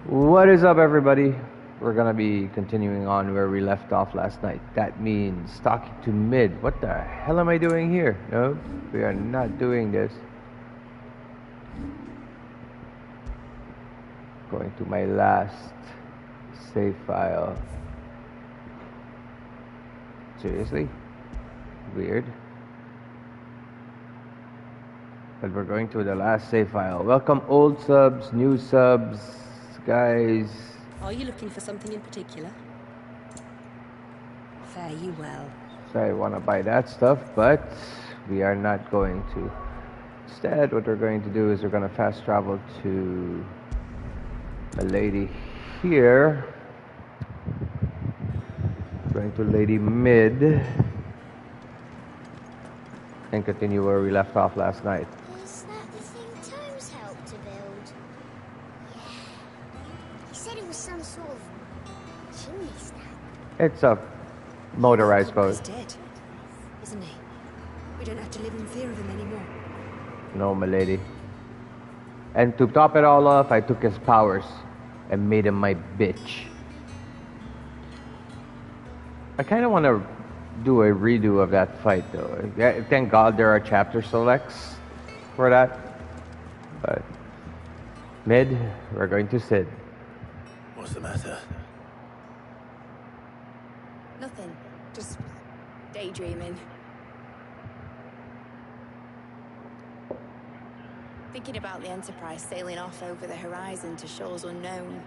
What is up, everybody? We're gonna be continuing on where we left off last night. That means talking to mid. What the hell am I doing here? No, we are not doing this. Going to my last save file. Seriously? Weird. But we're going to the last save file. Welcome old subs, new subs, guys. Are you looking for something in particular? Fare you well. So I want to buy that stuff, but we are not going to. Instead, what we're going to do is we're going to fast travel to a lady here. Going to Lady Mid and continue where we left off last night. Is that the thing Tomes helped to build? Yeah. He said it was some sort of chimney stack. It's a motorized boat. He's dead, isn't he? We don't have to live in fear of him anymore. No, my lady. And to top it all off, I took his powers and made him my bitch. I kind of want to do a redo of that fight, though. Yeah, thank God there are chapter selects for that. But mid, we're going to Sid. What's the matter? Nothing. Just daydreaming. Thinking about the Enterprise sailing off over the horizon to shores unknown.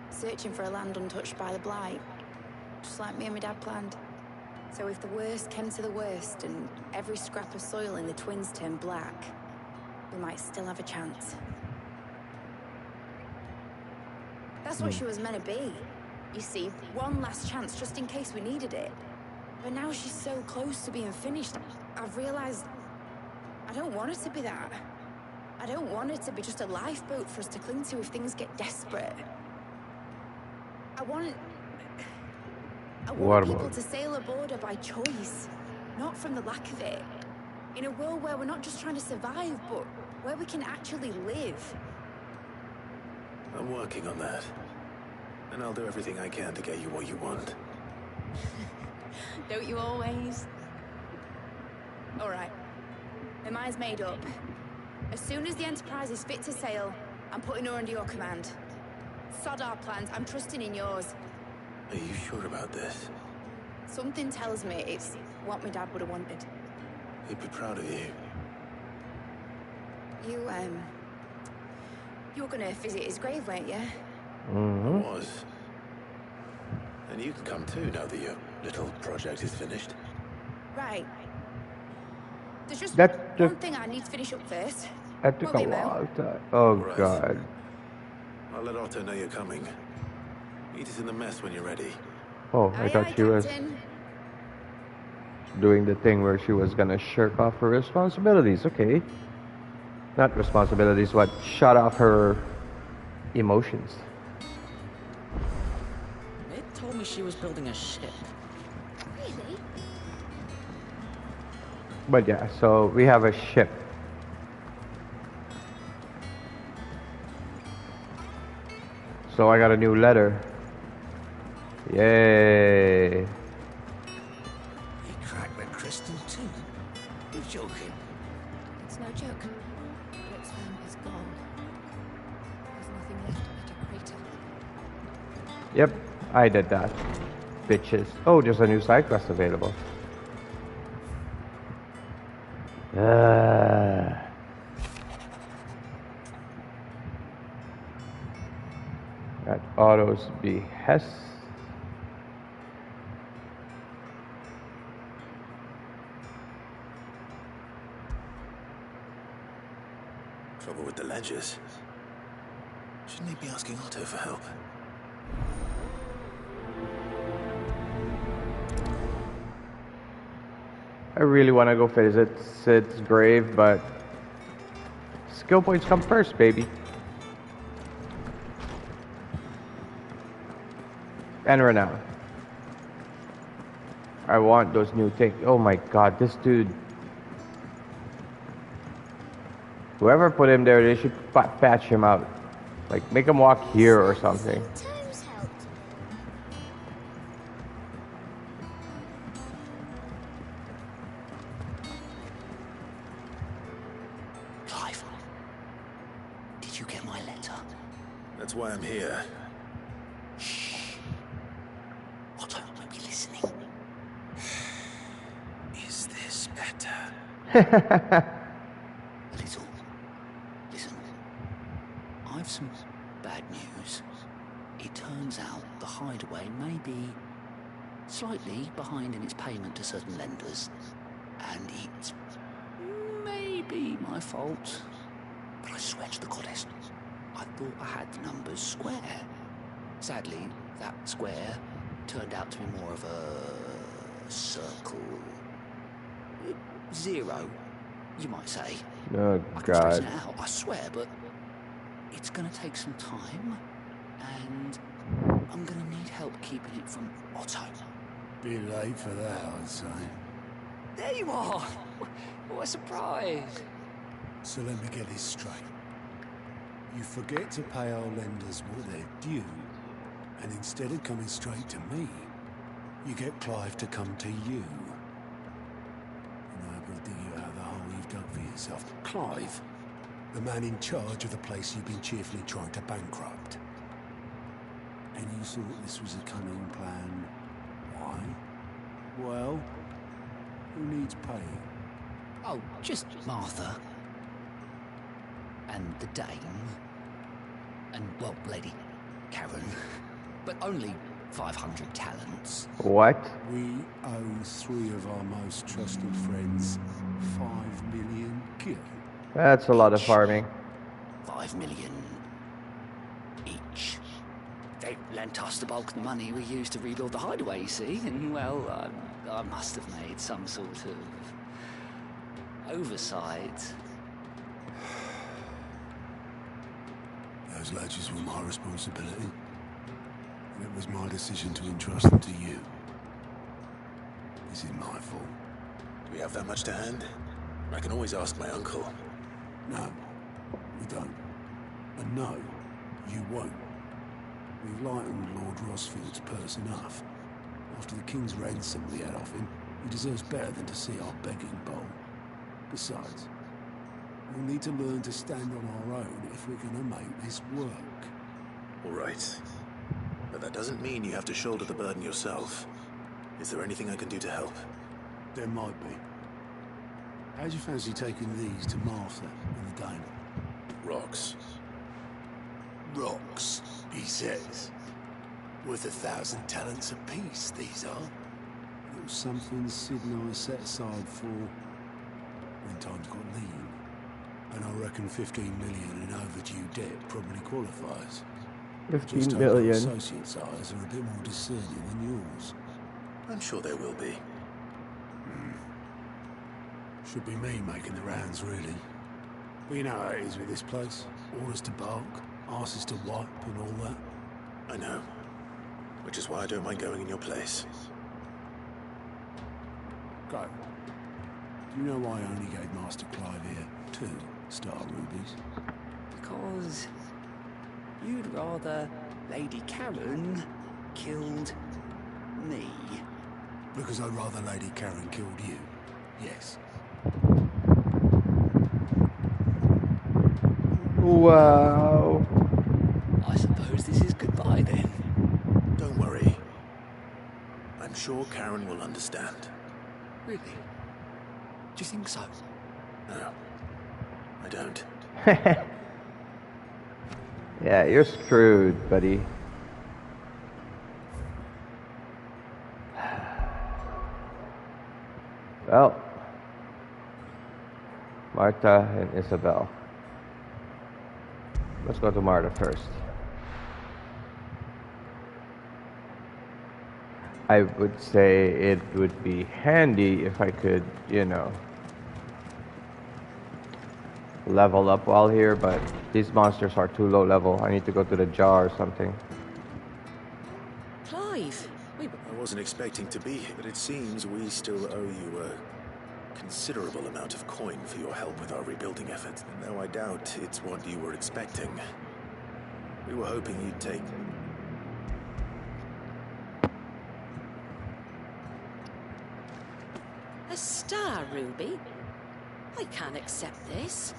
Searching for a land untouched by the Blight. Just like me and my dad planned. So if the worst came to the worst and every scrap of soil in the Twins turned black, we might still have a chance. That's what she was meant to be. You see, one last chance just in case we needed it. But now she's so close to being finished, I've realized I don't want it to be that. I don't want it to be just a lifeboat for us to cling to if things get desperate. I want people to sail aboard her by choice, not from the lack of it. In a world where we're not just trying to survive, but where we can actually live. I'm working on that. And I'll do everything I can to get you what you want. Don't you always? All right. My mind's made up. As soon as the Enterprise is fit to sail, I'm putting her under your command. Sod our plans, I'm trusting in yours. Are you sure about this? Something tells me it's what my dad would have wanted. He'd be proud of you. You were gonna visit his grave, weren't you? I was. And you can come too now that your little project is finished. Right. There's just One thing I need to finish up first. That took a long time. Oh, Right. God. I'll let Otto know you're coming. Meet us in the mess when you're ready. Oh, I thought she was doing the thing where she was gonna shirk off her responsibilities. Okay. Not responsibilities, what? Shut off her emotions. Mid told me she was building a ship. Really? But yeah, so we have a ship. So I got a new letter. Yay. He cracked the crystal too. You're joking. It's no joke. Blitzworm is gone. There's nothing left but a crater. Yep, I did that. Bitches. Oh, there's a new side quest available. At Otto's behest. Trouble with the ledgers. Shouldn't he be asking Otto for help? I really want to go visit Sid's grave, but skill points come first, baby. And renown. I want those new things. Oh my God, this dude. Whoever put him there, they should patch him out. Like, make him walk here or something. Tomes helped to Clive, did you get my letter? That's why I'm here. Otto might be listening. Is this better? A little. Listen, I've some bad news. It turns out the Hideaway may be slightly behind in its payment to certain lenders, and it's maybe my fault. But I swear to the goddess, I thought I had the numbers square. Sadly, that square turned out to be more of a circle. 0, you might say. Oh, I can straighten God. it out, I swear, but it's gonna take some time, and I'm gonna need help keeping it from Otto. Be late for that, I'd say. There you are! What a surprise! So let me get this straight. You forget to pay our lenders what they're due, and instead of coming straight to me, you get Clive to come to you. And I'm gonna dig you out of the hole you've dug for yourself. Clive, the man in charge of the place you've been cheerfully trying to bankrupt. And you thought this was a cunning plan. Why? Well, who needs paying? Oh, just Martha. And the Dame. And, well, Lady Karen. But only 500 talents. What? We owe 3 of our most trusted friends 5 million gil. That's a lot of farming. 5 million each. They lent us the bulk of the money we used to rebuild the Hideaway, you see, and, well, I must have made some sort of oversight. Those ledgers were my responsibility, and it was my decision to entrust them to you. This is my fault. Do we have that much to hand? I can always ask my uncle. No, we don't. And no, you won't. We've lightened Lord Rosfield's purse enough. After the King's ransom we had off him, he deserves better than to see our begging bowl. Besides, we'll need to learn to stand on our own if we're gonna make this work. All right. But that doesn't mean you have to shoulder the burden yourself. Is there anything I can do to help? There might be. How'd you fancy taking these to Martha and the Dame? Rocks. Rocks, he says. Worth 1,000 talents apiece, these are. It was something Sid and I set aside for when times got lean. And I reckon 15 million in overdue debt probably qualifies. 15 Just hope our million. associates' eyes are a bit more discerning than yours. I'm sure there will be. Should be me making the rounds, really. But you know how it is with this place. Orders to bark, asses to wipe and all that. I know. Which is why I don't mind going in your place. Go. Do you know why I only gave Master Clive here 2 star rubies? Because you'd rather Lady Karen killed me. Because I'd rather Lady Karen killed you. Yes. Wow. I suppose this is goodbye then. Don't worry. I'm sure Karen will understand. Really? Do you think so? No, I don't. Yeah, you're screwed, buddy. Well, Martha and Isabel. Let's go to Martha first. I would say it would be handy if I could, you know, level up while here, but these monsters are too low level. I need to go to the jar or something. Clive! I wasn't expecting to be here, but it seems we still owe you a considerable amount of coin for your help with our rebuilding effort. And though I doubt it's what you were expecting. We were hoping you'd take... A star, Ruby? I can't accept this.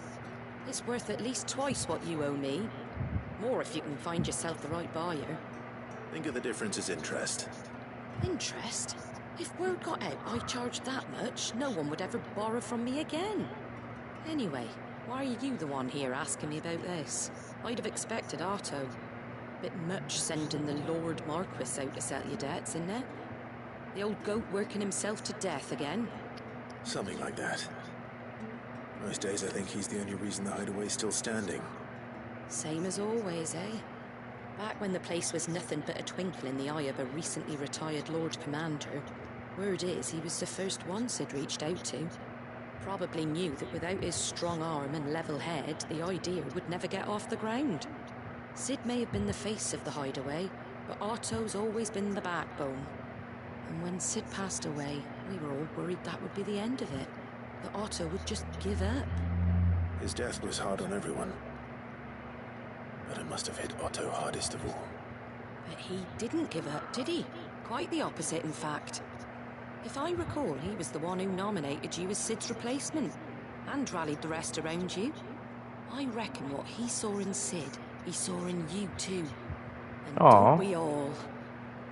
It's worth at least twice what you owe me. More if you can find yourself the right buyer. Think of the difference as interest. Interest? If word got out I charged that much, no one would ever borrow from me again. Anyway, why are you the one here asking me about this? I'd have expected Otto. Bit much sending the Lord Marquis out to settle your debts, isn't it? The old goat working himself to death again? Something like that. Most days I think he's the only reason the hideaway's still standing. Same as always, eh? Back when the place was nothing but a twinkle in the eye of a recently retired Lord Commander, word is he was the first one Sid reached out to. Probably knew that without his strong arm and level head, the idea would never get off the ground. Sid may have been the face of the hideaway, but Otto's always been the backbone. And when Sid passed away, we were all worried that would be the end of it. That Otto would just give up. His death was hard on everyone. But it must have hit Otto hardest of all. But he didn't give up, did he? Quite the opposite, in fact. If I recall, he was the one who nominated you as Sid's replacement, and rallied the rest around you. I reckon what he saw in Sid, he saw in you too. And Aww. don't we all?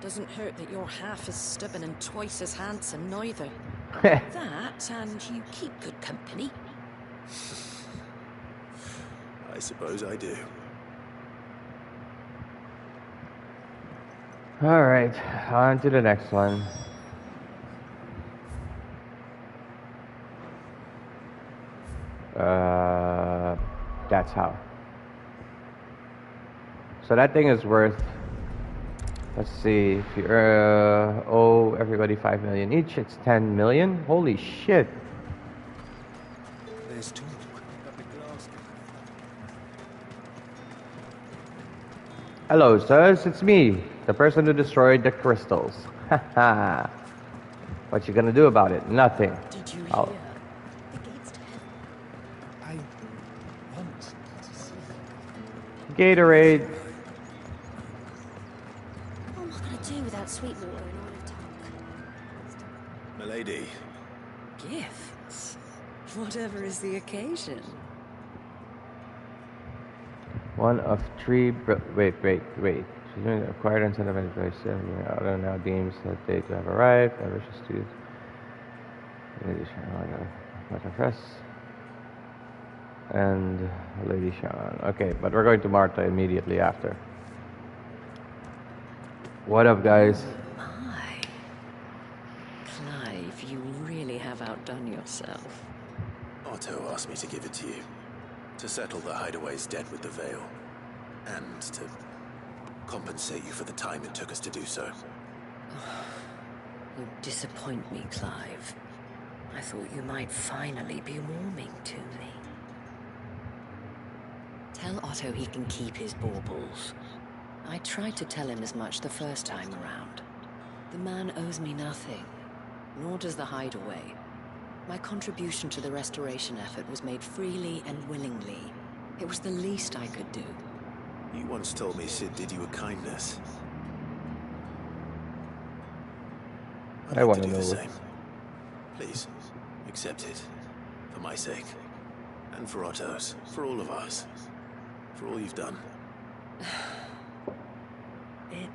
Doesn't hurt that you're half as stubborn and twice as handsome, neither. That, and you keep good company. I suppose I do. Alright, on to the next one. That's how. So that thing is worth, let's see, if you owe everybody 5 million each, it's 10 million. Holy shit. There's talk that the glass... Hello, sirs, it's me, the person who destroyed the crystals. Haha. What you gonna do about it? Nothing. Did you Oh. hear? The gates to heaven. I want to see. Gatorade. What am I going to do without Sweetwater and Olive Tongue? Milady, Gifts? Whatever is the occasion. One of three. Wait. She's doing the acquired instead of any place. Other now deems that they to have arrived. I wish to. Martha Press. And Lady Shawn. Okay, but we're going to Martha immediately after. What up, guys? My. Clive, you really have outdone yourself. Otto asked me to give it to you. To settle the hideaway's debt with the Veil. And to compensate you for the time it took us to do so. You disappoint me, Clive. I thought you might finally be warming to me. Tell Otto he can keep his baubles. I tried to tell him as much the first time around. The man owes me nothing, nor does the hideaway. My contribution to the restoration effort was made freely and willingly. It was the least I could do. You once told me Sid did you a kindness. I want to to do the know. same. Please, accept it. For my sake. And for Otto's. For all of us. For all you've done. It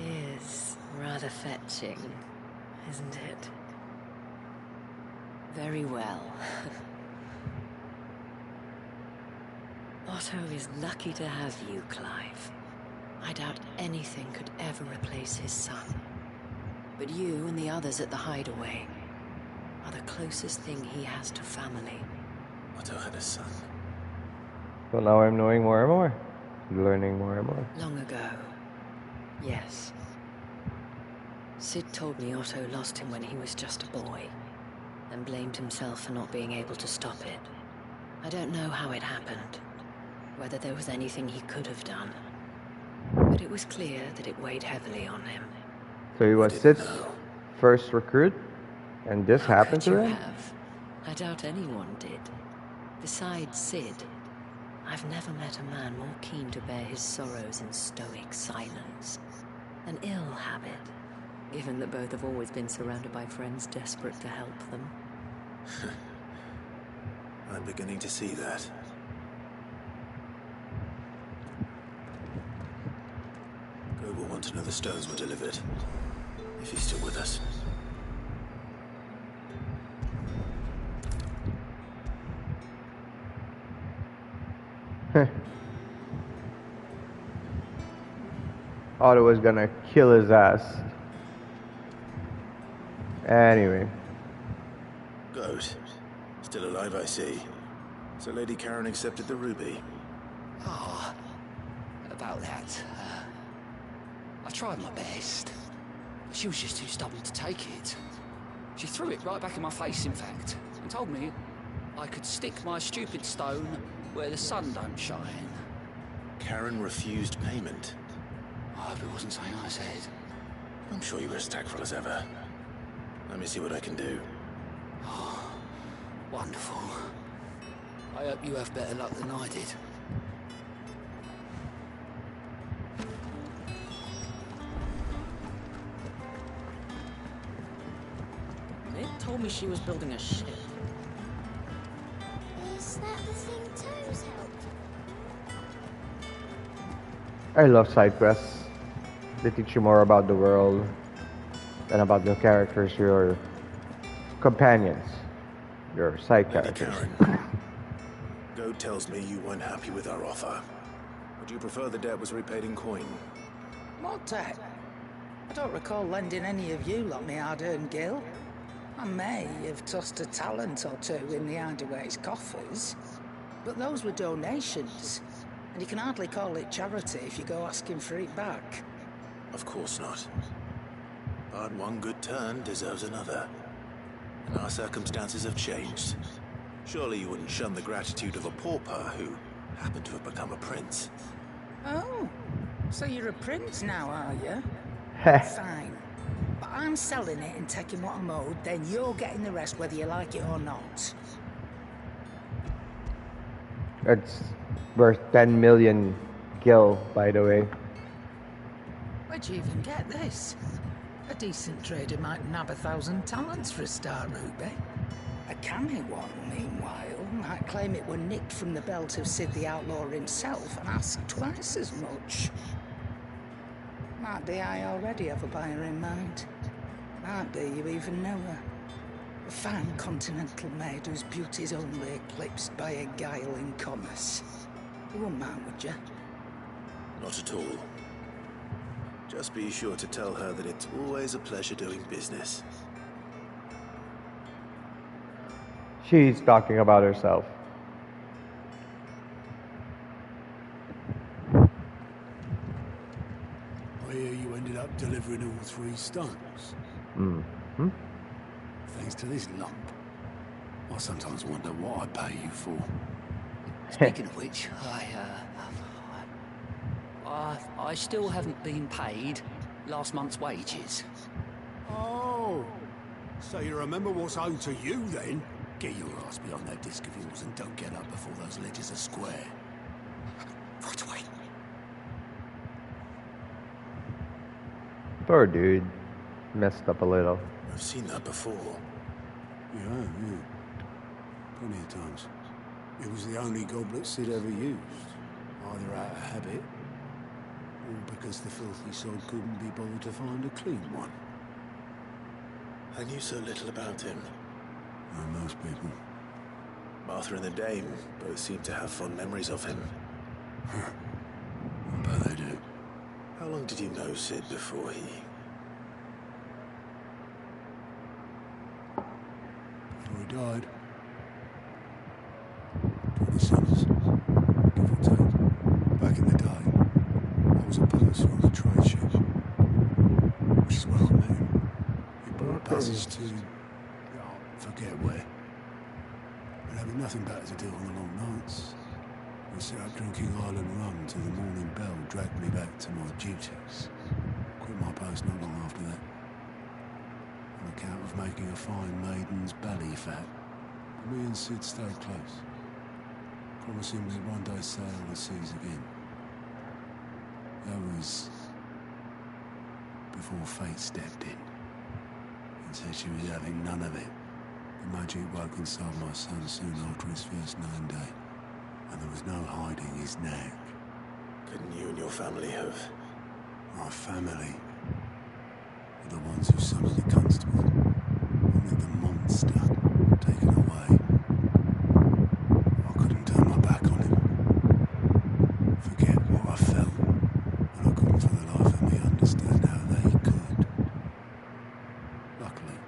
is rather fetching, isn't it? Very well. Otto is lucky to have you, Clive. I doubt anything could ever replace his son. But you and the others at the hideaway are the closest thing he has to family. Otto had a son. So now I'm knowing more and more. Learning more and more. Long ago, yes. Sid told me Otto lost him when he was just a boy, and blamed himself for not being able to stop it. I don't know how it happened, whether there was anything he could have done, but it was clear that it weighed heavily on him. So he was Sid's first recruit, and this happened Could to you him? have? I doubt anyone did. Besides Sid, I've never met a man more keen to bear his sorrows in stoic silence. An ill habit, given that both have always been surrounded by friends desperate to help them. I'm beginning to see that. Gob will want to know the stones were delivered, if he's still with us. Otto was gonna kill his ass. Anyway. Goat. Still alive, I see. So Lady Karen accepted the ruby. Ah, about that. I tried my best. But she was just too stubborn to take it. She threw it right back in my face, in fact, and told me I could stick my stupid stone where the sun don't shine. Karen refused payment. I hope it wasn't something I said. I'm sure you were as tactful as ever. Let me see what I can do. Oh, wonderful. I hope you have better luck than I did. They told me she was building a ship. Is that the thing Tomes helped? I love side quests. They teach you more about the world than about the characters, your companions, your side Lady characters. Karen. Goat tells me you weren't happy with our offer. Would you prefer the debt was repaid in coin? What debt? I don't recall lending any of you lot me hard-earned gil. I may have tossed a talent or two in the Hideaway's coffers, but those were donations, and you can hardly call it charity if you go asking for it back. Of course not. But one good turn deserves another. And our circumstances have changed. Surely you wouldn't shun the gratitude of a pauper who happened to have become a prince. Oh, so you're a prince now, are you? Fine. But I'm selling it and taking what I'm owed, then you're getting the rest whether you like it or not. It's worth 10 million gil, by the way. Where'd you even get this? A decent trader might nab 1,000 talents for a start, Ruby. A canny one, meanwhile, might claim it were nicked from the belt of Sid the Outlaw himself and ask twice as much. Might be I already have a buyer in mind. Might be you even know her. A fine continental maid whose beauty's only eclipsed by a guile in commerce. You wouldn't mind, would you? Not at all. Just be sure to tell her that it's always a pleasure doing business. She's talking about herself. I hear you ended up delivering all 3 stones. Mm-hmm. Thanks to this lump. I sometimes wonder what I pay you for. Speaking of which, I still haven't been paid last month's wages. Oh, so you remember what's owed to you then? Get your ass behind that disc of yours and don't get up before those ledgers are square. Right away. Poor dude. Messed up a little. I've seen that before. Yeah. Plenty of times. It was the only goblet Sid ever used. Either out of habit, or because the filthy sod couldn't be bothered to find a clean one. I knew so little about him. Like most people. Martha and the Dame both seem to have fond memories of him. I bet they do. How long did you know Sid before he... Before he died. 20 summers, give or take. Back in the day, I was a purser on a trade ship. Which is where I met him. He brought passage to... forget where. But having nothing better to do on the long nights, we set up drinking Island rum till the morning bell dragged me back to my duties. Quit my post not long after that. On account of making a fine maiden's belly fat. Me and Sid stayed close. promising we'd one day sail the seas again. That was before fate stepped in and said she was having none of it. The magic woke inside my son soon after his first 9 day, and there was no hiding his knack. Couldn't you and your family have... My family were the ones who summoned the constable, wanted the monster taken away. I couldn't turn my back on him, forget what I felt, and I couldn't for the life of me understand how they could. Luckily,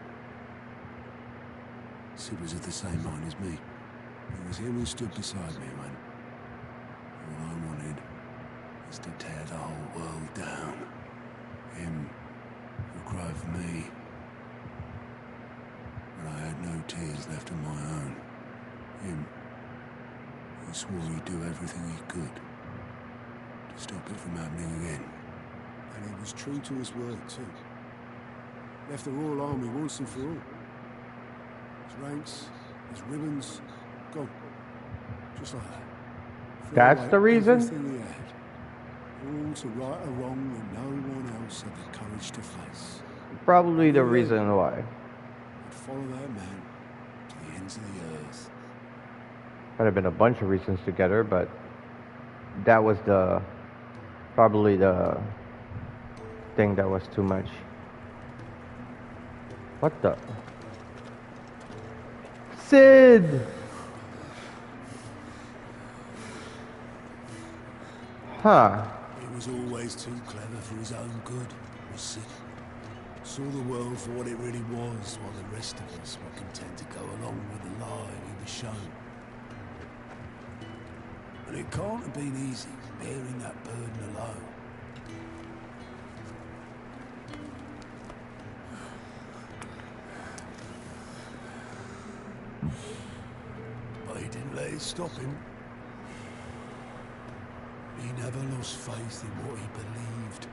Sid was of the same mind as me. It was him who stood beside me when all I wanted was to tear the whole world down. Him who cried for me when I had no tears left of my own. Him who swore he'd do everything he could to stop it from happening again. And he was true to his word too. Left the Royal Army once and for all. His ranks, his ribbons, gone. Just like that. Threw That's away the reason? everything he had. All to right a wrong that no one else had the courage to face. Probably the reason why. I'd follow that man to the ends of the earth. Might have been a bunch of reasons together, but that was probably the thing that was too much. What the? Sid! Huh. He was always too clever for his own good, was Sid. Saw the world for what it really was, while the rest of us were content to go along with the lie we were shown. And it can't have been easy, bearing that burden alone. But he didn't let it stop him. He never lost faith in what he believed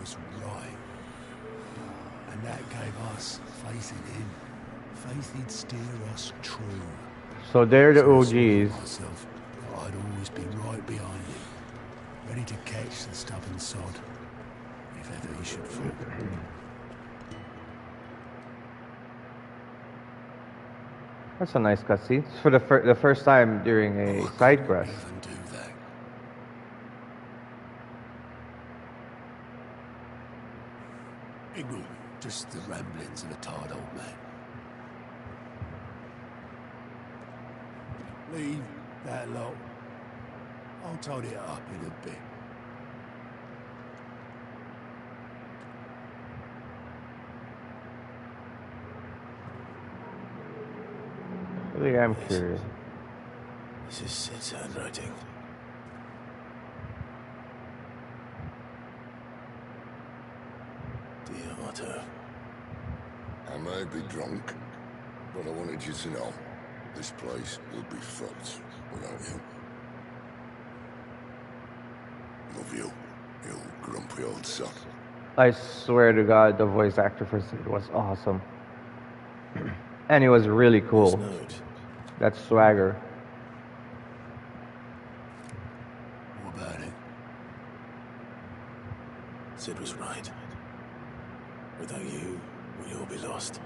was right. And that gave us faith in him. Faith he'd steer us true. So they're the So I swore to OGs. myself that I'd always be right behind him, ready to catch the stubborn sod, if ever he should fall. That's a nice cutscene. It's for the first time during a side quest. Even do that. Ignore just the ramblings of a tired old man. Leave that lot. I'll tidy it up in a bit. Really, I'm curious. This is Sid's handwriting. Dear Otto. I may be drunk, but I wanted you to know this place would be fucked without you. Love you, you grumpy old son. I swear to God, the voice actor for Sid was awesome. And he was really This cool. note. That swagger. What about it? Sid was right. Without you, we'd all be lost.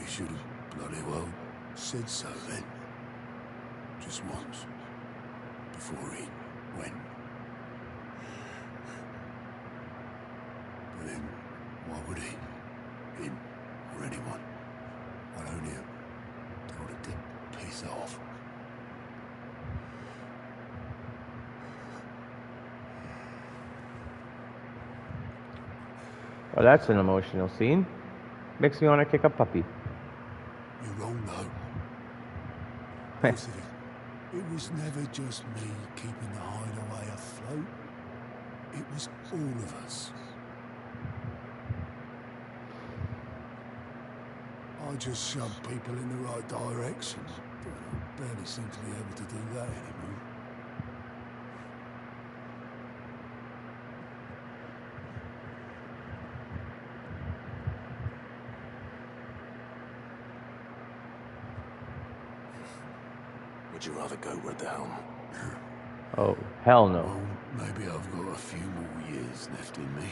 You should have bloody well said so then. Just once. Before he went. But then, why would he? Him or anyone? I'd only have told it to piss off. Well, that's an emotional scene. Makes me want to kick a puppy. You're wrong, though. Both of you. It was never just me keeping the hideaway afloat. It was all of us. I just shoved people in the right direction, but I barely seem to be able to do that anymore. would you rather go with the helm? Oh, hell no. Well, maybe I've got a few more years left in me.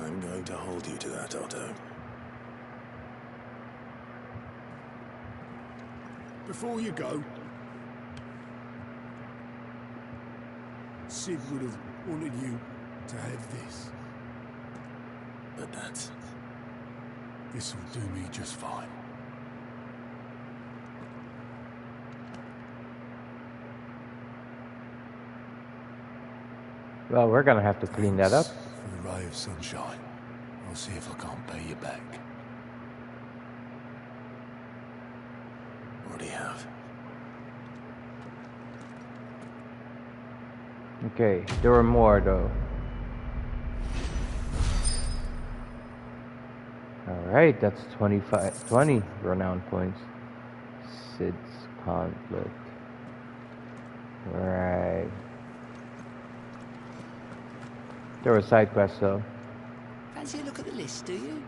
I'm going to hold you to that, Otto. Before you go, Sid would have wanted you to have this. But This'll do me just fine. Well, we're gonna have to clean that up. Thanks for the ray of sunshine. I'll see if I can't pay you back. what do you have? Okay, there were more though. Alright, that's 20 renown points. Sid's conflict. Right. There were side quests though. Fancy a look at the list, do you?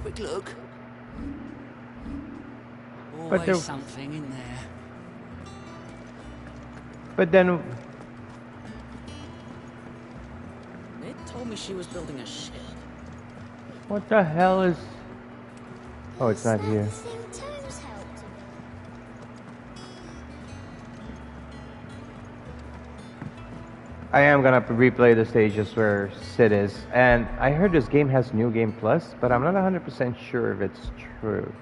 Quick look. But Always there- something in there. But then, Ned told me she was building a ship. what the hell is... Oh, it's not here. The thing Tomes helped to build. I am gonna replay the stages where Sid is, and I heard this game has New Game Plus, but I'm not 100% sure if it's true.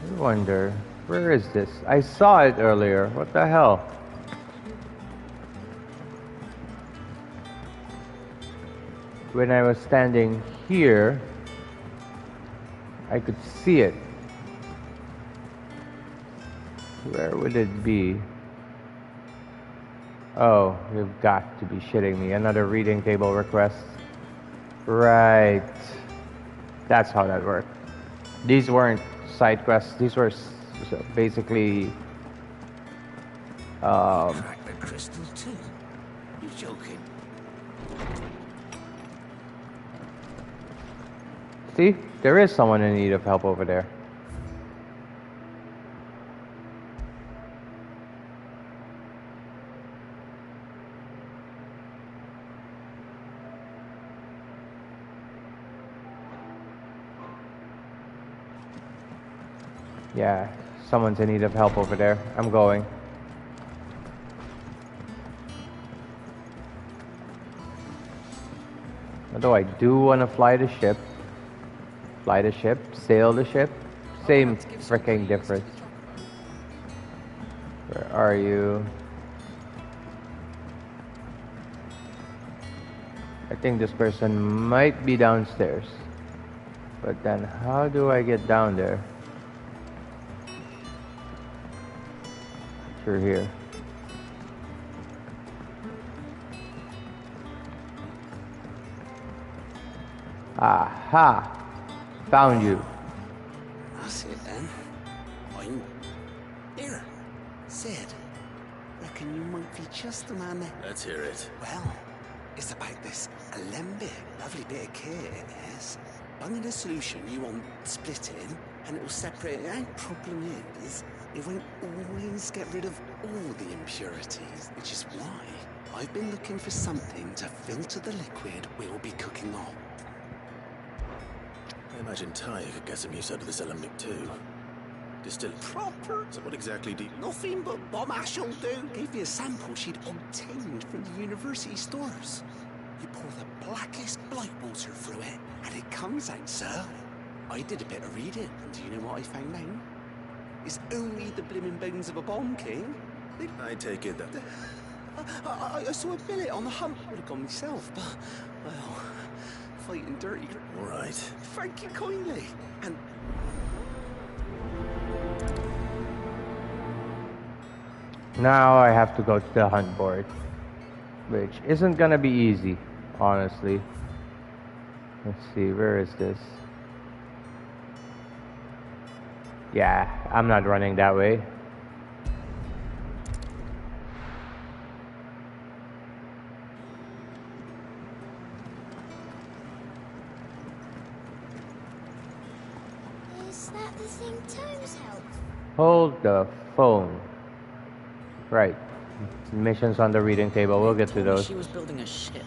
I wonder, where is this? I saw it earlier. What the hell? When I was standing here, I could see it. Where would it be? Oh, you've got to be shitting me. Another reading table request. Right. That's how that worked. These weren't side quests. These were basically... Crack the crystal too? You joking? See? There is someone in need of help over there. Yeah, someone's in need of help over there. I'm going. Although I do want to fly the ship. Fly the ship, sail the ship. Same freaking difference. Where are you? I think this person might be downstairs. But then how do I get down there? Through here. Aha! Found you. That's it then. I'm here. Sid, reckon you might be just the man that... Let's hear it. Well, it's about this alembic, lovely bit of kit it is. Bunging a solution you want splitting, and it will separate it out. Problem is, it won't always get rid of all the impurities, which is why I've been looking for something to filter the liquid we'll be cooking on. I imagine Ty could get some use out of this alembic too. Distill proper. So what exactly do you... Nothing but bomb ash will do. Gave me a sample she'd obtained from the university stores. You pour the blackest blight water through it, and it comes out, sir. I did a bit of reading, and do you know what I found out? It's only the blimmin' bones of a bomb king. I take it that... I saw a billet on the hump. Would have gone myself, but, well, fighting dirty. All right. Thank you kindly. And Now I have to go to the hunt board. Which isn't gonna be easy, honestly. Let's see, where is this? Yeah, I'm not running that way. the thing Tomes helped. Hold the phone. Right. Missions on the reading table. We'll get to Told me those. she was building a ship.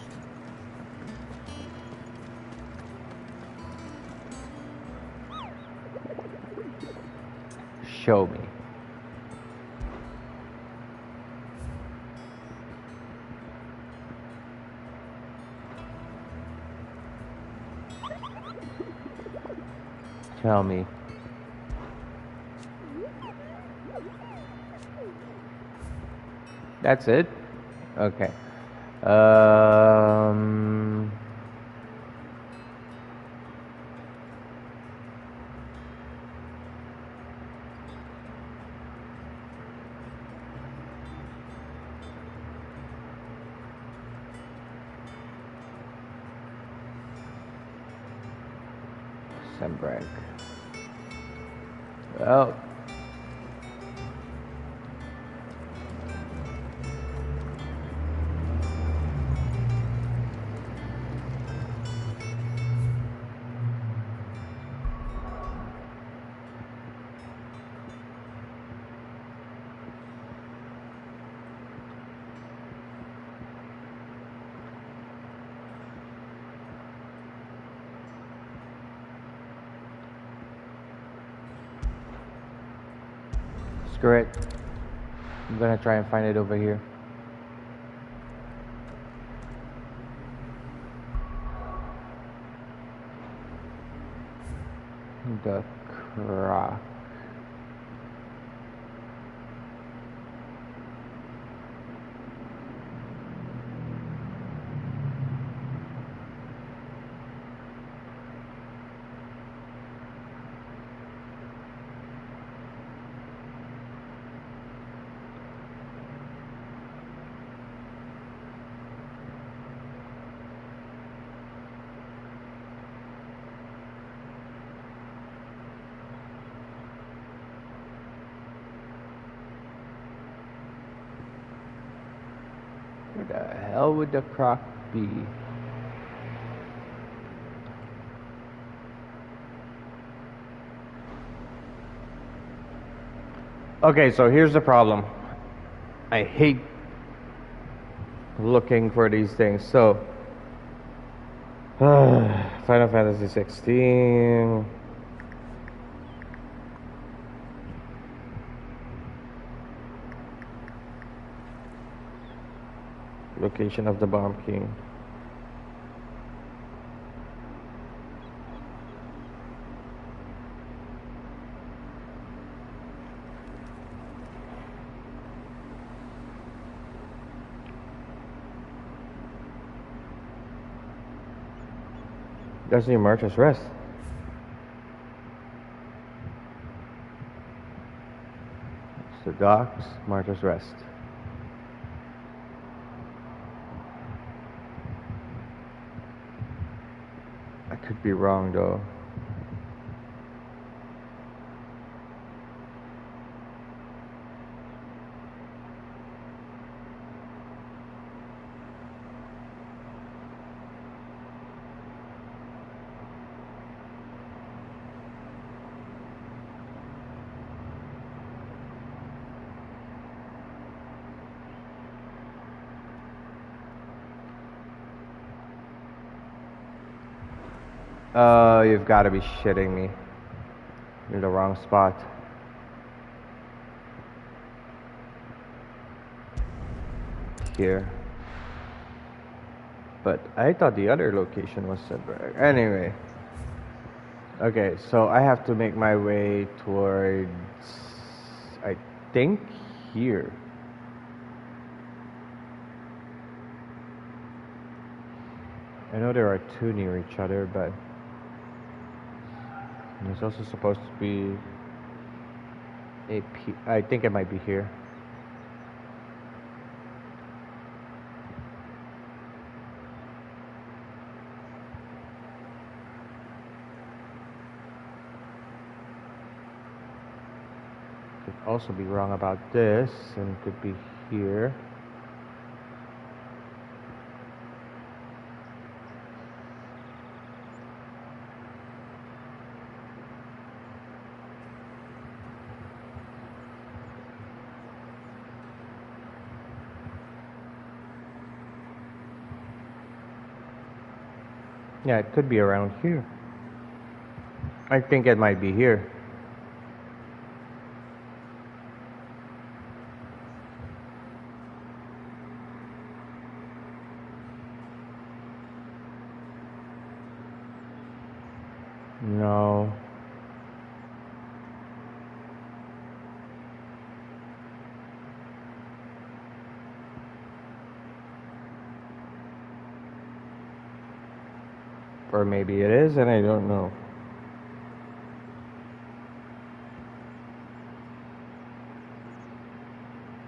Show me. Tell me. That's it? Okay. Sembrag. Well. Screw it. I'm gonna try and find it over here. The croc. Where the hell would the croc be? Okay, so here's the problem. I hate looking for these things. So, Final Fantasy 16. Location of the Bomb King. That's near Martha's Rest. It's the docks, Martha's Rest. I could be wrong though. You've got to be shitting me. You're in the wrong spot. Here. But I thought the other location was Sedberg. Anyway. Okay, so I have to make my way towards, I think, here. I know there are two near each other, but there's also supposed to be I think it might be here. Could also be wrong about this, and could be here. Yeah, it could be around here. I think it might be here. No. Or maybe it is, and I don't know.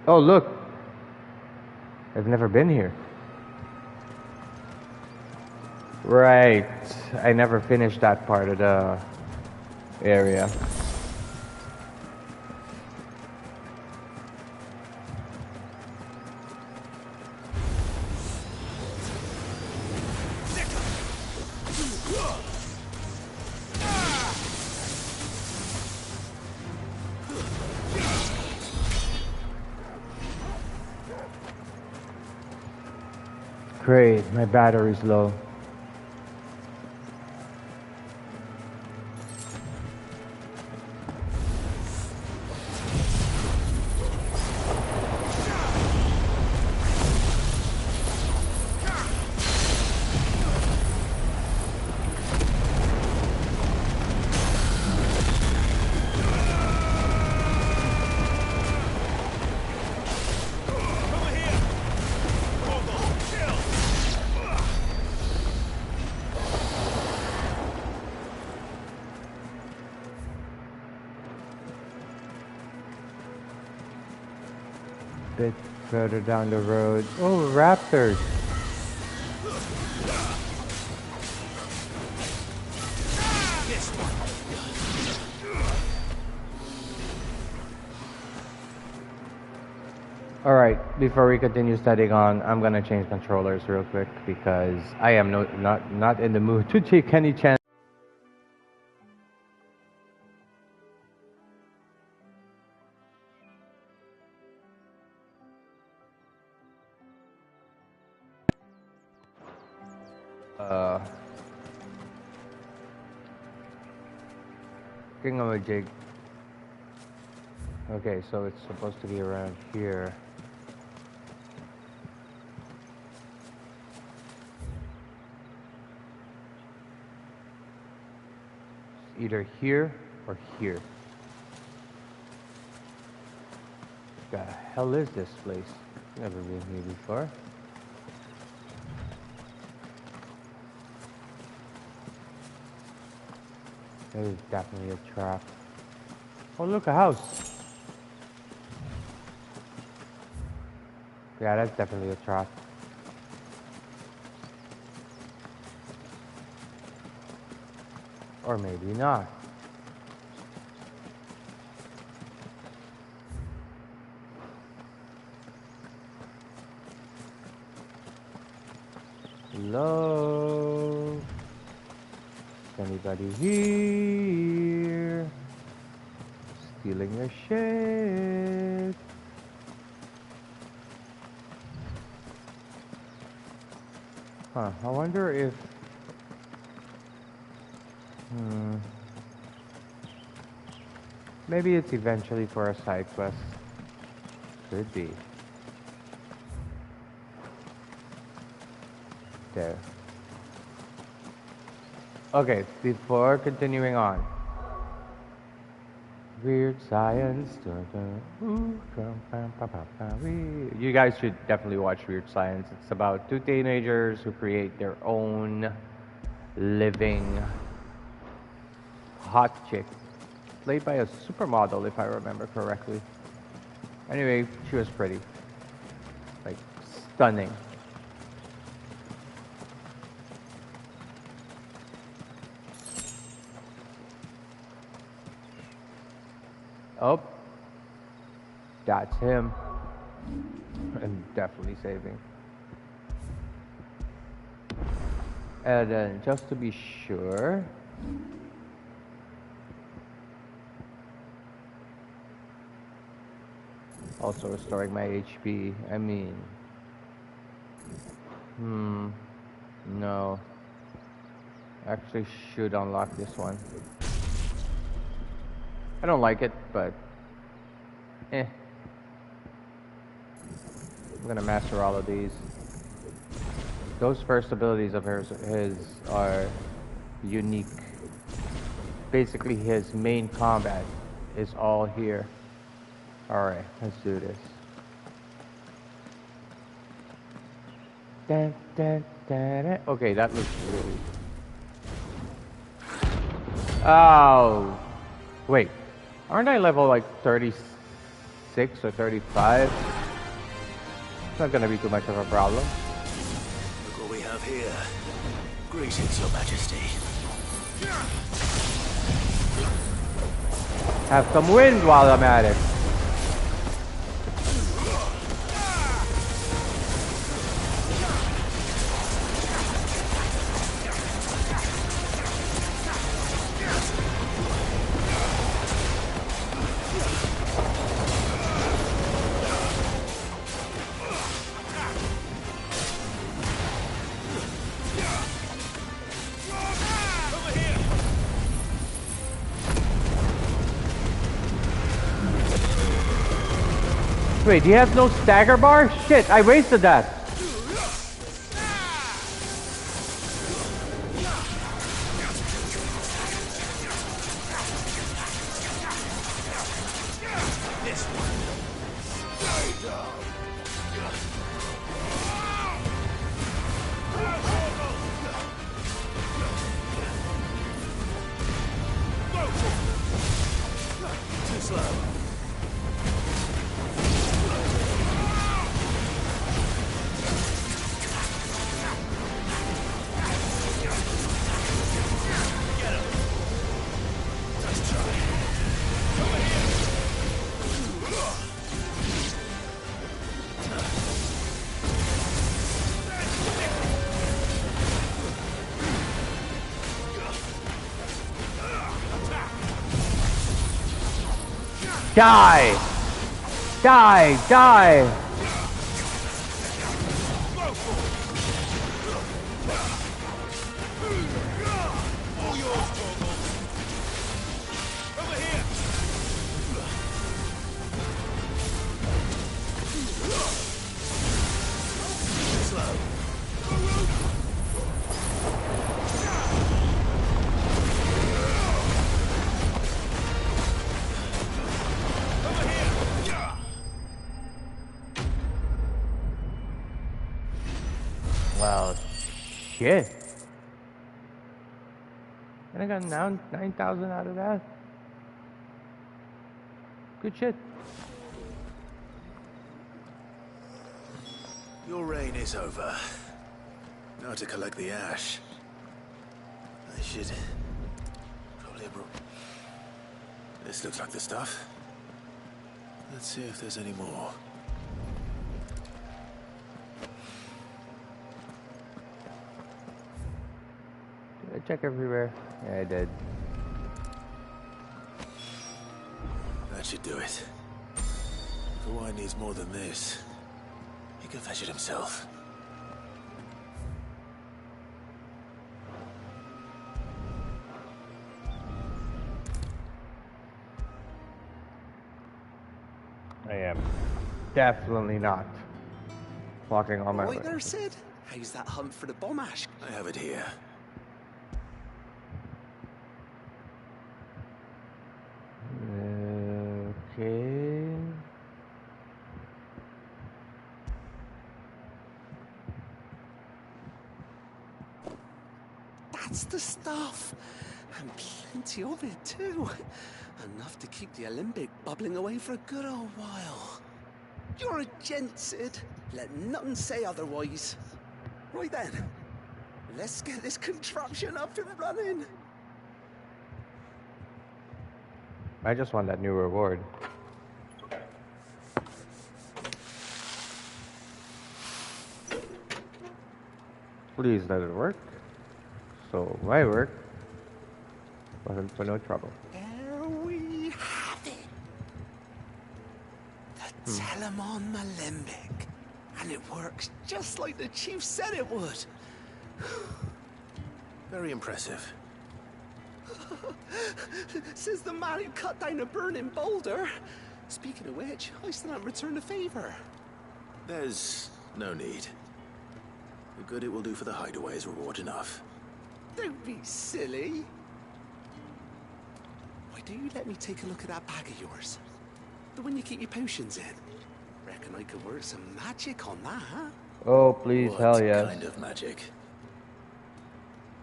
Oh, look. I've never been here. Right. I never finished that part of the area. Great, my battery's low. Bit further down the road. Oh, raptors. Alright, before we continue studying on, I'm gonna change controllers real quick because I am not in the mood to take any chance. Thingamajig. Okay, so it's supposed to be around here. Either here or here. The hell is this place? Never been here before. There's definitely a trap. Oh, look, a house. Yeah, that's definitely a trap. Or maybe not. Hello? Is anybody here? Stealing your shit. Huh, I wonder if... Maybe it's eventually for a side quest. Could be. There. Okay, before continuing on. Weird Science. You guys should definitely watch Weird Science. It's about two teenagers who create their own living hot chick. Played by a supermodel, if I remember correctly. Anyway, she was pretty. Like, stunning. Oh, that's him. I'm definitely saving. And then, just to be sure, also restoring my HP. I mean, no. actually should unlock this one. I don't like it, but I'm gonna master all of these. Those first abilities of his are unique. Basically, his main combat is all here. Alright, let's do this. Dun, dun, dun, dun. Okay, that looks really... Oh! Wait, aren't I level like 36 or 35? It's not gonna be too much of a problem. Look what we have here. Greetings, Your Majesty. Have some wind while I'm at it. Wait, he has no stagger bar? Shit, I wasted that. Too slow. Die! Die! Die! Well, shit. And I got now 9,000 out of that. Good shit. Your reign is over. Now to collect the ash. I should probably... This looks like the stuff. Let's see if there's any more. Did I check everywhere? Yeah, I did. That should do it. If Hawaii needs more than this, he can fetch it himself. I am definitely not walking on my way. Right there, Sid. How's that hunt for the bomb ash? I have it here. Okay. That's the stuff. And plenty of it, too. Enough to keep the Olympic bubbling away for a good old while. You're a gent, Sid. Let nothing say otherwise. Right then. Let's get this contraption up and running. I just want that new reward. Please let it work. So my work wasn't for no trouble. There we have it. The Telemon Alembic. And it works just like the chief said it would. Very impressive. Says the man who cut down a burning boulder. Speaking of which, I still haven't returned the favor. There's no need. The good it will do for the hideaway is reward enough. Don't be silly. Why don't you let me take a look at that bag of yours? The one you keep your potions in. Reckon I could work some magic on that, huh? Oh, please, What hell yes. kind of magic?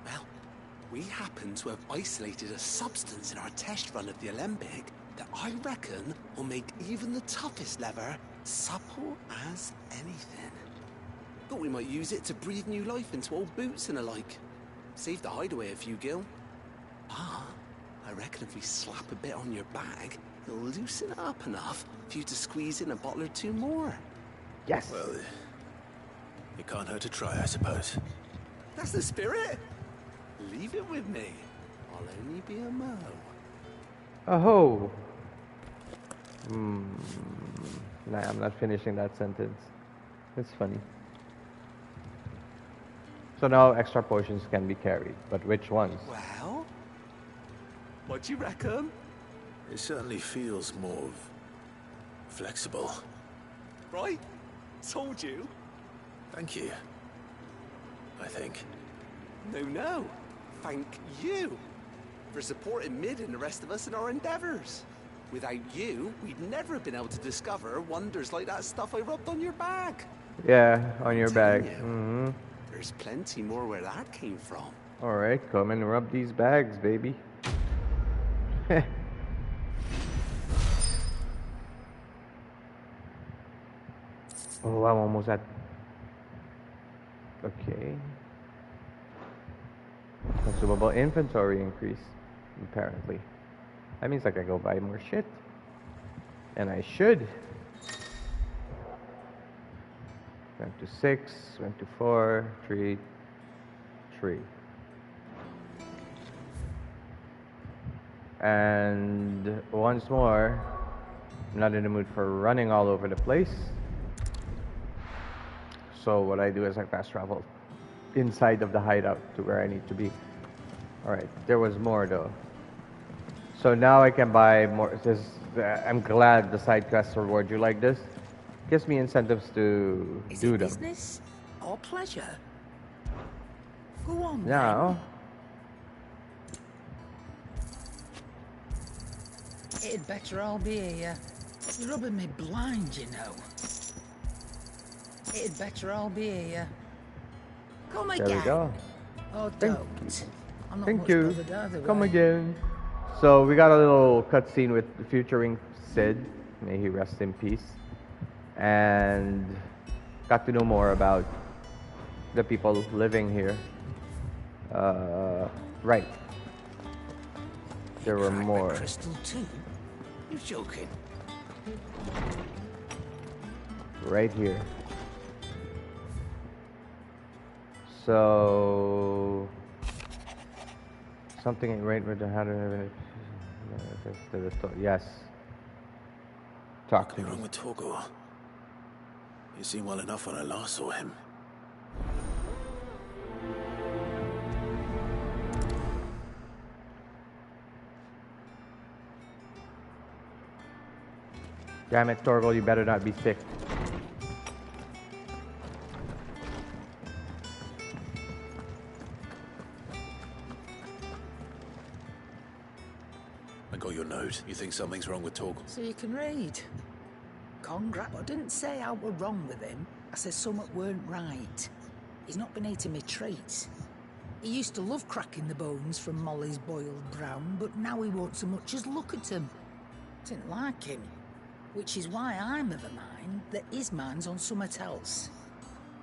Well, we happen to have isolated a substance in our test run of the Alembic that I reckon will make even the toughest lever supple as anything. Thought we might use it to breathe new life into old boots and the like. Save the hideaway a few gil. Ah, I reckon if we slap a bit on your bag, it'll loosen it up enough for you to squeeze in a bottle or two more. Yes. Well, it can't hurt to try, I suppose. That's the spirit. Leave it with me. I'll only be a mo. Oh. Nah, I'm not finishing that sentence. It's funny. So now extra potions can be carried, but which ones? Well, what do you reckon? It certainly feels more flexible. Right? Told you. Thank you. I think. No. Thank you for supporting Mid and the rest of us in our endeavors. Without you, we'd never have been able to discover wonders like that stuff I rubbed on your bag. Yeah, on your bag. You, there's plenty more where that came from. Alright, come and rub these bags, baby. Oh, I'm almost at... Okay. Consumable inventory increase, apparently. That means I can go buy more shit. And I should. Went to 6, went to 4, 3, 3. And once more, I'm not in the mood for running all over the place. So what I do is I fast travel inside of the hideout to where I need to be. Alright, there was more though. So now I can buy more. I'm glad the side quests reward you like this. Gives me incentives to do them. Business or pleasure? Go on. Now, It'd better all be here. It's rubbing me blind, you know. It'd better all be here. Come again. there we go. Oh, don't. I'm not Thank much you. bothered either Come way. again. So we got a little cutscene with featuring Sid. May he rest in peace. And got to know more about the people living here. Right. There were Cracked my more. crystal too? You're joking. Right here. So something ain't right with the how to yes. Talk to What's me. wrong with Torgor? He seemed well enough when I last saw him. Damn it, Torgal, you better not be sick. I got your note. You think something's wrong with Torgor? So you can read. Congrats. I didn't say I were wrong with him. I said something weren't right. He's not been eating me treats. He used to love cracking the bones from Molly's boiled brown, but now he won't so much as look at them. Didn't like him. Which is why I'm of a mind that his mind's on something else.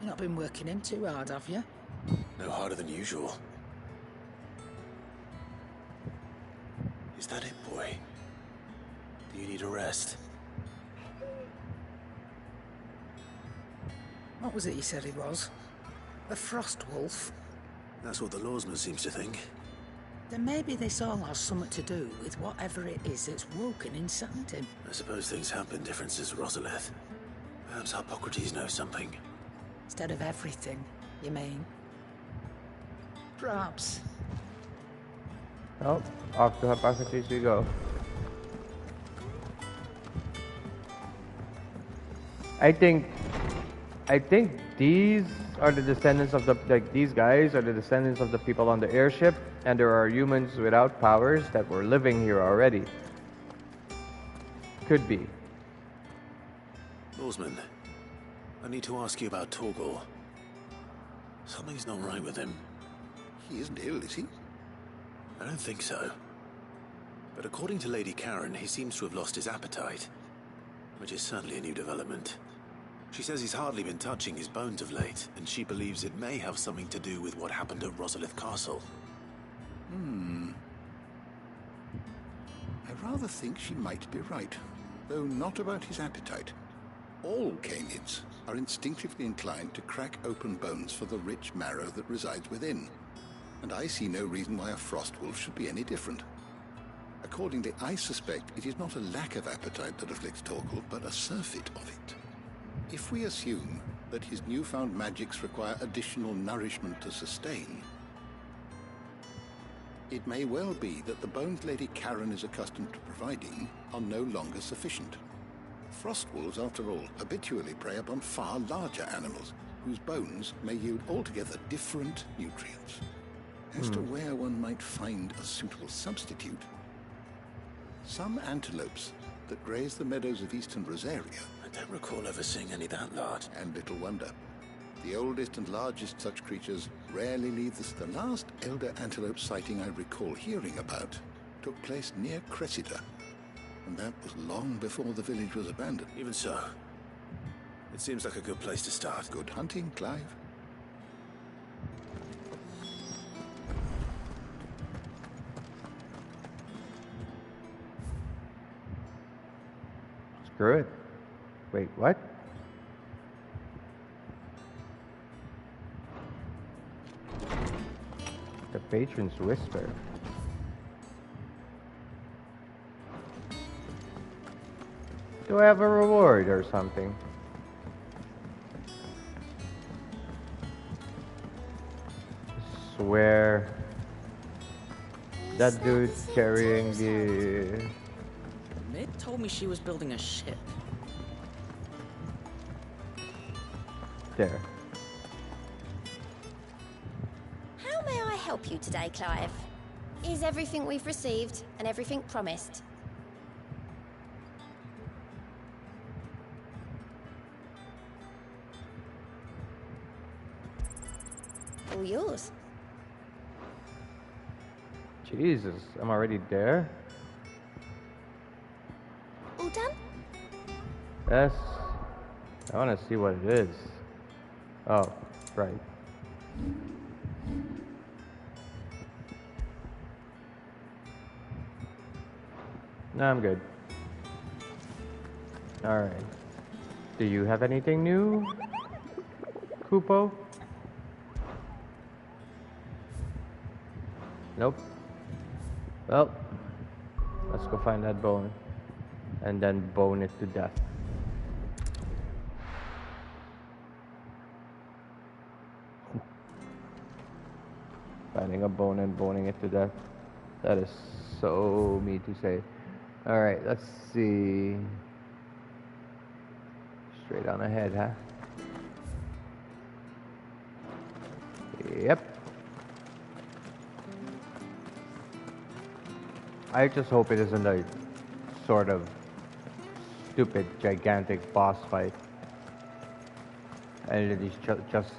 You've not been working him too hard, have you? No harder than usual. Is that it, boy? Do you need a rest? What was it you said he was? A frost wolf? That's what the lawsman seems to think. Then maybe this all has something to do with whatever it is that's woken inside him. I suppose things have been different since Rosalith. Perhaps Hippocrates knows something. Instead of everything, you mean? Perhaps. Oh, off to Hypothesis we go. I think these are the descendants of the, like, these guys are the descendants of the people on the airship, and there are humans without powers that were living here already. Could be. Norseman, I need to ask you about Torgor. Something's not right with him. He isn't ill, is he? I don't think so. But according to Lady Karen, he seems to have lost his appetite, which is certainly a new development. She says he's hardly been touching his bones of late, and she believes it may have something to do with what happened at Rosalith Castle. I rather think she might be right, though not about his appetite. All canids are instinctively inclined to crack open bones for the rich marrow that resides within, and I see no reason why a frostwolf should be any different. Accordingly, I suspect it is not a lack of appetite that afflicts Torgal, but a surfeit of it. If we assume that his newfound magics require additional nourishment to sustain, it may well be that the bones Lady Karen is accustomed to providing are no longer sufficient. Frostwolves, after all, habitually prey upon far larger animals, whose bones may yield altogether different nutrients. As to where one might find a suitable substitute, some antelopes that graze the meadows of eastern Rosaria. I don't recall ever seeing any that large. And little wonder. The oldest and largest such creatures rarely leave the last elder antelope sighting I recall hearing about took place near Cressida, and that was long before the village was abandoned. Even so, it seems like a good place to start. Good hunting, Clive. Screw it. Wait, what? The Patron's Whisper. Do I have a reward or something? Swear that dude carrying the... Mid told me she was building a ship. There. How may I help you today, Clive? Is everything we've received and everything promised? All yours. Jesus, I'm already there? All done? Yes. I want to see what it is. Oh, right. No, I'm good. Alright. Do you have anything new, Kupo? Nope. Well, let's go find that bone. And then bone it to death. Finding a bone and boning it to death. That is so me to say. Alright, let's see. Straight on ahead, huh? Yep. I just hope it isn't a sort of stupid, gigantic boss fight. And it is just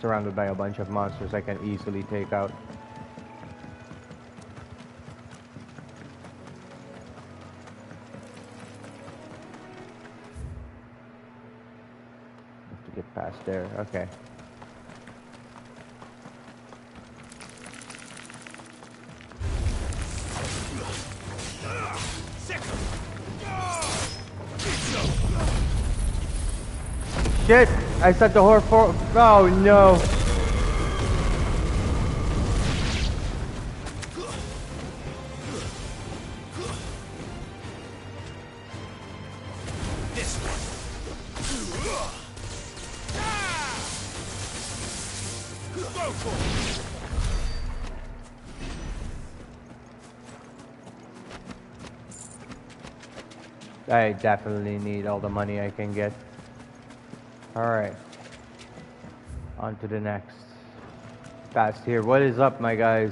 surrounded by a bunch of monsters I can easily take out. Have to get past there, okay. Shit! I set the whore for. Oh no! I definitely need all the money I can get. Alright. On to the next. Past here. What is up, my guys?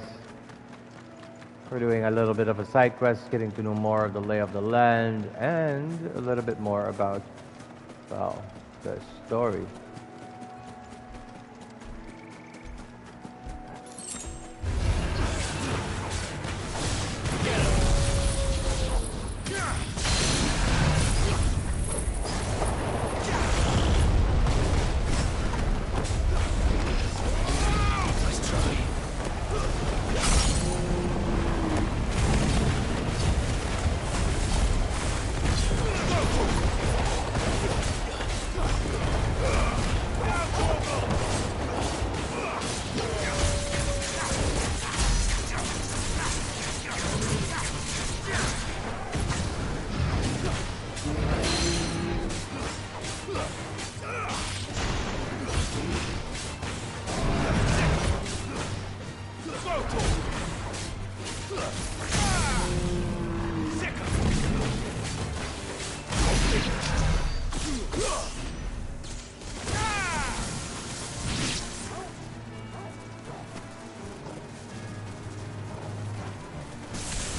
We're doing a little bit of a side quest, getting to know more of the lay of the land, and a little bit more about, well, the story.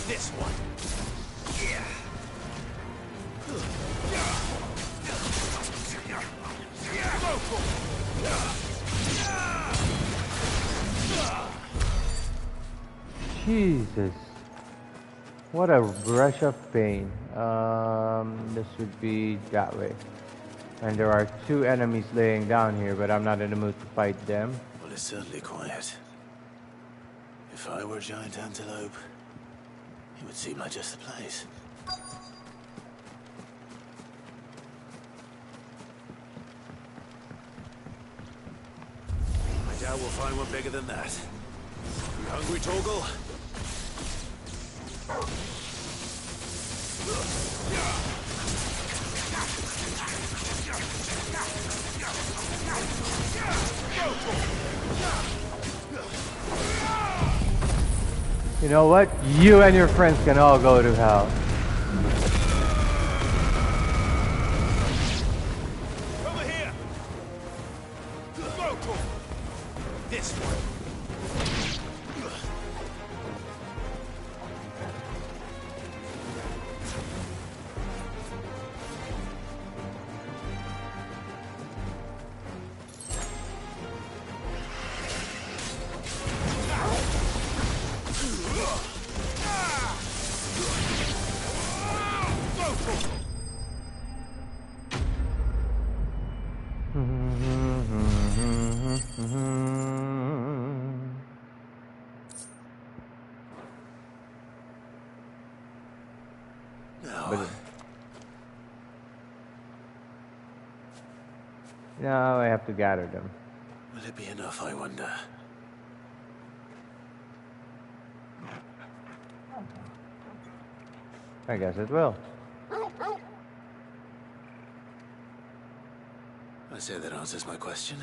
This one. Yeah. Jesus. What a rush of pain. This would be that way. And there are 2 enemies laying down here, but I'm not in the mood to fight them. Well, it's certainly quiet. If I were a giant antelope, it would seem like just the place. I doubt we'll find one bigger than that. You hungry, Torgal? You know what? You and your friends can all go to hell. Over here! This one. Now I have to gather them. Will it be enough, I wonder? I guess it will. I say that answers my question.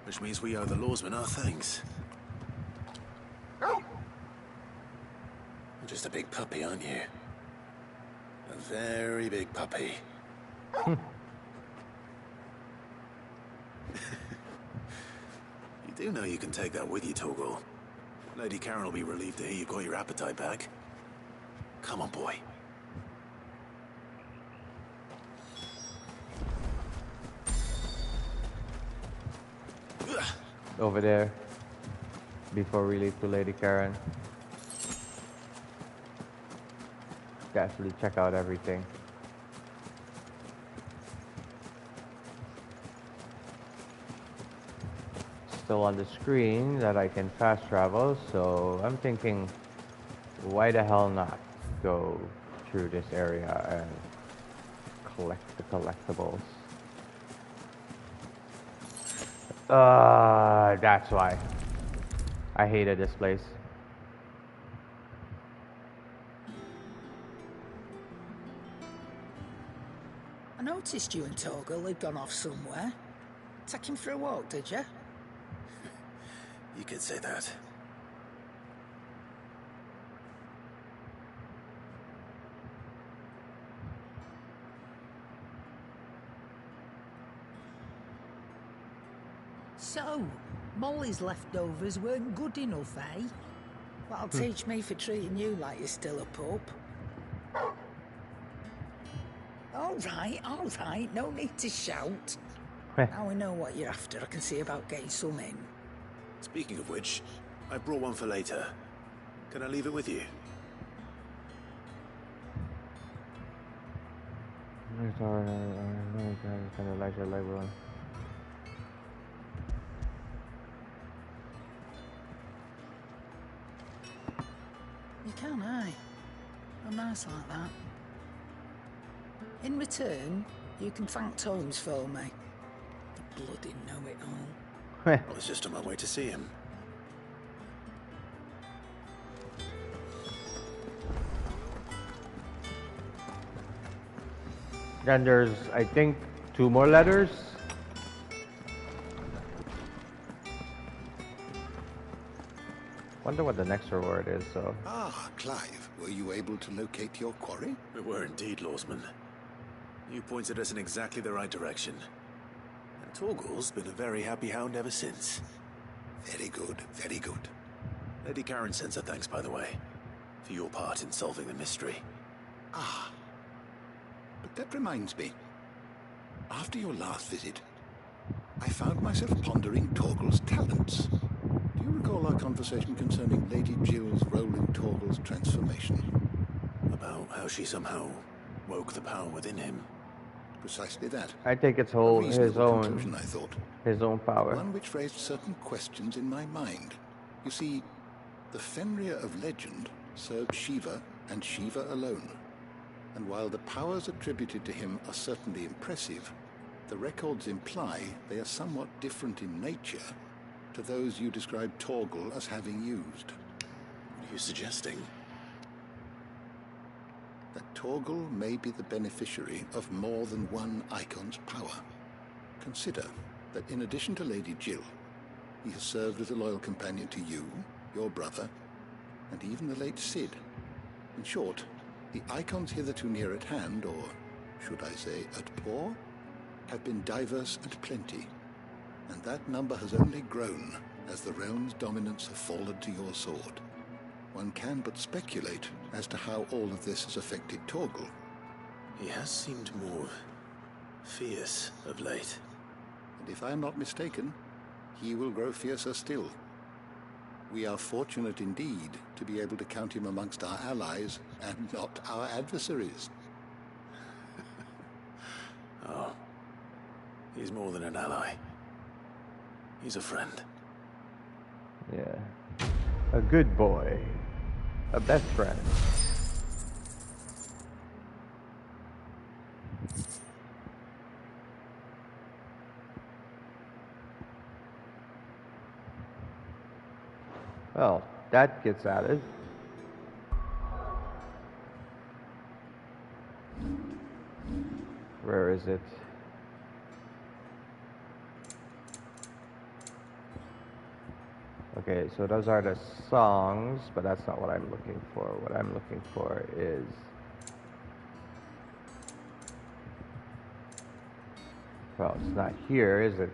Which means we owe the lawsmen our thanks. You're just a big puppy, aren't you? A very big puppy. You do know you can take that with you, Torgal. Lady Karen will be relieved to hear you've got your appetite back. Come on, boy. Over there. Before we leave to Lady Karen. Definitely check out everything. Still on the screen that I can fast travel, so I'm thinking, why the hell not go through this area and collect the collectibles? That's why I hated this place. I noticed you and Torgal had gone off somewhere. Take him for a walk, did you? You could say that. So, Molly's leftovers weren't good enough, eh? That'll teach me for treating you like you're still a pup. All right, no need to shout. Now we know what you're after, I can see about getting some in. Speaking of which, I brought one for later. Can I leave it with you? You can, eh? I'm nice like that. In return, you can thank Tomes for me. The bloody know-it-all. I was just on my way to see him. Then there's, I think, 2 more letters. Wonder what the next reward is, so... Ah, Clive, were you able to locate your quarry? We were indeed, Lawsman. You pointed us in exactly the right direction. And Torgal's been a very happy hound ever since. Very good, very good. Lady Karen sends her thanks, by the way, for your part in solving the mystery. Ah. But that reminds me. After your last visit, I found myself pondering Torgal's talents. Do you recall our conversation concerning Lady Jill's role in Torgal's transformation? About how she somehow woke the power within him. Precisely that. I think it's his conclusion, I thought. His own power. One which raised certain questions in my mind. You see, the Fenrir of legend served Shiva and Shiva alone. And while the powers attributed to him are certainly impressive, the records imply they are somewhat different in nature to those you described Torgal as having used. What are you suggesting? That Torgal may be the beneficiary of more than one Icon's power. Consider that in addition to Lady Jill, he has served as a loyal companion to you, your brother, and even the late Cid. In short, the Icons hitherto near at hand, or should I say at paw, have been diverse and plenty, and that number has only grown as the realm's dominance have fallen to your sword. One can but speculate as to how all of this has affected Torgal. He has seemed more fierce of late. And if I am not mistaken, he will grow fiercer still. We are fortunate indeed to be able to count him amongst our allies and not our adversaries. Oh, he's more than an ally. He's a friend. Yeah. A good boy. A best friend. Well, that gets added. Where is it? Okay, so those are the songs, but that's not what I'm looking for. What I'm looking for is... Well, it's not here, is it?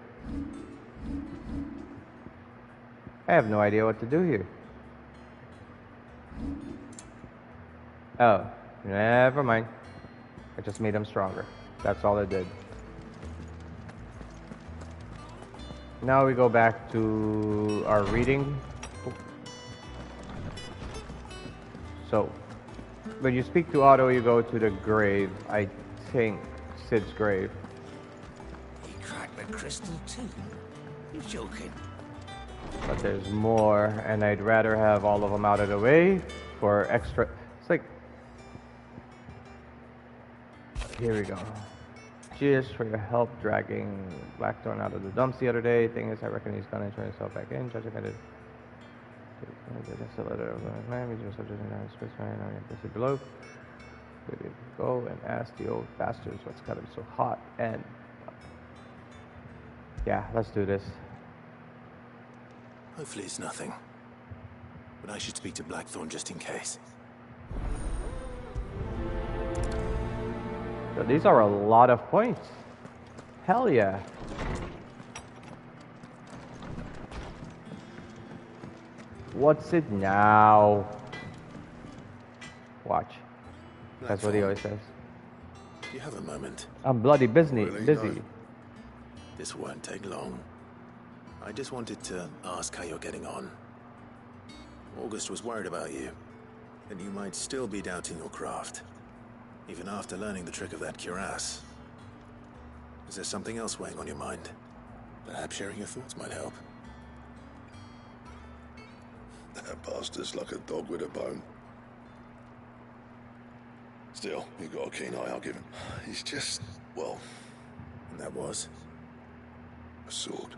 I have no idea what to do here. Oh, never mind. I just made them stronger. That's all I did. Now we go back to our reading. So, when you speak to Otto, you go to the grave. I think Cid's grave. He cracked the crystal too. You're joking. But there's more, and I'd rather have all of them out of the way for extra. It's like, here we go. Cheers for your help dragging Blackthorn out of the dumps the other day. Thing is, I reckon he's gonna turn himself back in. Judge, I did. Below. Go and ask the old bastards what's got him so hot. And yeah, let's do this. Hopefully it's nothing. But I should speak to Blackthorn just in case. So these are a lot of points. Hell yeah. What's it now? Watch. That's what he always says. Do you have a moment? I'm bloody busy. Really? Busy. No. This won't take long. I just wanted to ask how you're getting on. August was worried about you, and you might still be doubting your craft, even after learning the trick of that cuirass. Is there something else weighing on your mind? Perhaps sharing your thoughts might help. That bastard's like a dog with a bone. Still, you've got a keen eye, I'll give him. He's just, well... And that was? A sword.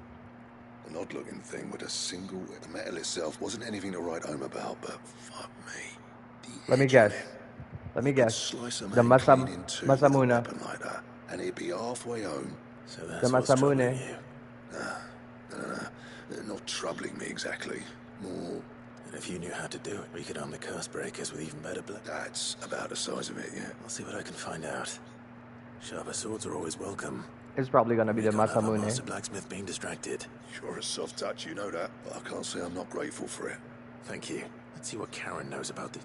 An odd-looking thing with a single... The metal itself wasn't anything to write home about, but fuck me. Let me guess. Let me guess. Slice a The man clean in two with a Masamune. weapon like that, and he'd be halfway home. So that's The what's troubling Masamune. you. Nah, not troubling me exactly. More... And if you knew how to do it, we could arm the curse breakers with even better blood. That's about the size of it, yeah. I'll see what I can find out. Sharper swords are always welcome. It's probably gonna be the We can't have our Masamune. master blacksmith being distracted. Sure a soft touch, you know that. But I can't say I'm not grateful for it. Thank you. Let's see what Karen knows about this.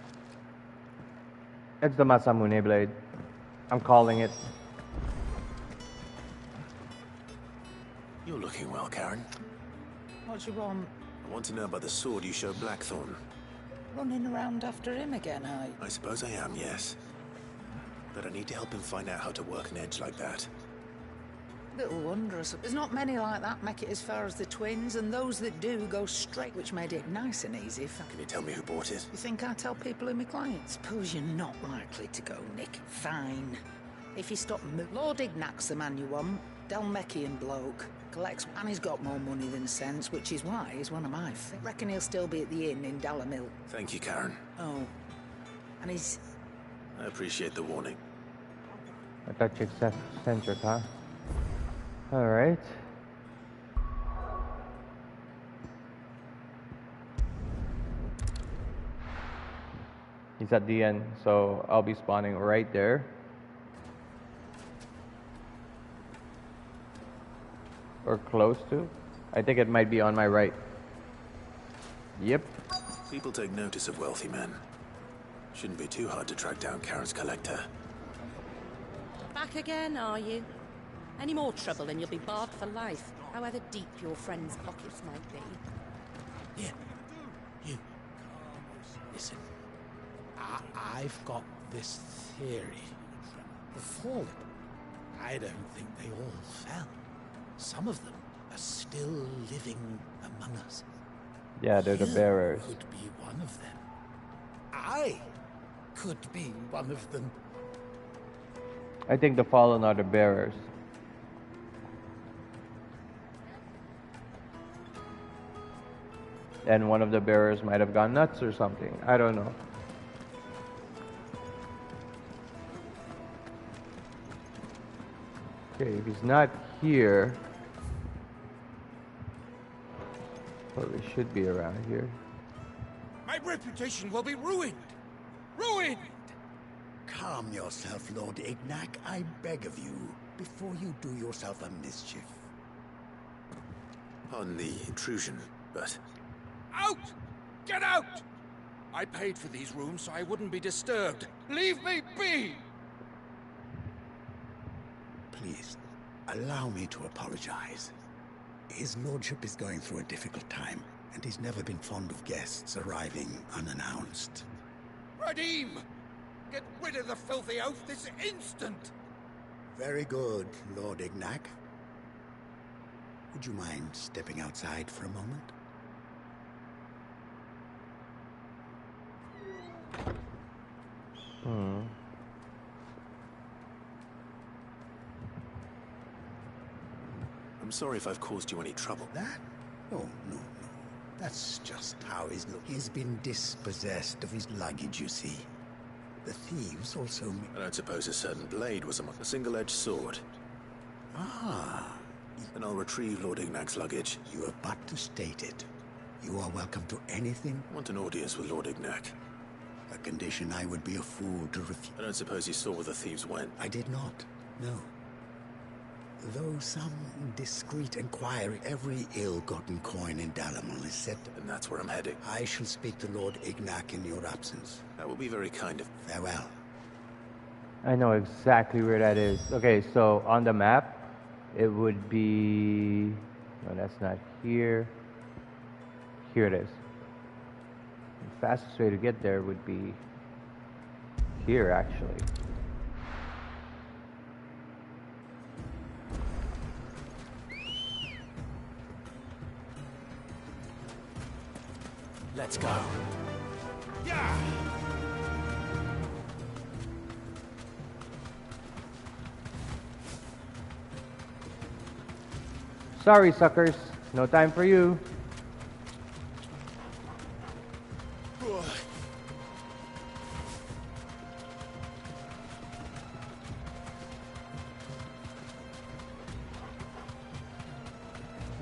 It's the Masamune blade. I'm calling it. You're looking well, Karen. What do you want? I want to know about the sword you showed Blackthorn. Running around after him again, I suppose I am, yes. But I need to help him find out how to work an edge like that. Little wonder. There's not many like that make it as far as the twins, and those that do go straight, which made it nice and easy for... Can you tell me who bought it? You think I tell people who my clients? Suppose you're not likely to go, Nick. Fine. If you stop... Lord Ignac's the man you want. Dalmekian bloke. Collects... And he's got more money than sense, which is why he's one of my... Reckon he'll still be at the inn in Dalamil. Thank you, Karen. Oh. And he's... I appreciate the warning. I thought you centric, huh? Alright. He's at the end, so I'll be spawning right there. Or close to. I think it might be on my right. Yep. People take notice of wealthy men. Shouldn't be too hard to track down Karen's collector. Back again, are you? Any more trouble and you'll be barred for life, however deep your friend's pockets might be. Here. You. Listen. I've got this theory. The fallen. I don't think they all fell. Some of them are still living among us. Yeah, they're the bearers. Could be one of them. I could be one of them. I think the fallen are the bearers. And one of the bearers might have gone nuts or something. I don't know. Okay, if he's not here, well, he should be around here. My reputation will be ruined! Ruined! Calm yourself, Lord Ignac, I beg of you, before you do yourself a mischief. Pardon the intrusion, but... Out! Get out! I paid for these rooms so I wouldn't be disturbed. Leave me be! Please, allow me to apologize. His lordship is going through a difficult time, and he's never been fond of guests arriving unannounced. Radim! Get rid of the filthy oaf this instant! Very good, Lord Ignac. Would you mind stepping outside for a moment? I'm sorry if I've caused you any trouble. That? Oh, no. That's just how he's been dispossessed of his luggage, you see. The thieves also... I don't suppose a certain blade was a single-edged sword. Ah. Then I'll retrieve Lord Ignac's luggage. You have but to state it. You are welcome to anything. I want an audience with Lord Ignac. A condition I would be a fool to refuse. I don't suppose you saw where the thieves went. I did not, no. though some discreet inquiry, every ill-gotten coin in Dalamil is said to... And that's where I'm heading. I shall speak to Lord Ignac in your absence. That will be very kind of... Farewell. I know exactly where that is. Okay, so on the map, it would be... No, that's not here. Here it is. The fastest way to get there would be here, actually. Let's go. Yeah. Sorry, suckers. No time for you.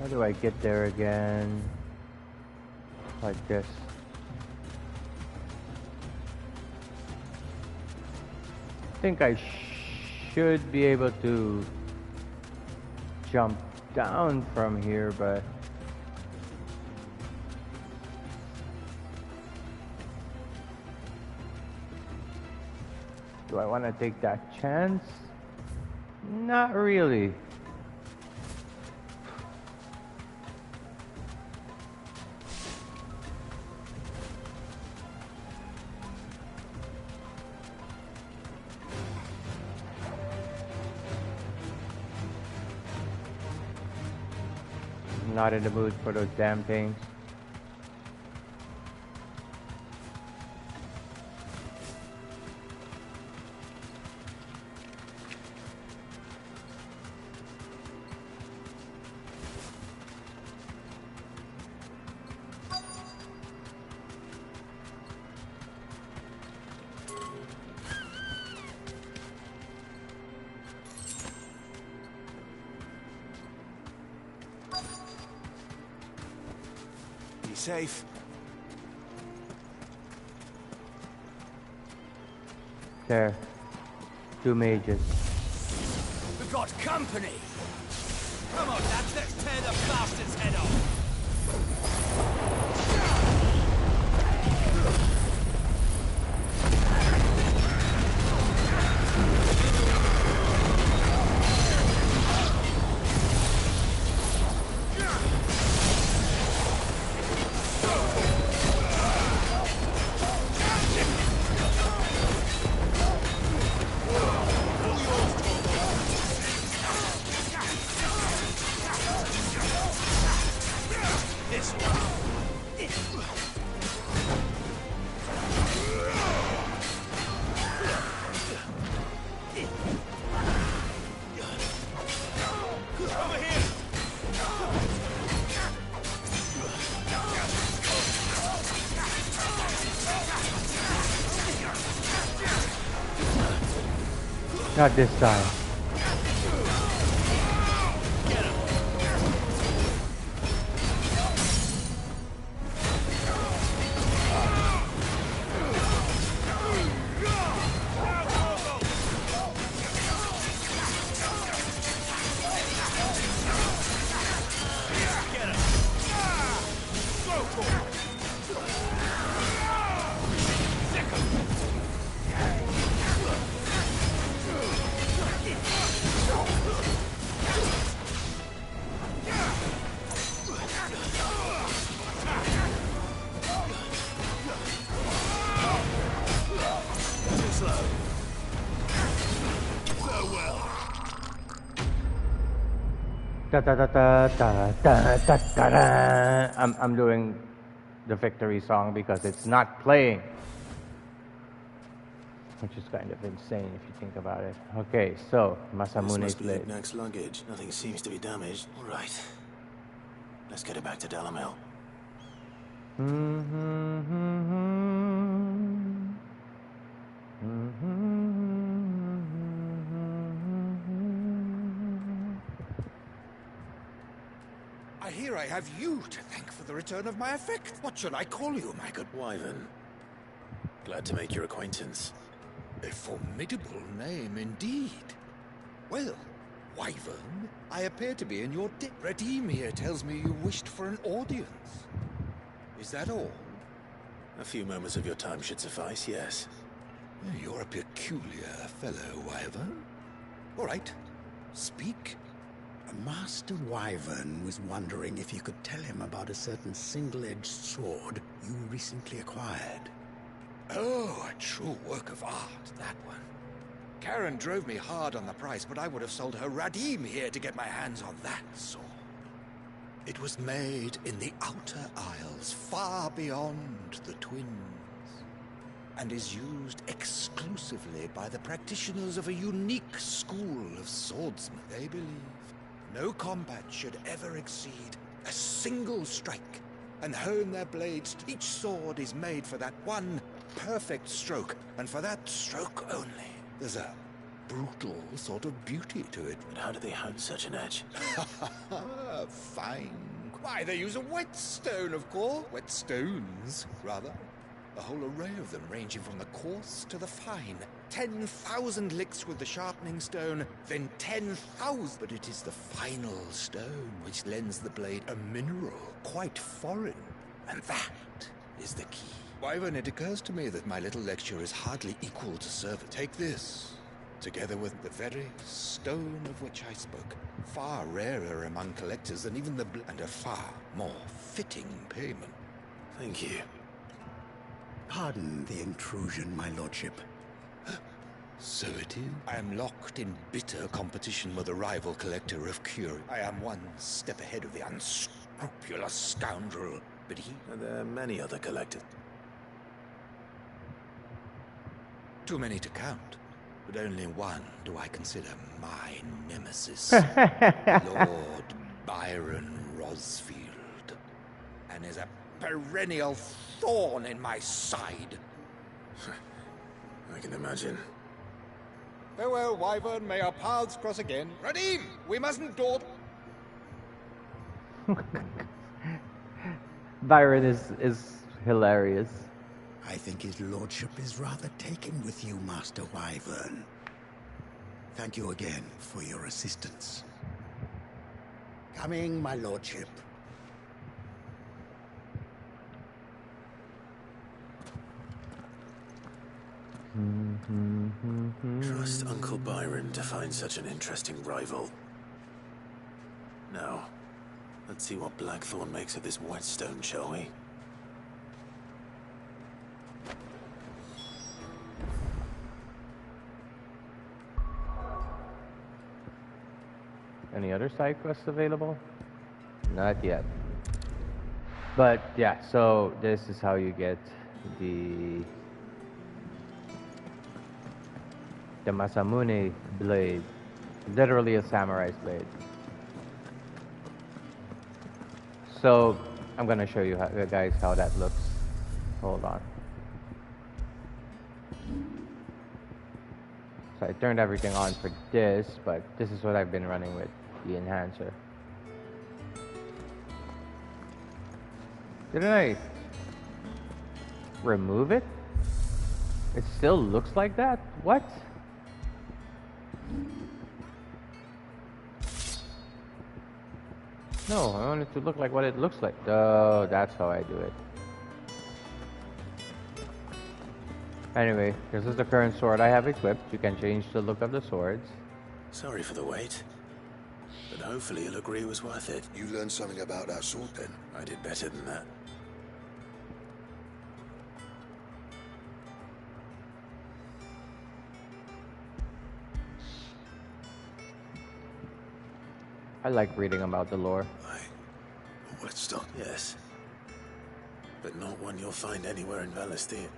How do I get there again? Like this. I think I should be able to jump down from here, but do I want to take that chance? Not really. Not in the mood for those damn things. Safe. There. 2 mages. We've got company. Come on, lads, let's tear the bastard's head off. Not this time. I'm doing the victory song because it's not playing, which is kind of insane if you think about it. Okay, so Masamune's blade. Next luggage. Nothing seems to be damaged. All right. Let's get it back to Dalamil. I hear I have you to thank for the return of my effect. What should I call you, my good... Wyvern. Glad to make your acquaintance. A formidable name indeed. Well, Wyvern, I appear to be in your debt. Radim here tells me you wished for an audience. Is that all? A few moments of your time should suffice, yes. You're a peculiar fellow, Wyvern. All right, speak. Master Wyvern was wondering if you could tell him about a certain single-edged sword you recently acquired. Oh, a true work of art, that one. Karen drove me hard on the price, but I would have sold her Radim here to get my hands on that sword. It was made in the Outer Isles, far beyond the Twins, and is used exclusively by the practitioners of a unique school of swordsmen. They believe no combat should ever exceed a single strike, and hone their blades. Each sword is made for that one perfect stroke, and for that stroke only. There's a brutal sort of beauty to it. But how do they hone such an edge? Fine. Why, they use a whetstone, of course. Whetstones, rather. A whole array of them, ranging from the coarse to the fine. 10,000 licks with the sharpening stone, then 10,000. But it is the final stone which lends the blade a mineral quite foreign. And that is the key. Wyvern, it occurs to me that my little lecture is hardly equal to service. Take this, together with the very stone of which I spoke. Far rarer among collectors than even the and a far more fitting payment. Thank you. Pardon the intrusion, my lordship. So it is. I am locked in bitter competition with a rival collector of curios. I am one step ahead of the unscrupulous scoundrel, but he... Are there many other collectors? Too many to count, but only one do I consider my nemesis. Lord Byron Rosfield, and is a perennial thorn in my side. I can imagine. Farewell, Wyvern. May our paths cross again. Radim, we mustn't dawdle. Byron is hilarious. I think his lordship is rather taken with you, Master Wyvern. Thank you again for your assistance. Coming, my lordship. Trust Uncle Byron to find such an interesting rival. Now, let's see what Blackthorn makes of this whetstone, shall we? Any other side quests available? Not yet. But yeah, so this is how you get the Masamune blade. Literally a samurai's blade. So I'm gonna show you guys how that looks. Hold on. So I turned everything on for this, but this is what I've been running with, the enhancer. Didn't I remove it? It still looks like that? What? No, I want it to look like what it looks like. Oh, that's how I do it. Anyway, this is the current sword I have equipped. You can change the look of the swords. Sorry for the wait, but hopefully you'll agree it was worth it. You learned something about that sword then? I did better than that. I like reading about the lore. A whetstone? Yes. But not one you'll find anywhere in Valisthea.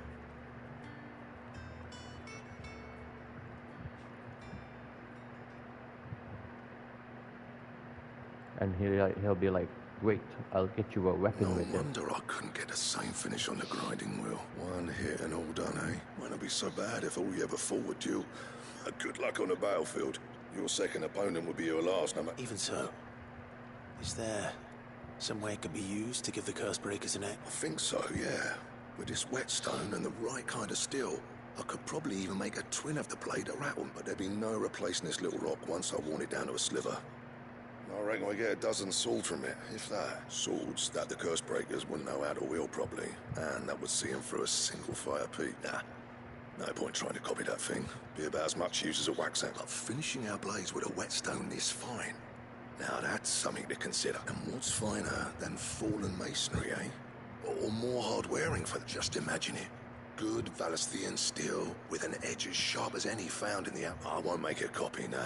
And he'll be like, wait, I'll get you a weapon with it. No wonder I couldn't get the same finish on the grinding wheel. One hit and all done, eh? Might not be so bad if all you ever fought with you. Good luck on the battlefield. Your second opponent would be your last, no matter. Even so, is there some way it could be used to give the Curse Breakers an edge? I think so, yeah. With this whetstone and the right kind of steel, I could probably even make a twin of the blade to rattle, but there'd be no replacing this little rock once I worn it down to a sliver. I reckon we get a dozen swords from it, if that. Swords that the curse breakers wouldn't know how to wield properly, and that would see them through a single fire peak. Nah, no point trying to copy that thing. Be about as much use as a wax axe. But finishing our blades with a whetstone this fine, now that's something to consider. And what's finer than fallen masonry, eh? Or more hard-wearing for just imagine it. Good Valesthian steel with an edge as sharp as any found in the app. I won't make a copy, nah.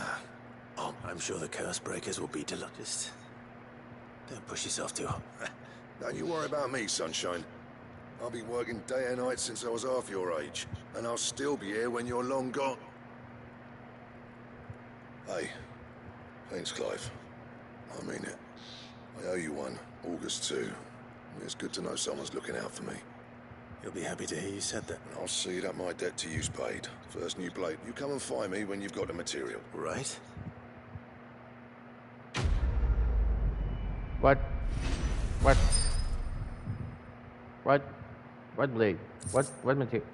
Oh, I'm sure the curse breakers will be delighted. Just don't push yourself too hard. Don't you worry about me, sunshine. I'll be working day and night since I was half your age, and I'll still be here when you're long gone. Hey, thanks, Clive. I mean it. I owe you one, August too. It's good to know someone's looking out for me. You'll be happy to hear you said that. And I'll see that my debt to you's paid. First new blade. You come and find me when you've got the material. Right? What blade? What material?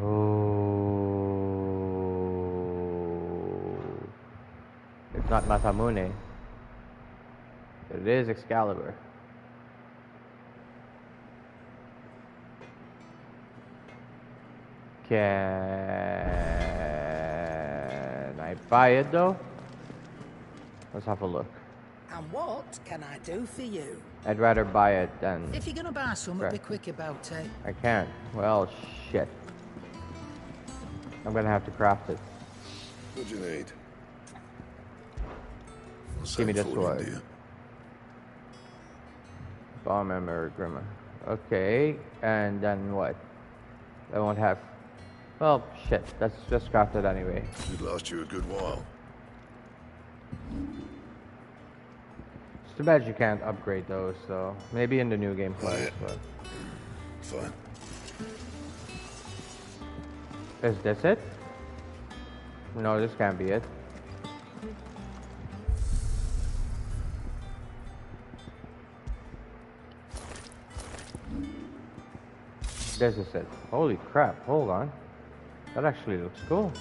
Oh, it's not Masamune. It is Excalibur. Can I buy it though? Let's have a look. And what can I do for you? I'd rather buy it than... If you're gonna buy something, be quick about it. I can't. Well, shit. I'm gonna have to craft it. What do you need? Give me the sword. Bomb hammer, Grimmer. Okay, and then what? I won't have... Well, shit. Let's just craft it anyway. It'd last you a good while. It's too bad you can't upgrade those, so maybe in the new game play. But... Fine. Is this it? No, this can't be it. This is it. Holy crap, hold on. That actually looks cool.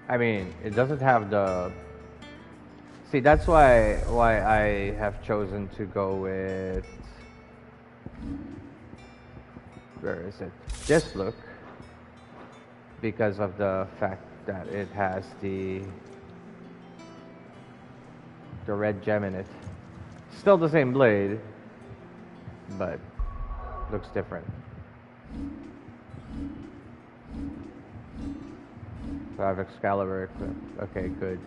I mean, it doesn't have the... See, that's why I have chosen to go with... Where is it? This look. Because of the fact that it has the red gem in it. Still the same blade, but looks different. So I have Excalibur equipped. Okay, good.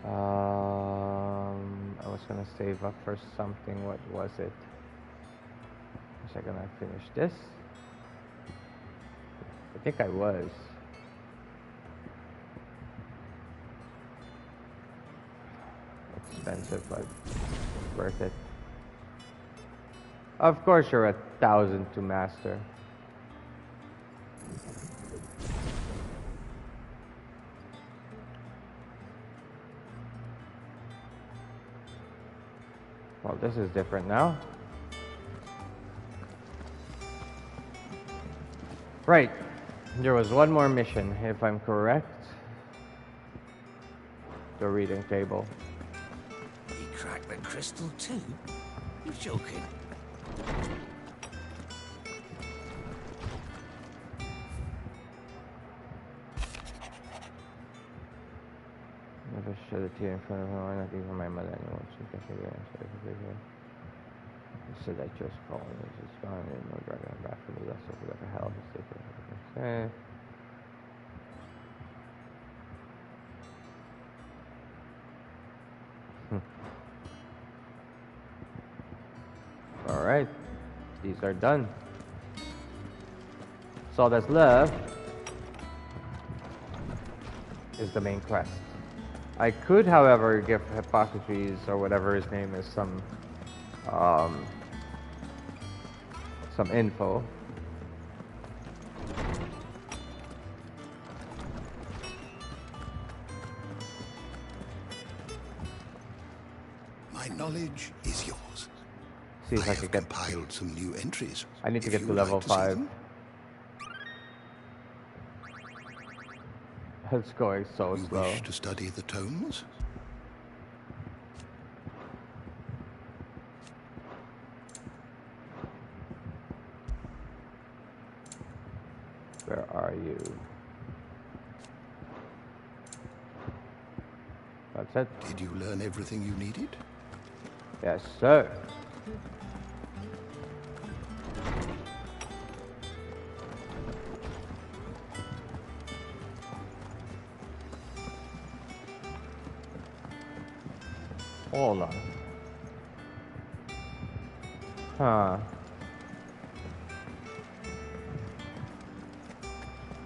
I was gonna save up for something. What was it? Was I gonna finish this? I think I was. Expensive, but worth it. Of course, you're 1,000 to master. Well, this is different now. Right. There was one more mission, if I'm correct. The reading table. He cracked the crystal too? You're joking. Never shed a tear in front of her, not even my mother anymore. She said I just fallen. It's gone. No dragon back from the rest of whatever hell is taken. Alright. These are done. So all that's left is the main quest. I could, however, give Hippocrates or whatever his name is some info. knowledge is yours. See if I have can get. compiled some new entries. I need to if get you to would level like to see 5. them. It's going so You slow. wish to study the tomes? Where are you? That's it. Did you learn everything you needed? Yes, sir. Hold on. Huh.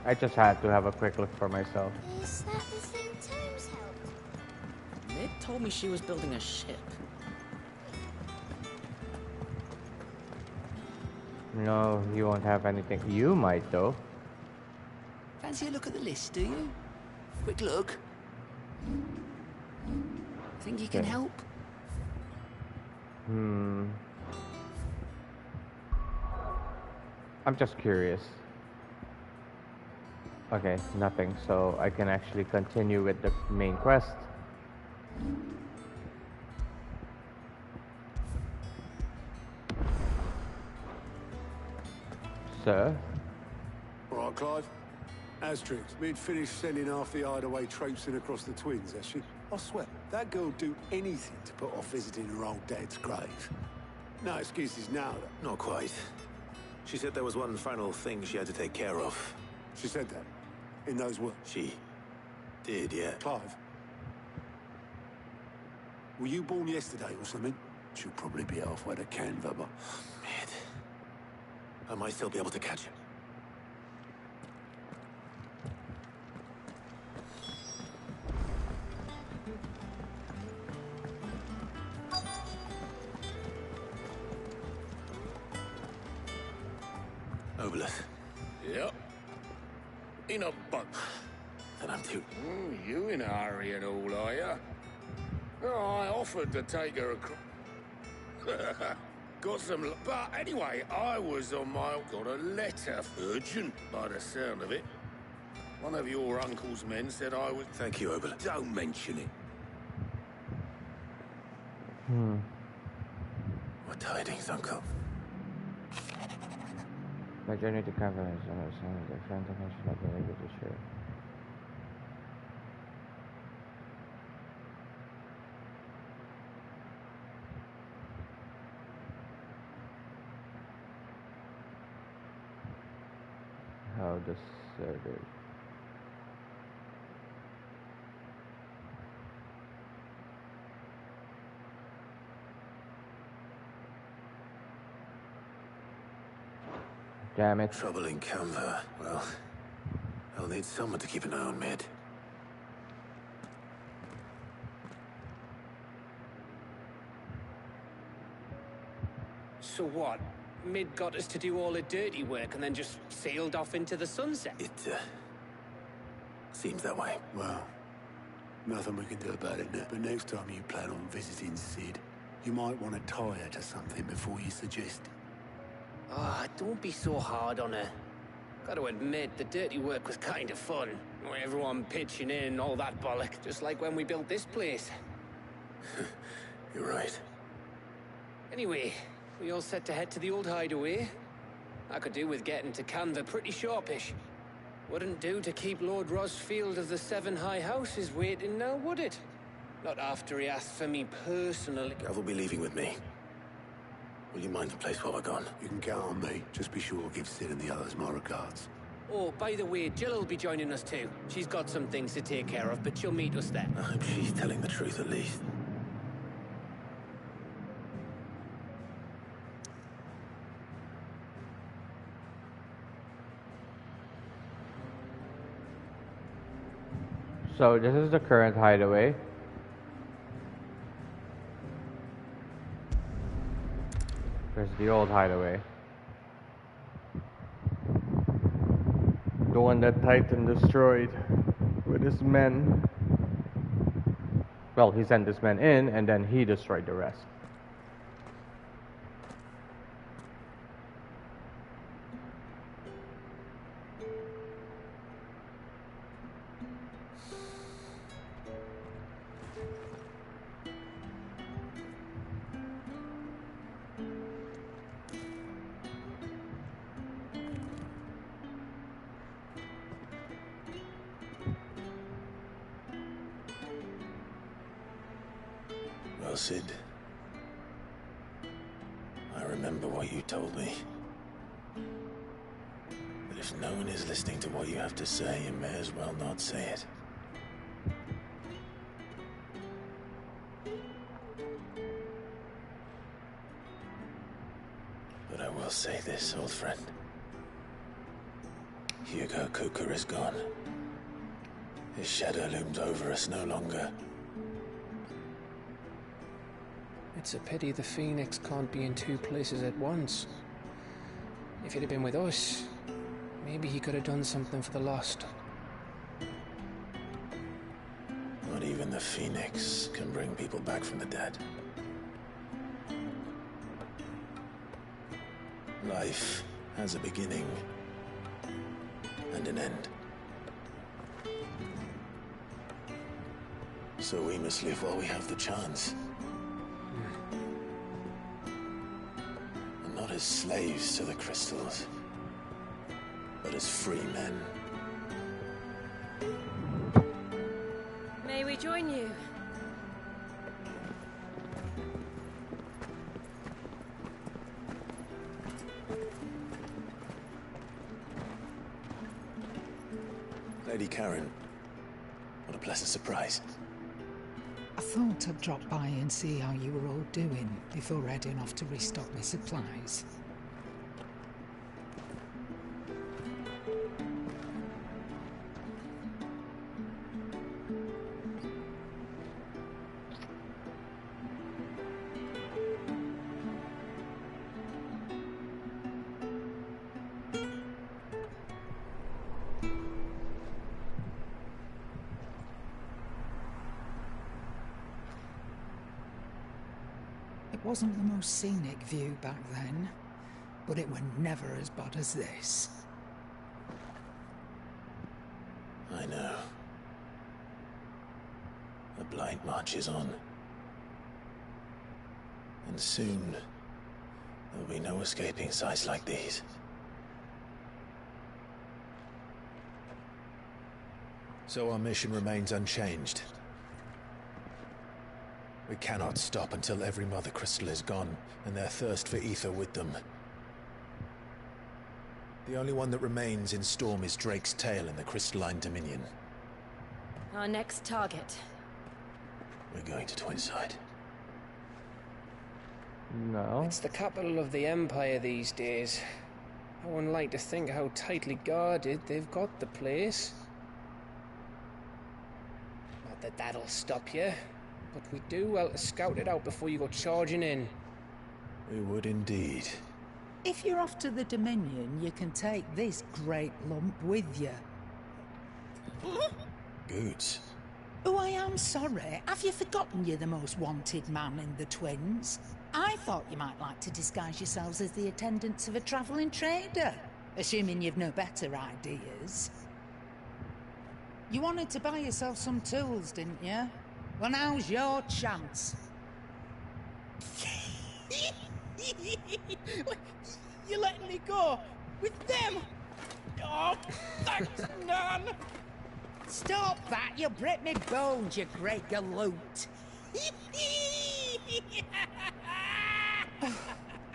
I just had to have a quick look for myself. Is that the thing Tomes helped? Mid told me she was building a ship. No, you won't have anything. You might, though. Fancy a look at the list, do you? Quick look. Think you can Okay. help? I'm just curious. Okay, nothing. So I can actually continue with the main quest. Sir? All right, Clive. Astrix, Mid finished sending half the hideaway traipsing across the twins, has she? I swear, that girl'd do anything to put off visiting her old dad's grave. No excuses now, though. Not quite. She said there was one final thing she had to take care of. She said that? In those words? She did, yeah. Clive? Were you born yesterday or something? She'll probably be halfway to Canva, but... Mid. I might still be able to catch him. Obolus. Yep. In a boat. Then I'm too... You in a hurry and all, are ya? Oh, I offered to take her across. Got some... But anyway, I was on my... Got a letter, urgent, by the sound of it. One of your uncle's men said I was... Thank you, Obolus. Don't mention it. What tidings, Uncle? My journey to Canva is a friend of mine should not be able to share. How does server? Damn it. Trouble in Canva. Well, I'll need someone to keep an eye on Mid. So what? Mid got us to do all the dirty work and then just sailed off into the sunset? It, seems that way. Well, nothing we can do about it now. But next time you plan on visiting Sid, you might want to tie her to something before you suggest it. Ah, don't be so hard on her. Gotta admit, the dirty work was kind of fun. Everyone pitching in and all that bollock, just like when we built this place. You're right. Anyway, we all set to head to the old hideaway. I could do with getting to Canva pretty sharpish. Wouldn't do to keep Lord Rosfield of the Seven High Houses waiting now, would it? Not after he asked for me personally. Gav will be leaving with me. Will you mind the place while we're gone? You can count on me. Just be sure to give Sid and the others my regards. Oh, by the way, Jill will be joining us too. She's got some things to take care of, but she'll meet us there. I hope she's telling the truth at least. So this is the current hideaway. There's the old hideaway. The one that Titan destroyed with his men. Well, he sent his men in and then he destroyed the rest. Cid. I remember what you told me. But if no one is listening to what you have to say, you may as well not say it. But I will say this, old friend. Hugo Cuca is gone. His shadow looms over us no longer. It's a pity the Phoenix can't be in two places at once. If he'd have been with us, maybe he could have done something for the lost. Not even the Phoenix can bring people back from the dead. Life has a beginning and an end. So we must live while we have the chance. And not as slaves to the crystals, but as free men. May we join you? Lady Karen, what a pleasant surprise. I thought I'd drop by and see how you were all doing before heading off to restock my supplies. It wasn't the most scenic view back then, but it were never as bad as this. I know. The Blight marches on. And soon, there'll be no escaping sights like these. So our mission remains unchanged. We cannot stop until every Mother Crystal is gone, and their thirst for ether with them. The only one that remains in Storm is Drake's Tail in the Crystalline Dominion. Our next target. We're going to Twinside. No. It's the capital of the Empire these days. I wouldn't like to think how tightly guarded they've got the place. Not that that'll stop you, but we do well to scout it out before you go charging in. We would indeed. If you're off to the Dominion, you can take this great lump with you. Goods. Oh, I am sorry. Have you forgotten you're the most wanted man in the Twins? I thought you might like to disguise yourselves as the attendants of a travelling trader, assuming you've no better ideas. You wanted to buy yourself some tools, didn't you? Well, now's your chance. You're letting me go? With them? Oh, thanks, Nan! Stop that! You'll break me bones, you great galoot!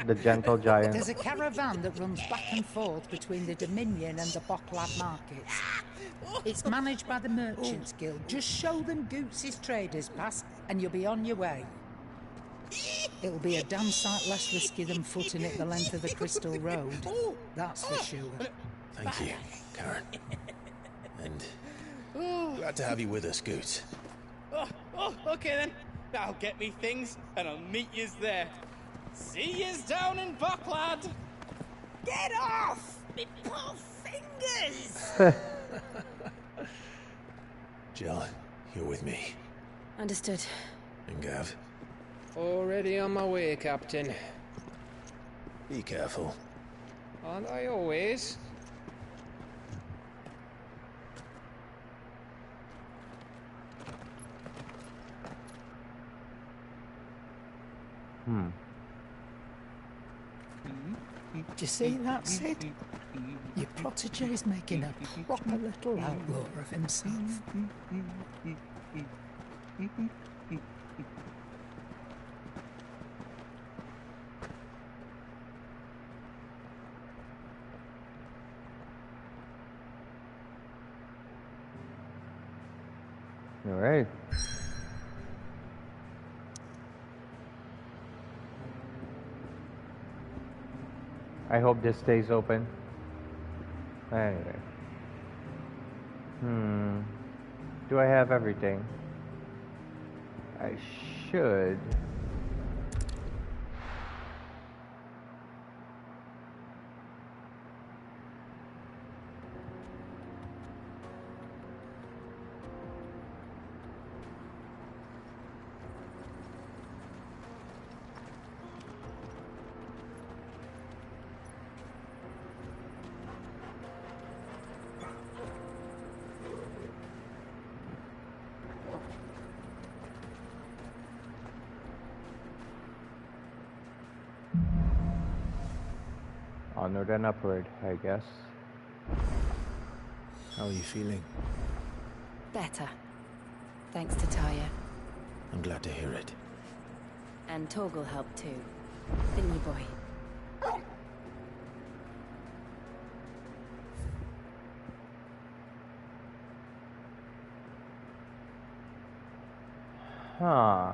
The gentle giant. There's a caravan that runs back and forth between the Dominion and the Bocklad markets. It's managed by the Merchants Guild. Just show them Goots' traders pass, and you'll be on your way. It'll be a damn sight less risky than footing it the length of the Crystal Road. That's for sure. Thank you, Karen. And glad to have you with us, Goots. Oh, okay then. I'll get me things, and I'll meet yous there. See yous down in Bocklad. Get off! Me poor fingers! Jill, you're with me. Understood. And Gav. Already on my way, Captain. Be careful. Aren't I always? Do you see that, Sid? Your protege's making a proper little outlaw of himself. All right. I hope this stays open. Anyway. Do I have everything? I should. Onward and upward, I guess. How are you feeling? Better. Thanks to Taya. I'm glad to hear it. And Torgal helped too. Didn't you, boy? Huh.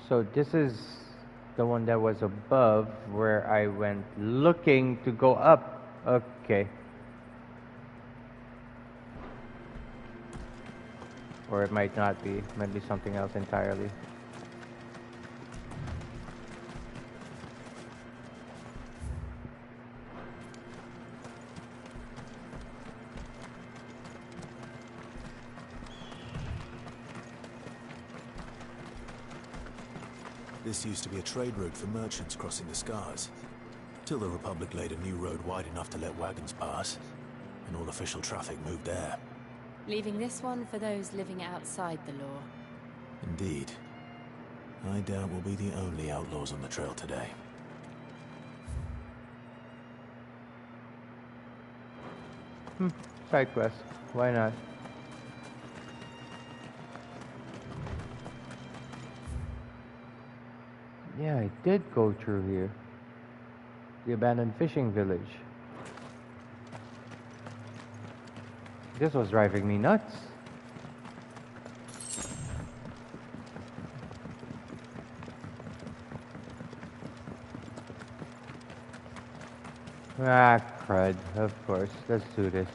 So this is the one that was above where I went looking to go up. Okay. Or it might not be. It might be something else entirely. This used to be a trade route for merchants crossing the Scars, till the Republic laid a new road wide enough to let wagons pass, and all official traffic moved there. Leaving this one for those living outside the law. Indeed. I doubt we'll be the only outlaws on the trail today. Side quest. Why not? Yeah, I did go through here. The abandoned fishing village. This was driving me nuts. Ah, crud. Of course. Let's do this.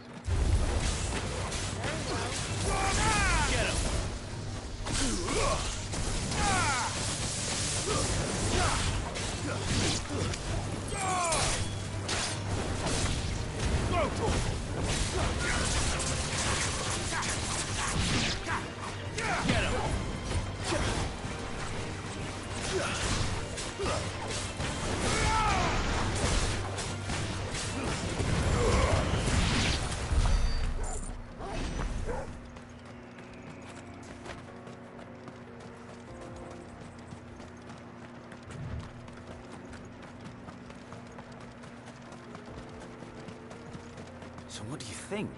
So what do you think?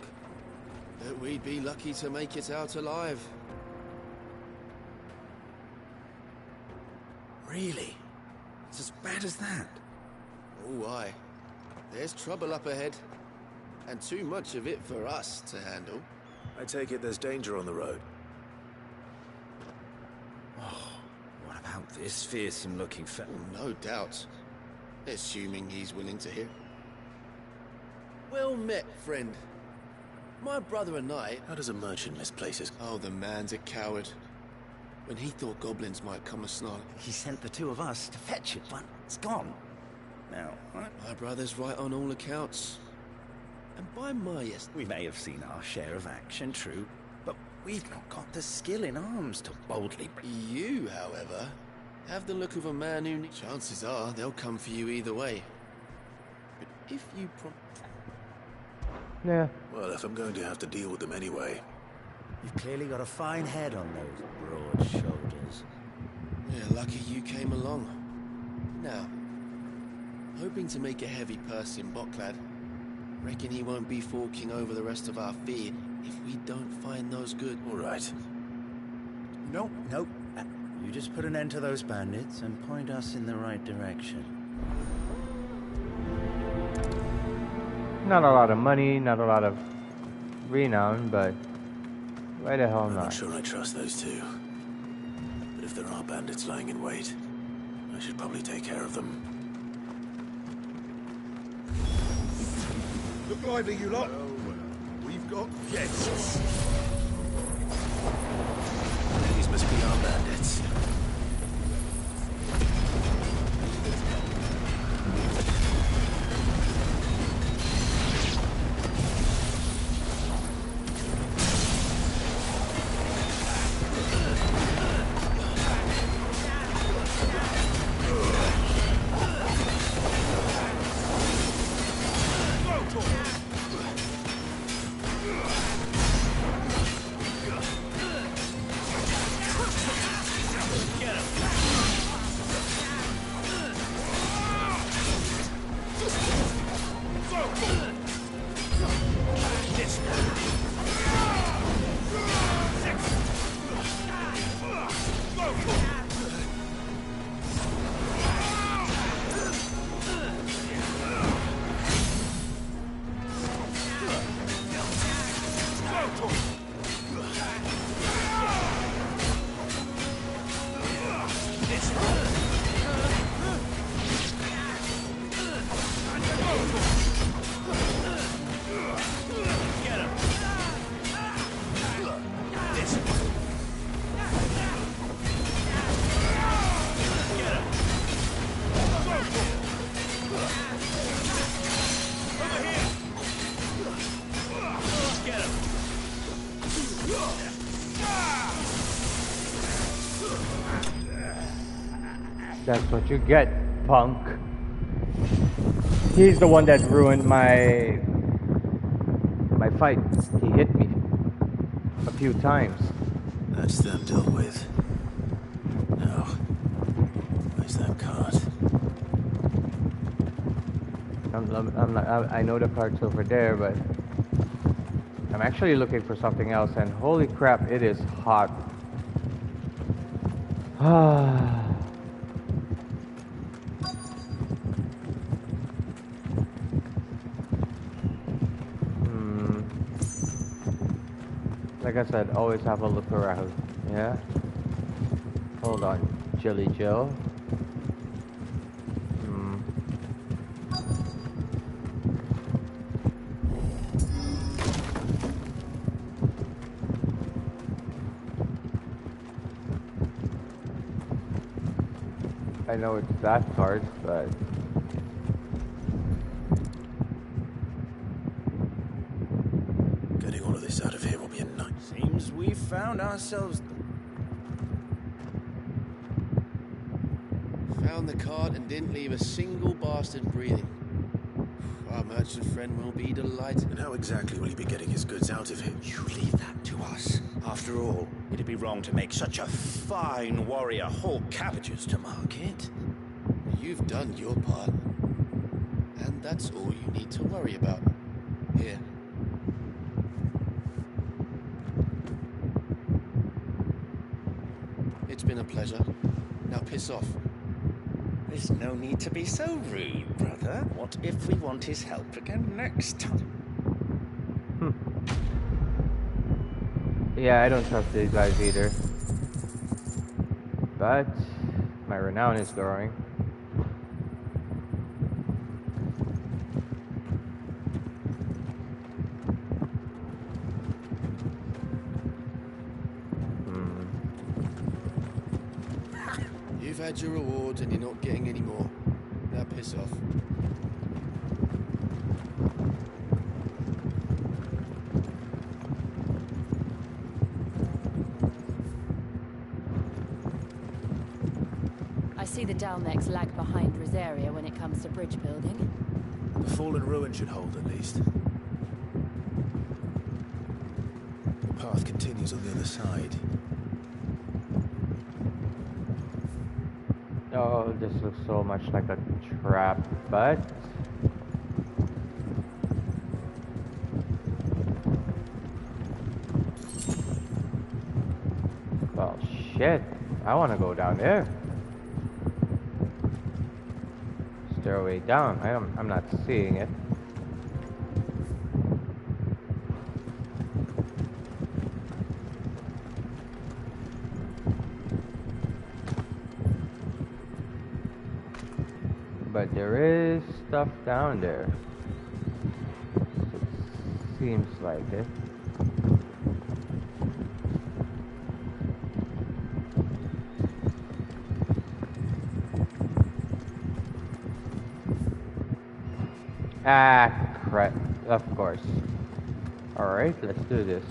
That we'd be lucky to make it out alive. Really? It's as bad as that? Oh, aye. There's trouble up ahead. And too much of it for us to handle. I take it there's danger on the road. Oh, what about this fearsome-looking fellow? No doubt. Assuming he's willing to hear. Well met, friend. My brother and I... How does a merchant misplace his... Oh, the man's a coward. When he thought goblins might come a-snarl... He sent the two of us to fetch it, but it's gone. Now, My brother's right on all accounts. And by my estimate... We may have seen our share of action, true, but we've not got the skill in arms to boldly... You, however, have the look of a man who... Chances are they'll come for you either way. But if you Yeah. Well, if I'm going to have to deal with them anyway... You've clearly got a fine head on those broad shoulders. Yeah, lucky you came along. Now, hoping to make a heavy purse in Boklad. Reckon he won't be forking over the rest of our fee if we don't find those good. All right. Nope. You just put an end to those bandits and point us in the right direction. Not a lot of money, not a lot of renown, but why the hell I'm not? not sure I trust those two. But if there are bandits lying in wait, I should probably take care of them. Look lively, you lot. We've got guests. These must be our bandits. That's what you get, punk. He's the one that ruined my fight. He hit me a few times. That's them dealt with. Now, where's that cart? I know the cart's over there, but I'm actually looking for something else, and holy crap, it is hot. Like I said, always have a look around. Yeah? Hold on. Jilly Jill. I know it's that card, but getting all of this out of here will be a night. Seems we found ourselves. Found the cart and didn't leave a single bastard breathing. Our merchant friend will be delighted. And how exactly will he be getting his goods out of here? You leave that to us. After all, it'd be wrong to make such a fine warrior haul cabbages to market. You've done your part. And that's all you need to worry about. Here. It's been a pleasure. Now piss off. There's no need to be so rude, brother. What if we want his help again next time? yeah, I don't trust these guys either. But my renown is growing. You've had your reward and you're not getting any more. Now piss off. I see the Dalmex lag behind Rosaria when it comes to bridge building. The fallen ruin should hold at least. The path continues on the other side. Oh, this looks so much like a trap, but well, shit. I want to go down there. Stairway down. I'm not seeing it. But there is stuff down there. It seems like it. Ah, crap. Of course. Alright, let's do this.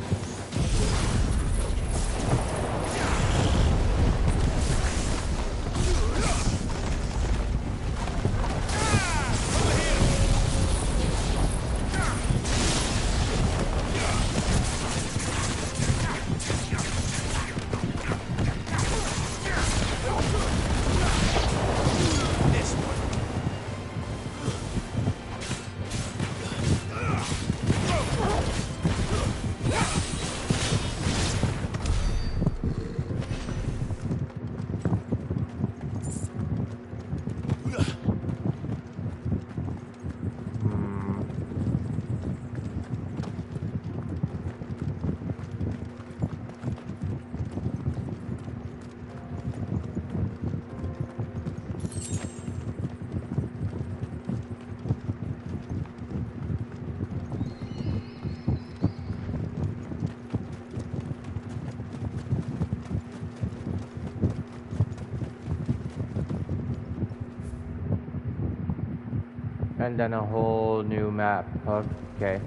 And then a whole new map. Okay.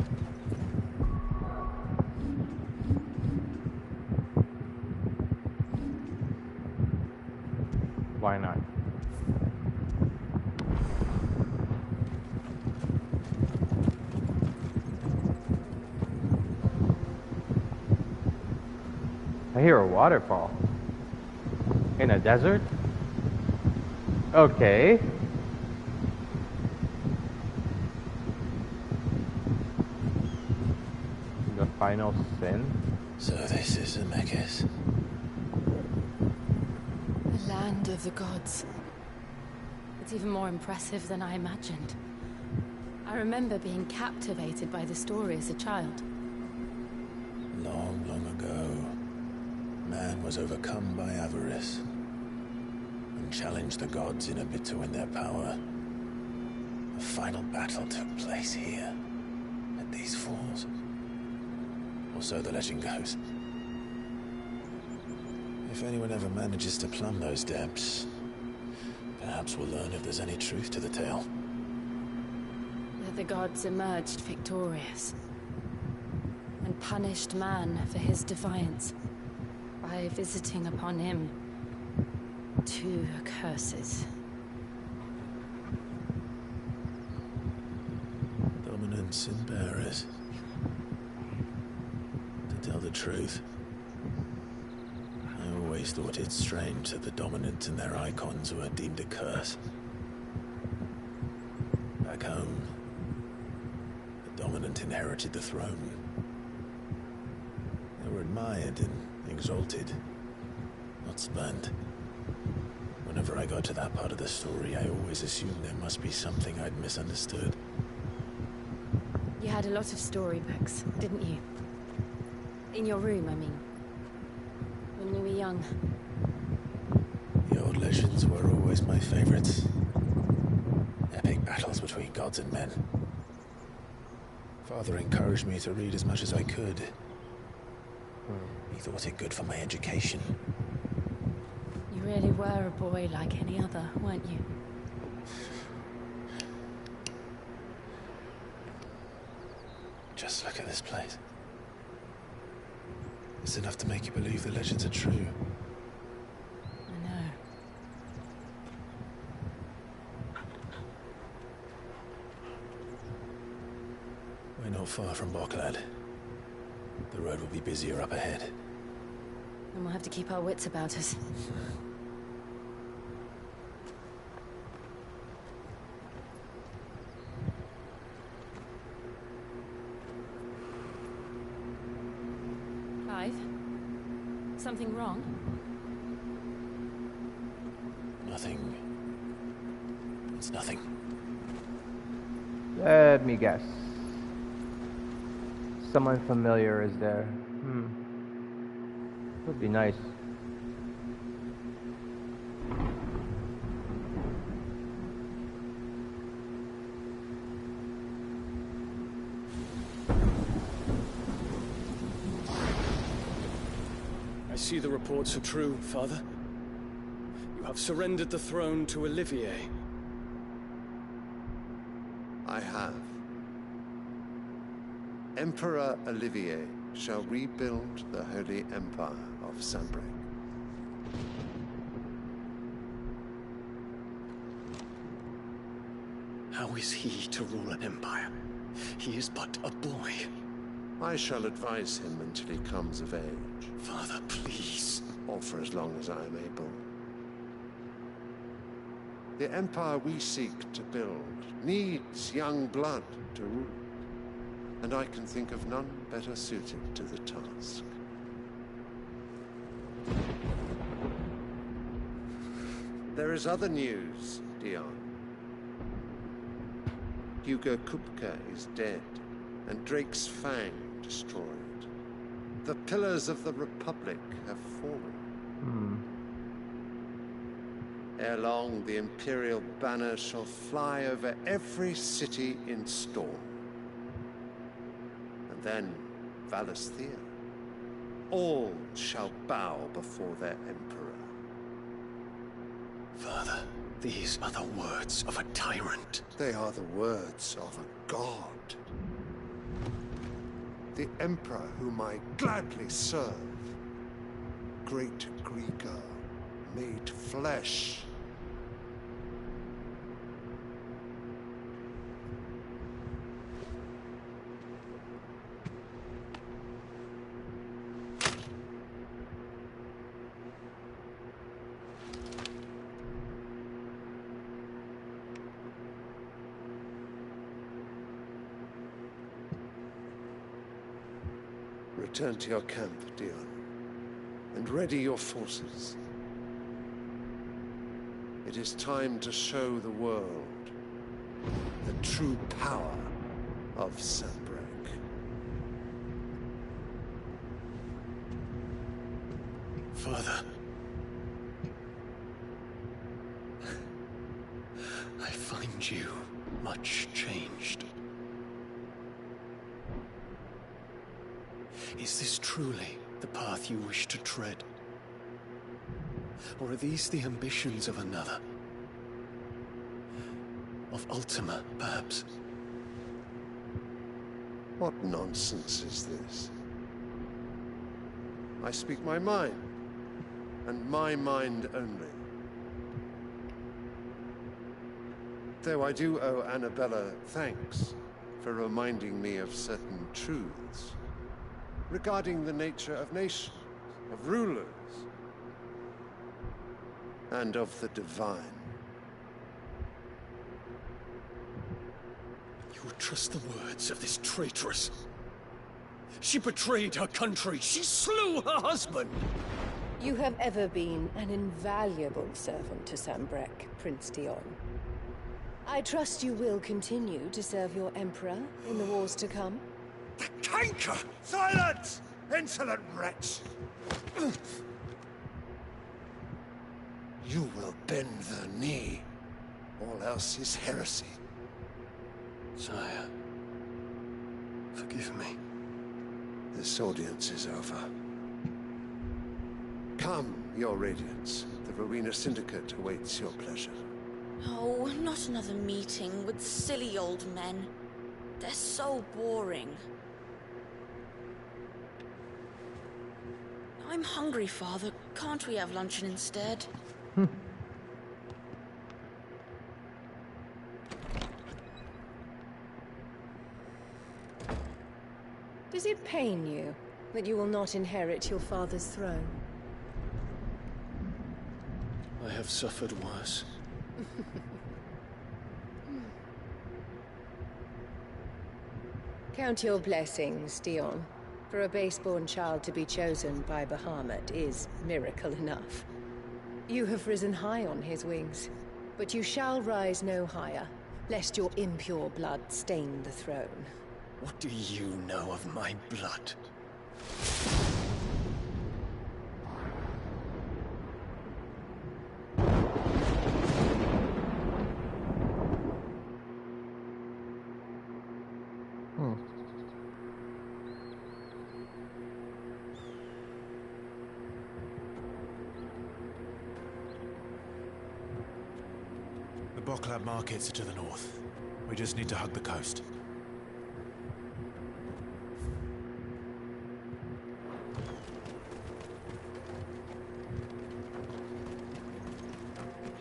Why not? I hear a waterfall. In a desert? Okay. The final sin? So this is Zemeckis. The land of the gods. It's even more impressive than I imagined. I remember being captivated by the story as a child. Long, long ago, man was overcome by avarice and challenged the gods in a bid to win their power. A final battle took place here, at these falls. Or so the legend goes. If anyone ever manages to plumb those depths, perhaps we'll learn if there's any truth to the tale. That the gods emerged victorious and punished man for his defiance by visiting upon him 2 curses. Dominance and bearers. To tell the truth, I always thought it strange that the dominant and their icons were deemed a curse. Back home, the dominant inherited the throne. They were admired and exalted, not spurned. Whenever I got to that part of the story, I always assumed there must be something I'd misunderstood. You had a lot of storybooks, didn't you? In your room, I mean. When you were young. The old legends were always my favorites. Epic battles between gods and men. Father encouraged me to read as much as I could. He thought it good for my education. You really were a boy like any other, weren't you? Just look at this place. It's enough to make you believe the legends are true. I know. We're not far from Boklad. The road will be busier up ahead. And we'll have to keep our wits about us. Clive? Something wrong? Nothing. It's nothing. Let me guess. Someone familiar is there. Would be nice. see the reports are true, Father. You have surrendered the throne to Olivier. I have. Emperor Olivier shall rebuild the Holy Empire of Sanbreque. How is he to rule an empire? He is but a boy. I shall advise him until he comes of age. Father, please. Or for as long as I am able. The empire we seek to build needs young blood to rule. And I can think of none better suited to the task. There is other news, Dion. Hugo Kupka is dead, and Drake's Fang destroyed. The pillars of the Republic have fallen. Ere long, the Imperial banner shall fly over every city in storm. And then, Valisthea. All shall bow before their Emperor. Father, these are the words of a tyrant. They are the words of a god. The Emperor whom I gladly serve. Great Greager, made flesh. Return to your camp, Dion, and ready your forces. It is time to show the world the true power of Sanbreque. Father, I find you much changed. Is this truly the path you wish to tread? Or are these the ambitions of another? Of Ultima, perhaps? What nonsense is this? I speak my mind, and my mind only. Though I do owe Annabella thanks for reminding me of certain truths regarding the nature of nations, of rulers, and of the divine. You would trust the words of this traitress? She betrayed her country! She slew her husband! You have ever been an invaluable servant to Sanbreque, Prince Dion. I trust you will continue to serve your Emperor in the wars to come. The canker! Silence! Insolent wretch! You will bend the knee. All else is heresy. Sire, forgive me. This audience is over. Come, Your Radiance. The Rowena Syndicate awaits your pleasure. Oh, not another meeting with silly old men. They're so boring. I'm hungry, Father. Can't we have luncheon instead? Does it pain you that you will not inherit your father's throne? I have suffered worse. Count your blessings, Dion. For a base-born child to be chosen by Bahamut is miracle enough. You have risen high on his wings, but you shall rise no higher, lest your impure blood stain the throne. What do you know of my blood? Boklab markets are to the north. We just need to hug the coast.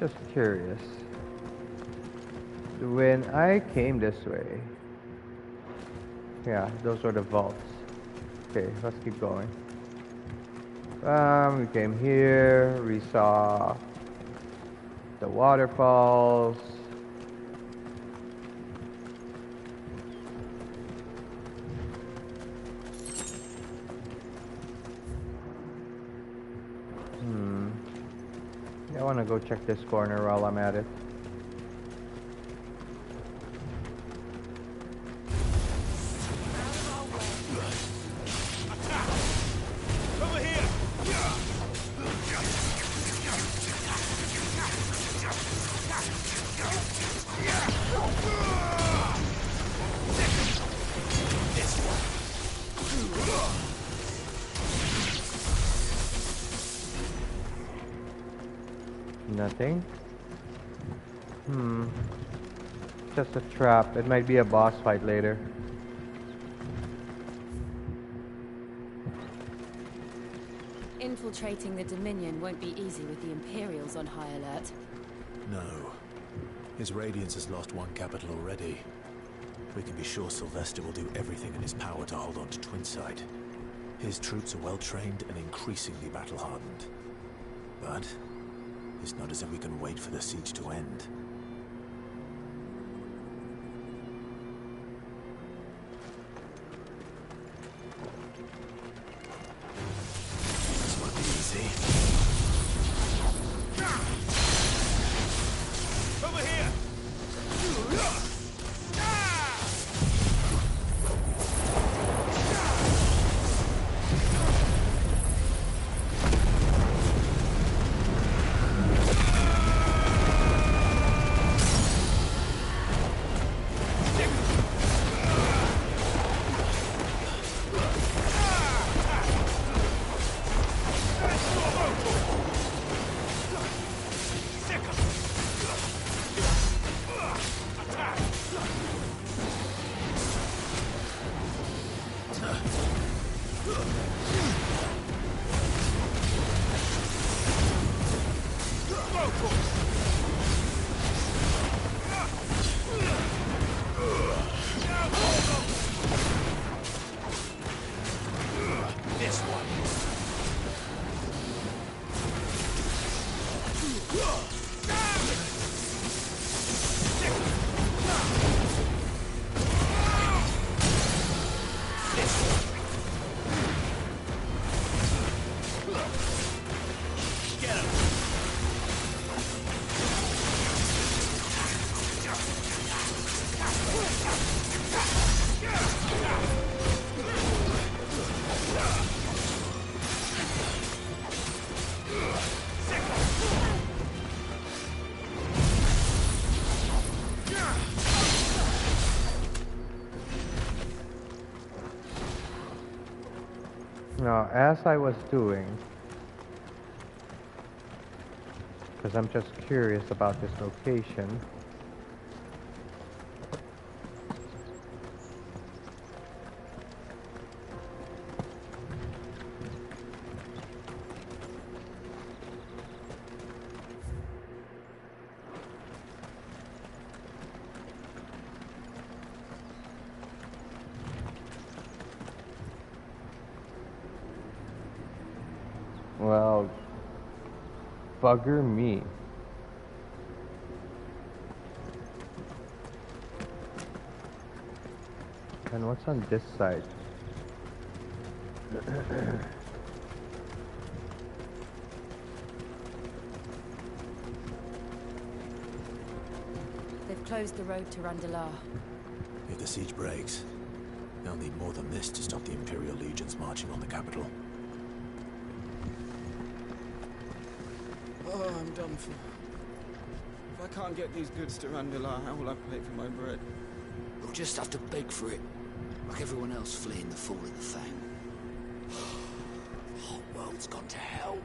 Just curious. When I came this way, yeah, those were the vaults. Okay, let's keep going. We came here, we saw the waterfalls. I want to go check this corner while I'm at it. Nothing. Just a trap. It might be a boss fight later. Infiltrating the Dominion won't be easy with the Imperials on high alert. No. His Radiance has lost one capital already. We can be sure Sylvester will do everything in his power to hold on to Twinside. His troops are well trained and increasingly battle-hardened. But it's not as if we can wait for the siege to end. This won't be easy. Over here! Now, as I was doing, because I'm just curious about this location. Well, bugger me. And what's on this side? They've closed the road to Randalar. If the siege breaks, they'll need more than this to stop the Imperial legions marching on the capital. Oh, I'm done for. If I can't get these goods to Randalar, how will I pay for my bread? We'll just have to beg for it, like everyone else fleeing the fall of the Fang. The whole world's gone to hell.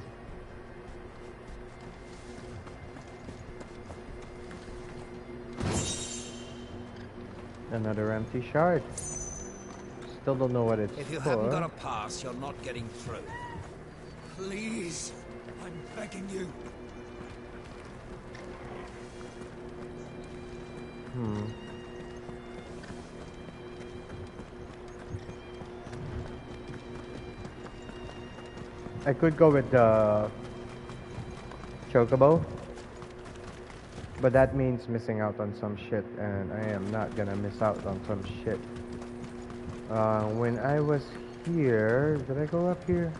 Another empty shard. Still don't know what it's If you for. haven't got a pass, you're not getting through. Please, I'm begging you. I could go with the Chocobo, but that means missing out on some shit, and I am not gonna miss out on some shit. When I was here, did I go up here?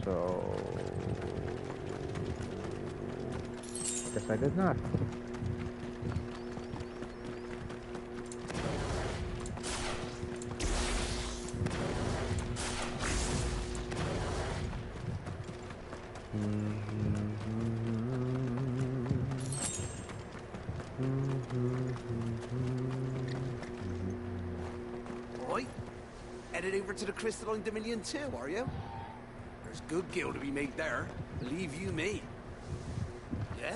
So, guess I did not. Right, headed over to the Crystalline Dominion too, are you? There's good gil to be made there, believe you me. Yeah,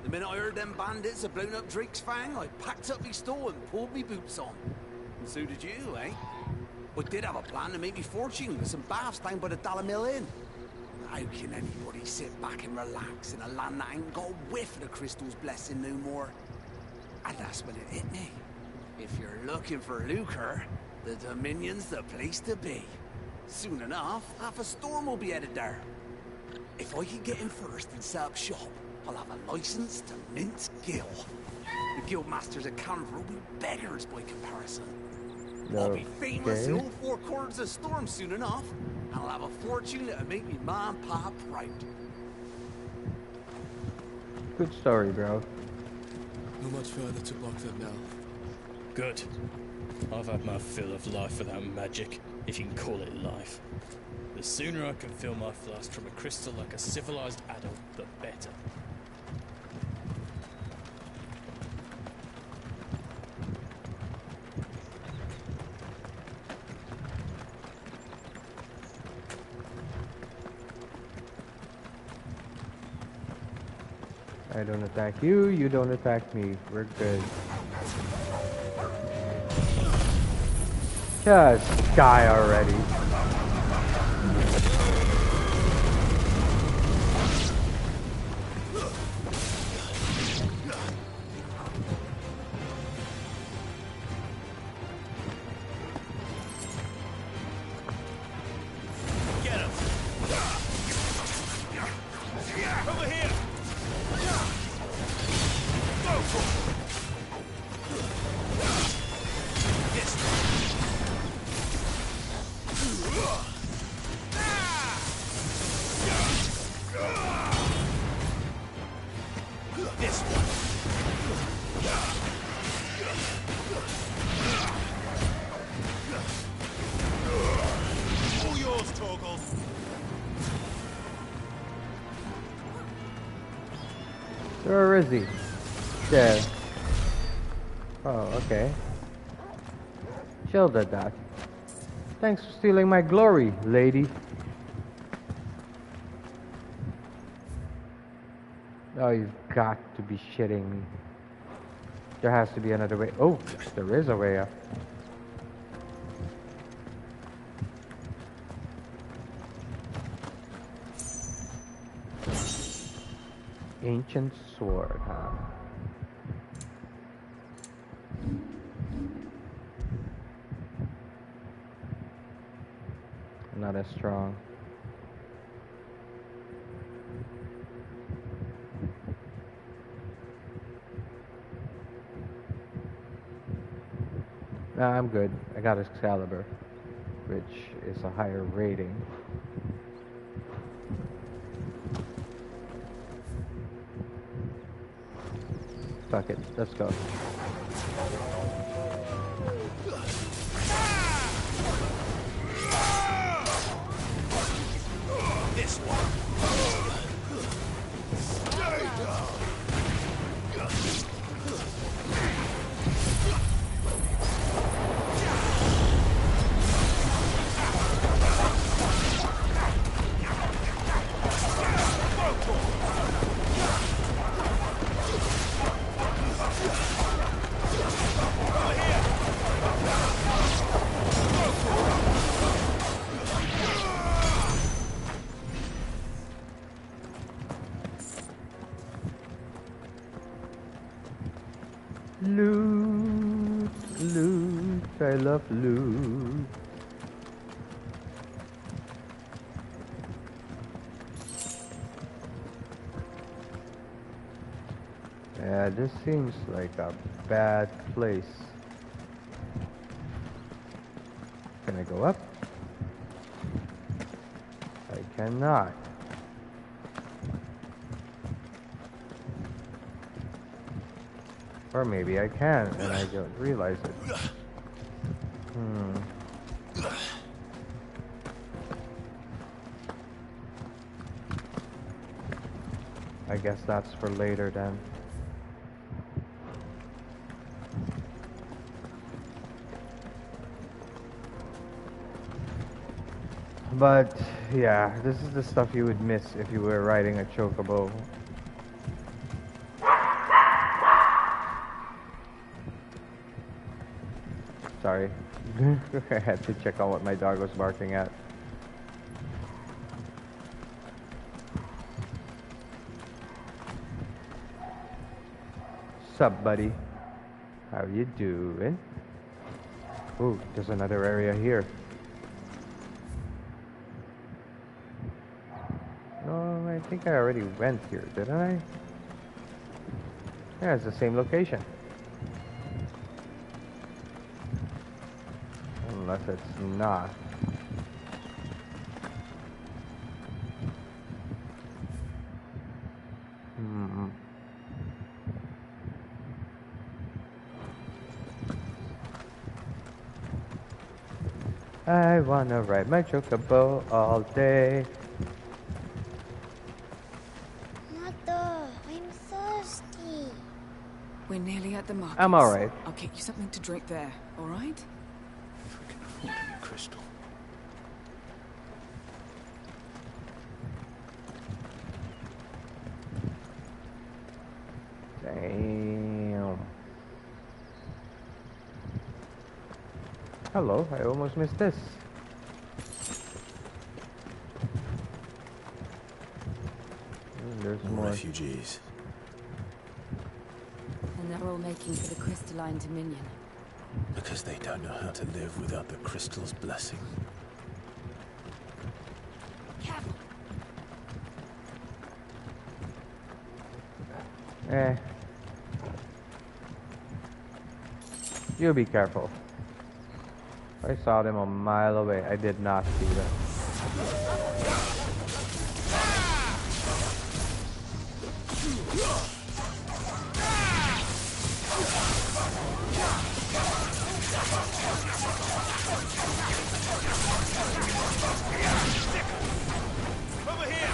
the minute I heard them bandits had blown up Drake's Fang, I packed up my store and pulled me boots on. And so did you, eh? I did have a plan to make me fortune with some baths down by the Dalamil Inn. How can anybody sit back and relax in a land that ain't got a whiff of the crystal's blessing no more? And that's when it hit me. If you're looking for lucre, the Dominion's the place to be. Soon enough, half a storm will be headed there. If I can get in first and set up shop, I'll have a license to mint gil. The guild masters at Canberra will be beggars by comparison. I'll be famous in all four corners of Storm soon enough. I'll have a fortune that'll make me ma and pa proud. Good story, bro. Not much further to Blockford now. Good. I've had my fill of life without magic, if you can call it life. The sooner I can fill my flask from a crystal like a civilized adult, the better. I don't attack you, you don't attack me. We're good. Just die already. Get him! Over here! Go for it! Yes. This one. All yours, Torgal. Where is he? There. Oh, okay. Chilled at that. Thanks for stealing my glory, lady. Oh, you've got to be shitting me. There has to be another way. Oh, there is a way up. Ancient sword, huh? Not as strong. Nah, I'm good. I got Excalibur, which is a higher rating. Fuck it, let's go. This one. Loot, loot, I love loot. Yeah, this seems like a bad place. Can I go up? I cannot. Or maybe I can, and I don't realize it. I guess that's for later then. But yeah, this is the stuff you would miss if you were riding a chocobo. Sorry. I had to check out what my dog was barking at. Sup, buddy? How you doing? Ooh, there's another area here. No, I think I already went here, didn't I? Yeah, it's the same location. Unless it's not. I wanna ride my chocobo all day. Mother, I'm thirsty. We're nearly at the market. I'm alright. I'll get you something to drink there, alright? If I can afford a new crystal. Damn. Hello, I almost missed this. There's more refugees. And they're all making for the Crystalline Dominion. Because they don't know how to live without the crystal's blessing. Careful. You be careful. I saw them a mile away. I did not see them. Over here!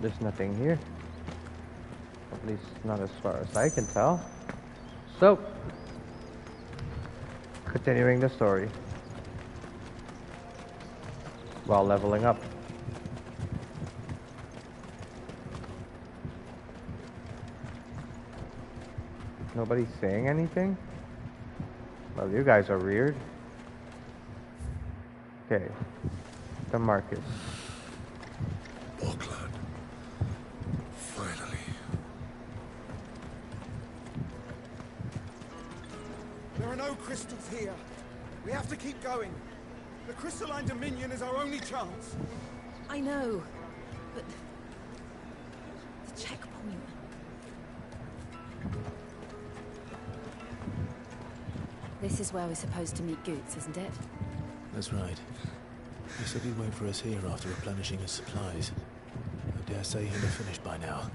There's nothing here. At least not as far as I can tell. So, continuing the story. While leveling up. Nobody's saying anything? Well, you guys are weird. Okay. The market. Auckland. Finally. There are no crystals here. We have to keep going. The Crystalline Dominion is our only chance. I know, but the checkpoint. This is where we're supposed to meet Goots, isn't it? That's right. He said he'd wait for us here after replenishing his supplies. I dare say he'll have finished by now.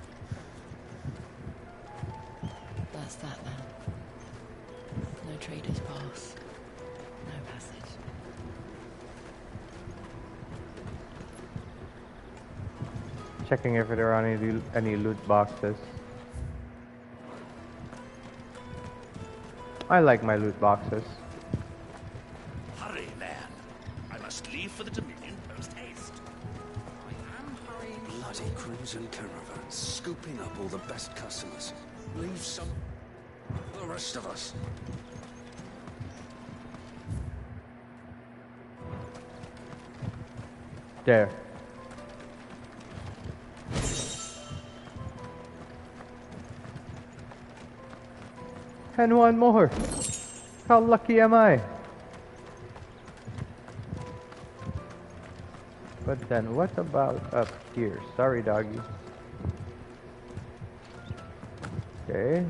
That's that then. No traders pass. No passage. Checking if there are any loot boxes. I like my loot boxes. Hurry, man. I must leave for the Dominion post haste. I am hurrying. Bloody crews and caravans, scooping up all the best customers. Leave some for the rest of us. There. And one more. How lucky am I? But then what about up here? Sorry, doggy. Okay.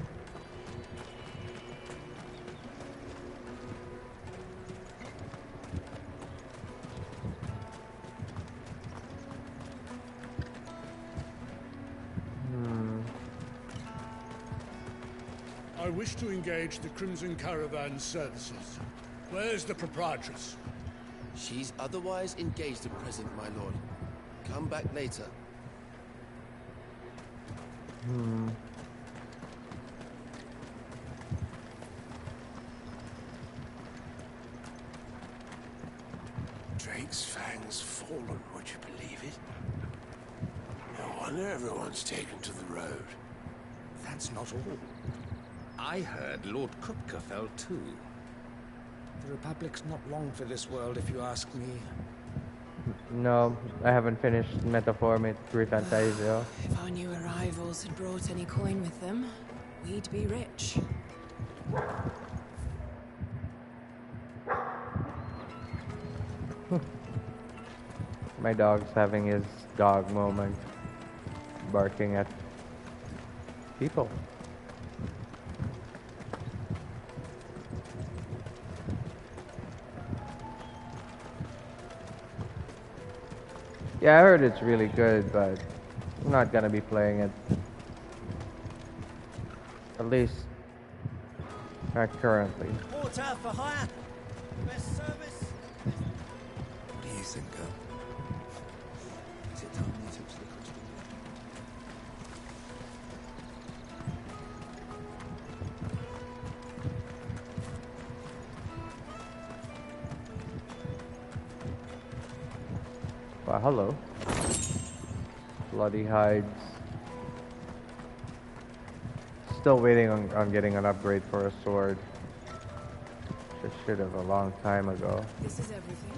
I wish to engage the Crimson Caravan services. Where's the proprietress? She's otherwise engaged at present, my lord. Come back later. Drake's Fang's fallen, would you believe it? No wonder everyone's taken to the road. That's not all. I heard Lord Kupka fell too. The Republic's not long for this world, if you ask me. No, I haven't finished Metaform with Fantasio. If our new arrivals had brought any coin with them, we'd be rich. My dog's having his dog moment, barking at people. Yeah, I heard it's really good, but I'm not gonna be playing it. At least not currently. Port out for hire. Best service. What do you think, girl? Is it time we took to the crystal? Well, hello. Bloody hides. Still waiting on getting an upgrade for a sword. Just should have a long time ago. This is everything.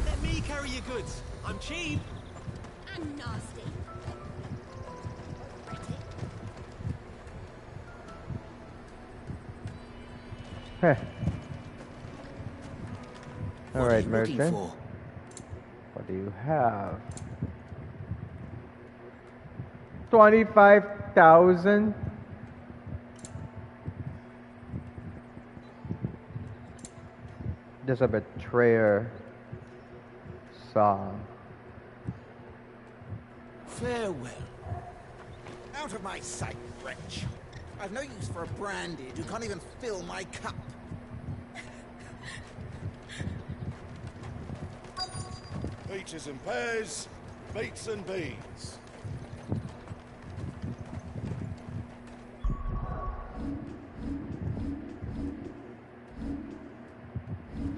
Let me carry your goods. I'm cheap. And nasty. Heh. What All are right, you looking merchant. for? What do you have? 25,000. There's a betrayer song. Farewell. Out of my sight, wretch. I've no use for a branded who can't even fill my cup. Peaches and pears, beets and beans.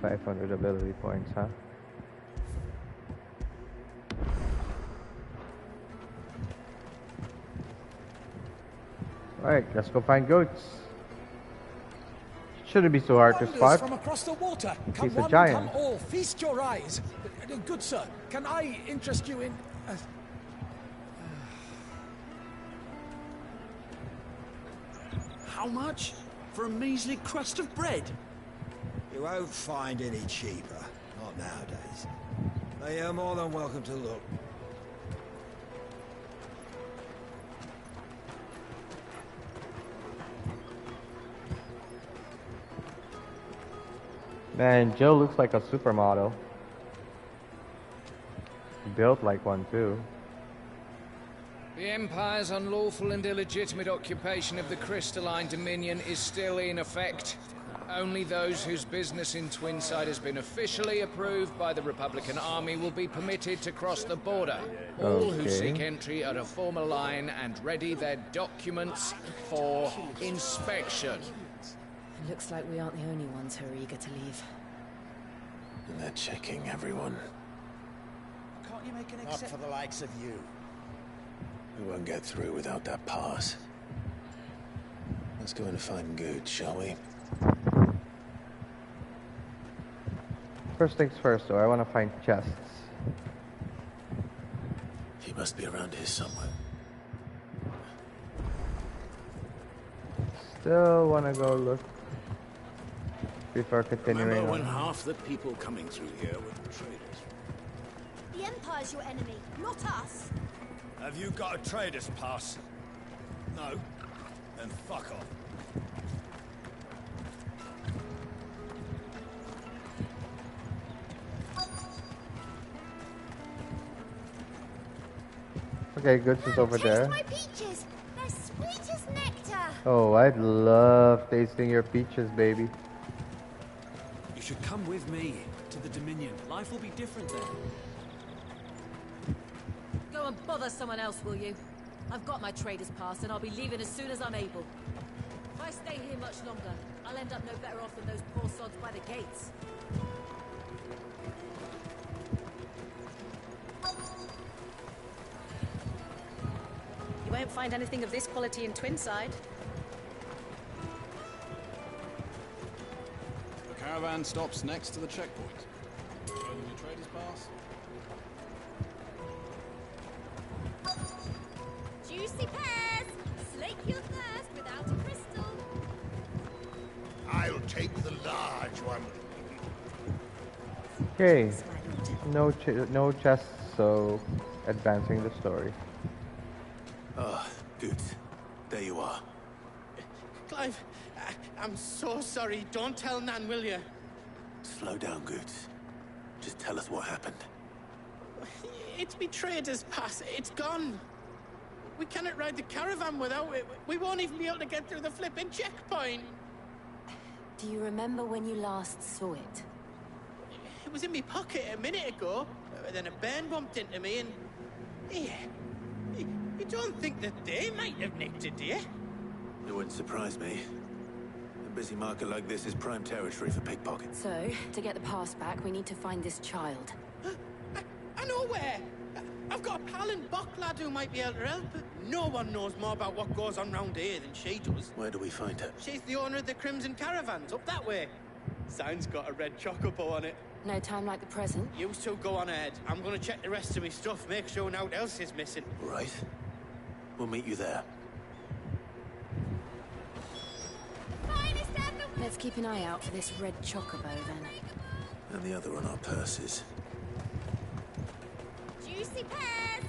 $500 ability points, huh? Alright, let's go find goats. Shouldn't be so hard to Wonders spot. from across the water. Come He's a one, giant. come all, feast your eyes. Good sir, can I interest you in... How much? For a measly crust of bread? You won't find any cheaper. Not nowadays. But you're more than welcome to look. Man, Joe looks like a supermodel. Built like one too. The Empire's unlawful and illegitimate occupation of the Crystalline Dominion is still in effect. Only those whose business in Twinside has been officially approved by the Republican Army will be permitted to cross the border. All who Okay. seek entry are to form a line and ready their documents for inspection. It looks like we aren't the only ones who are eager to leave. And they're checking everyone. Can't you make an Not for the likes of you. We won't get through without that pass. Let's go and find Good, shall we? First things first, though, I want to find chests. He must be around here somewhere. Still want to go look before continuing Remember when on. half the people coming through here were traders? The Empire's your enemy, not us. Have you got a trader's pass? No? Then fuck off. Okay, goods is over there. My peaches! They're sweet as nectar! Oh, I'd love tasting your peaches, baby. You should come with me to the Dominion. Life will be different there. Go and bother someone else, will you? I've got my trader's pass and I'll be leaving as soon as I'm able. If I stay here much longer, I'll end up no better off than those poor sods by the gates. You won't find anything of this quality in Twinside. The caravan stops next to the checkpoint. Show them your trader's pass. Juicy pears! Slake your thirst without a crystal. I'll take the large one. Okay, no chests, so advancing the story. Ah, good. There you are. Clive, I'm so sorry. Don't tell Nan, will you? Slow down, Goods. Just tell us what happened. It's me trader's pass. It's gone. We cannot ride the caravan without it. We won't even be able to get through the flipping checkpoint. Do you remember when you last saw it? It was in my pocket a minute ago. Then a bairn bumped into me and... Yeah. You don't think that they might have nicked it, do you? It wouldn't surprise me. A busy market like this is prime territory for pickpockets. So, to get the pass back, we need to find this child. I know where. I've got a pal in Bocklad who might be able to help. No one knows more about what goes on round here than she does. Where do we find her? She's the owner of the Crimson Caravans, up that way. Sign's got a red chocobo on it. No time like the present. You two go on ahead. I'm gonna check the rest of my stuff, make sure nothing else is missing. Right. We'll meet you there. Let's keep an eye out for this red chocobo, then. And the other on our purses. Juicy pears!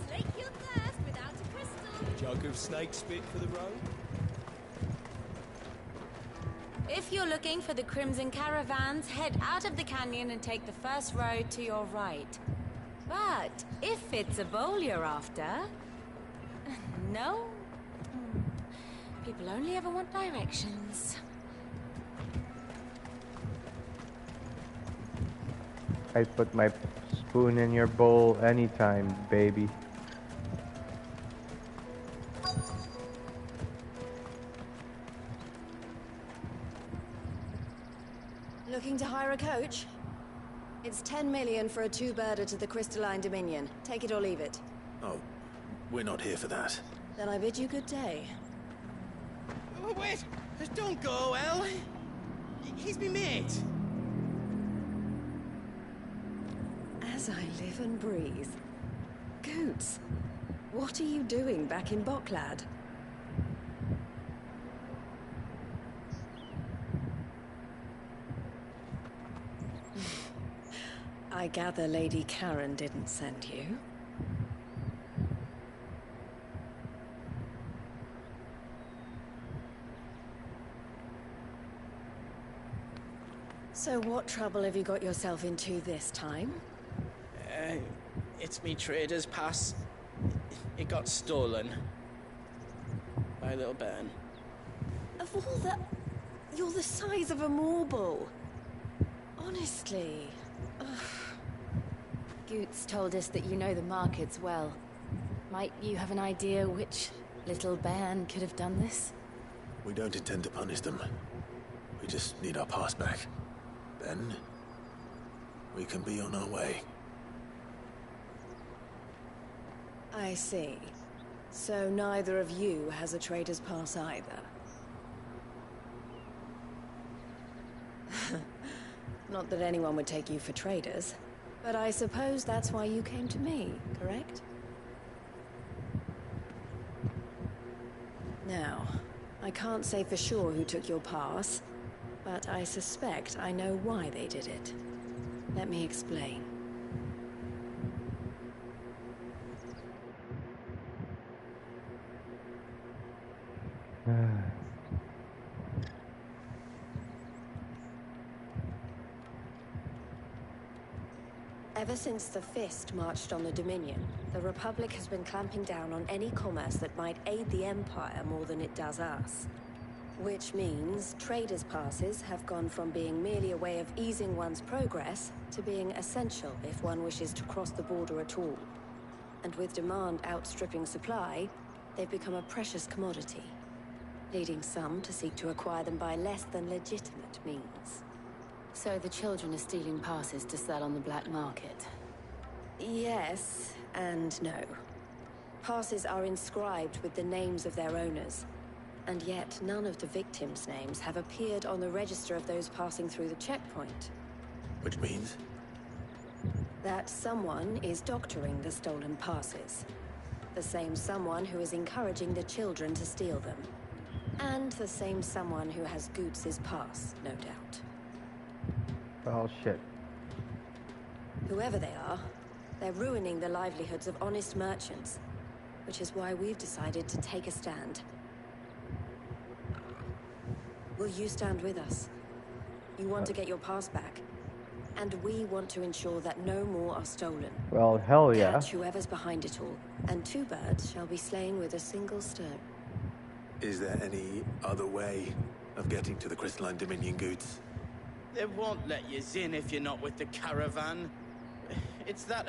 Slake your thirst without a crystal. Jug of snake spit for the road. If you're looking for the Crimson Caravans, head out of the canyon and take the first road to your right. But if it's a bowl you're after... No? People only ever want directions. I'd put my spoon in your bowl anytime, baby. Looking to hire a coach? It's 10 million for a two-birder to the Crystalline Dominion. Take it or leave it. Oh, we're not here for that. Then I bid you good day. Oh, wait! Don't go, El. He's me mate. As I live and breathe. Goots, what are you doing back in Bocklad? I gather Lady Karen didn't send you. So what trouble have you got yourself into this time? It's me trader's pass. It got stolen. By a little bairn. Of all the... You're the size of a marble. Honestly. Ugh. Goots told us that you know the markets well. Might you have an idea which little bairn could have done this? We don't intend to punish them. We just need our pass back. Then, we can be on our way. I see. So neither of you has a trader's pass either. Not that anyone would take you for traders, but I suppose that's why you came to me, correct? Now, I can't say for sure who took your pass, but I suspect I know why they did it. Let me explain. Ever since the Fist marched on the Dominion, the Republic has been clamping down on any commerce that might aid the Empire more than it does us. Which means traders' passes have gone from being merely a way of easing one's progress to being essential if one wishes to cross the border at all. And with demand outstripping supply, they've become a precious commodity, leading some to seek to acquire them by less than legitimate means. So the children are stealing passes to sell on the black market? Yes, and no. Passes are inscribed with the names of their owners, and yet none of the victims' names have appeared on the register of those passing through the checkpoint. Which means? That someone is doctoring the stolen passes. The same someone who is encouraging the children to steal them. And the same someone who has Goots' pass, no doubt. Oh, shit. Whoever they are, they're ruining the livelihoods of honest merchants, which is why we've decided to take a stand. Will you stand with us? You want to get your pass back, and we want to ensure that no more are stolen. Well, hell yeah. Catch whoever's behind it all, and 2 birds shall be slain with a single stone. Is there any other way of getting to the Crystalline Dominion Goods? They won't let you in if you're not with the caravan. It's that,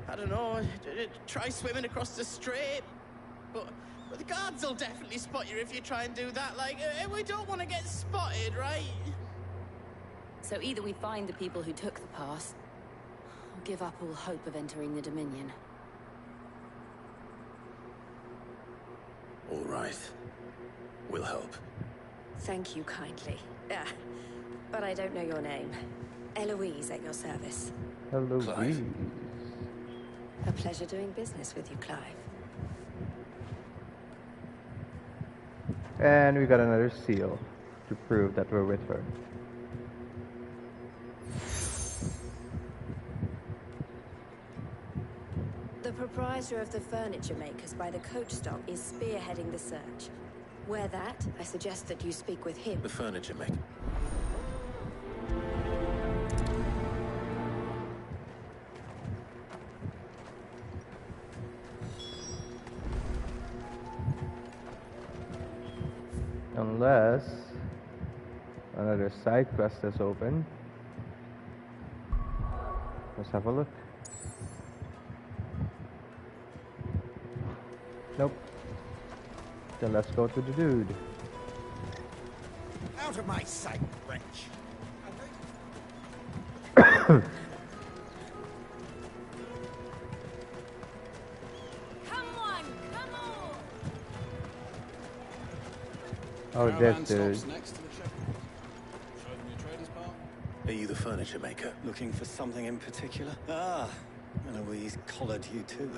I don't know, try swimming across the strait. But the guards will definitely spot you if you try and do that. Like, we don't want to get spotted, right? So either we find the people who took the pass, or give up all hope of entering the Dominion. All right. We'll help. Thank you kindly. But I don't know your name. Eloise at your service. Eloise. A pleasure doing business with you, Clive. And we got another seal to prove that we're with her. The proprietor of the furniture makers by the coach stop is spearheading the search. Where that, I suggest that you speak with him. The furniture maker. Unless another side quest is open. Let's have a look. Nope. Then let's go to the dude. Out of my sight, wretch. Oh, this dude. Next to the checkpoint. Show them your trader's part. Are you the furniture maker? Looking for something in particular? Ah, Eloise collared you too.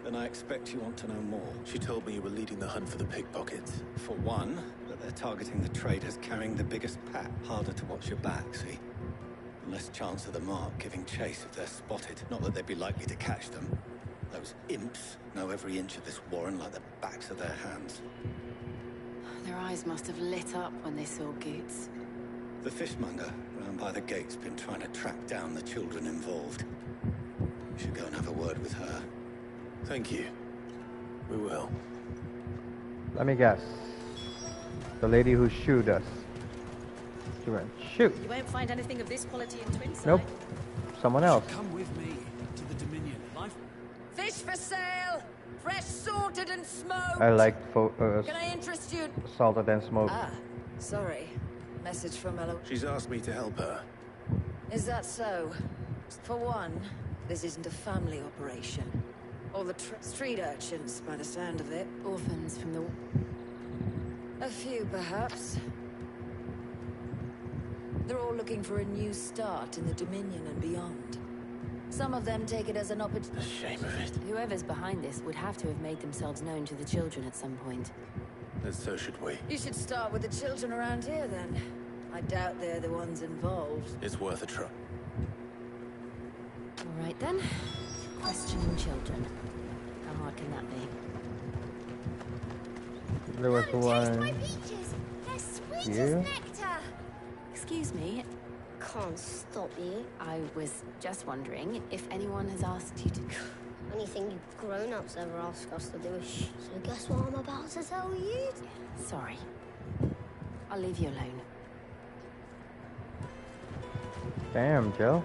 Then I expect you want to know more. She told me you were leading the hunt for the pickpockets. For one, that they're targeting the traders carrying the biggest pack. Harder to watch your back, see? Less chance of the mark giving chase if they're spotted. Not that they'd be likely to catch them. Those imps know every inch of this warren like the backs of their hands. Their eyes must have lit up when they saw Goots. The fishmonger round by the gate's been trying to track down the children involved. You should go and have a word with her. Thank you. We will. Let me guess. The lady who shooed us. She went, shoot. You won't find anything of this quality in Twinside. Nope. Someone else. Come with me to the Dominion. Fish for sale! Fresh sorted and smoked! I like Can I interest you? salted and smoked. Ah, sorry. Message from Elo. She's asked me to help her. Is that so? For one, this isn't a family operation. Or the street urchins, by the sound of it. Orphans from the... A few, perhaps. looking for a new start in the Dominion and beyond. Some of them take it as an opportunity. The shame of it. Whoever's behind this would have to have made themselves known to the children at some point. And so should we. You should start with the children around here, then. I doubt they're the ones involved. It's worth a try. All right, then. Questioning children. How hard can that be? There was one Peaches! They're sweet here. as nectar! Excuse me. Can't stop you. I was just wondering if anyone has asked you to... Anything you grown-ups ever ask us to do is shh. So guess what I'm about to tell you? Sorry. I'll leave you alone. Damn, Joe.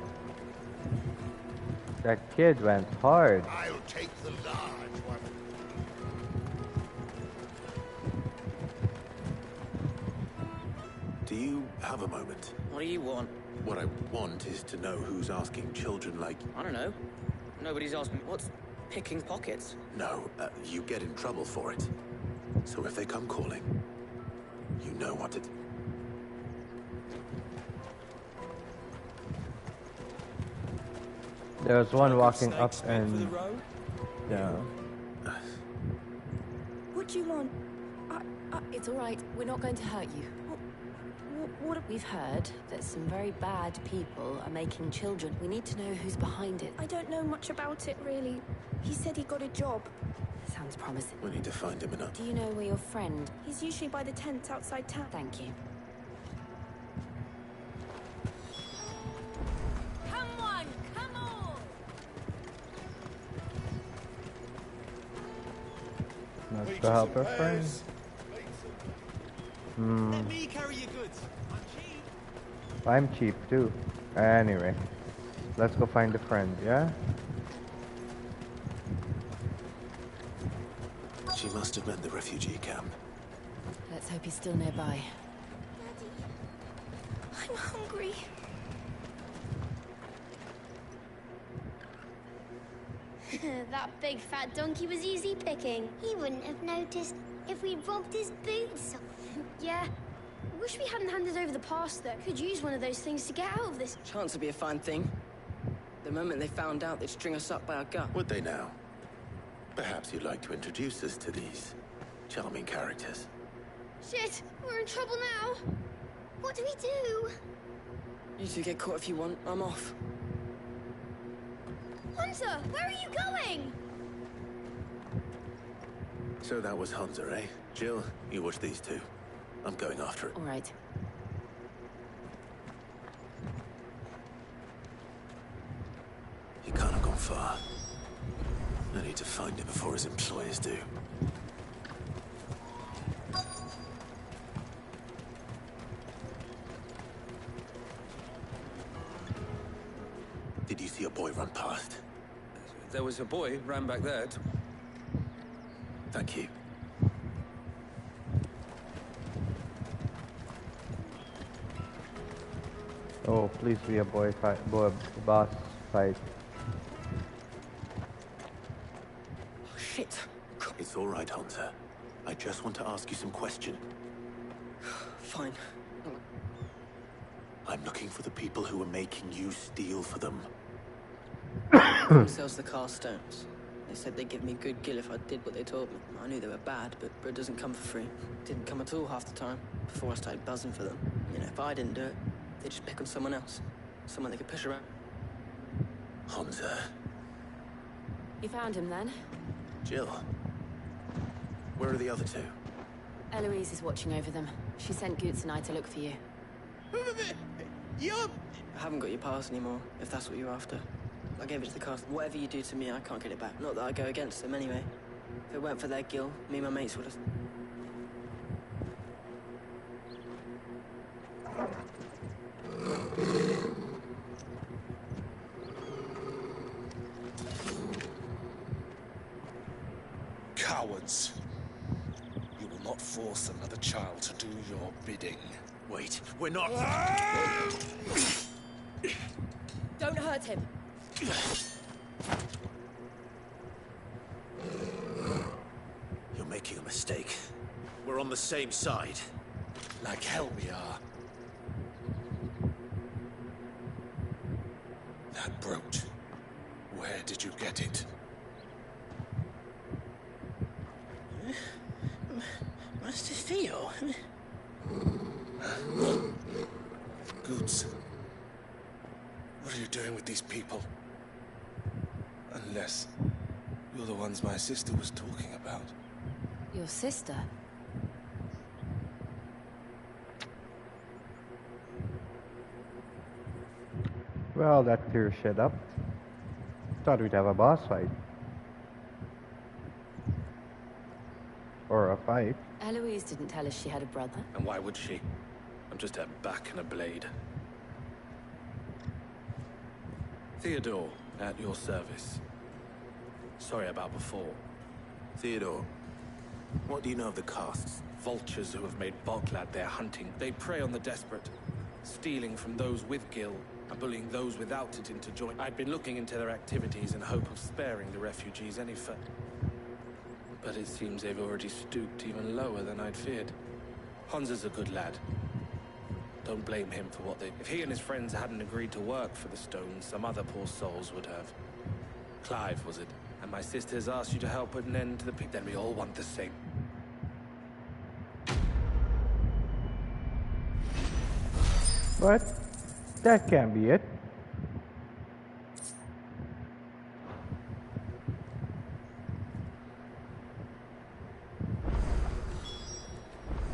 That kid went hard. I'll take the large one. Do you have a moment? What do you want? What I want is to know who's asking children like... I don't know. Nobody's asked me. What's picking pockets? No, you get in trouble for it. So if they come calling, you know what to do. There was one walking up and down. What do you want? It's all right. We're not going to hurt you. What we've heard that some very bad people are making children. We need to know who's behind it. I don't know much about it, really. He said he got a job. Sounds promising. We need to find him enough. Do you know where your friend... He's usually by the tent outside town. Thank you. Come on, come on! Let's go help our friends. Let me carry your goods. I'm cheap too. Anyway, let's go find a friend, yeah? She must have meant the refugee camp. Let's hope he's still nearby. I'm hungry. That big fat donkey was easy picking. He wouldn't have noticed if we'd robbed his boots. Yeah. Wish we hadn't handed over the pass, though. Could use one of those things to get out of this. Chance would be a fine thing. The moment they found out, they'd string us up by our gut. Would they now? Perhaps you'd like to introduce us to these charming characters. Shit, we're in trouble now. What do we do? You two get caught if you want. I'm off. Hunter, where are you going? So that was Hunter, eh? Jill, you watch these two. I'm going after it. All right. He can't have gone far. I need to find him before his employers do. Did you see a boy run past? There was a boy ran back there. Thank you. Oh, please be a boss fight. Oh, shit. It's all right, Hunter. I just want to ask you some questions. Fine. I'm looking for the people who are making you steal for them. Who sells the Carstones? They said they'd give me good gill if I did what they told me. I knew they were bad, but bread doesn't come for free. Didn't come at all half the time, before I started buzzing for them. You know, if I didn't do it, they'd just pick on someone else. Someone they could push around. Hunter. You found him then? Jill. Where are the other two? Eloise is watching over them. She sent Goots and I to look for you. I haven't got your pass anymore, if that's what you're after. I gave it to the cast. Whatever you do to me, I can't get it back. Not that I go against them anyway. If it weren't for their gill, me and my mates would have... Cowards. You will not force another child to do your bidding. Wait, we're not... Don't hurt him. You're making a mistake. We're on the same side. Like hell we are. That brooch. Where did you get it? Master Theo? Goods. What are you doing with these people? Unless you're the ones my sister was talking about. Your sister? Well, that clears shit up. Thought we'd have a boss fight. Or a fight. Eloise didn't tell us she had a brother. And why would she? I'm just a back and a blade. Theodore, at your service. Sorry about before. Theodore, what do you know of the castes? Vultures who have made Boklad their hunting. They prey on the desperate, stealing from those with gil and bullying those without it into joint. I'd been looking into their activities in hope of sparing the refugees any further. But it seems they've already stooped even lower than I'd feared. Hansa's a good lad. Don't blame him for what they... If he and his friends hadn't agreed to work for the stones, some other poor souls would have. Clive, was it? And my sisters asked you to help put an end to the pig. Then we all want the same. But that can't be it.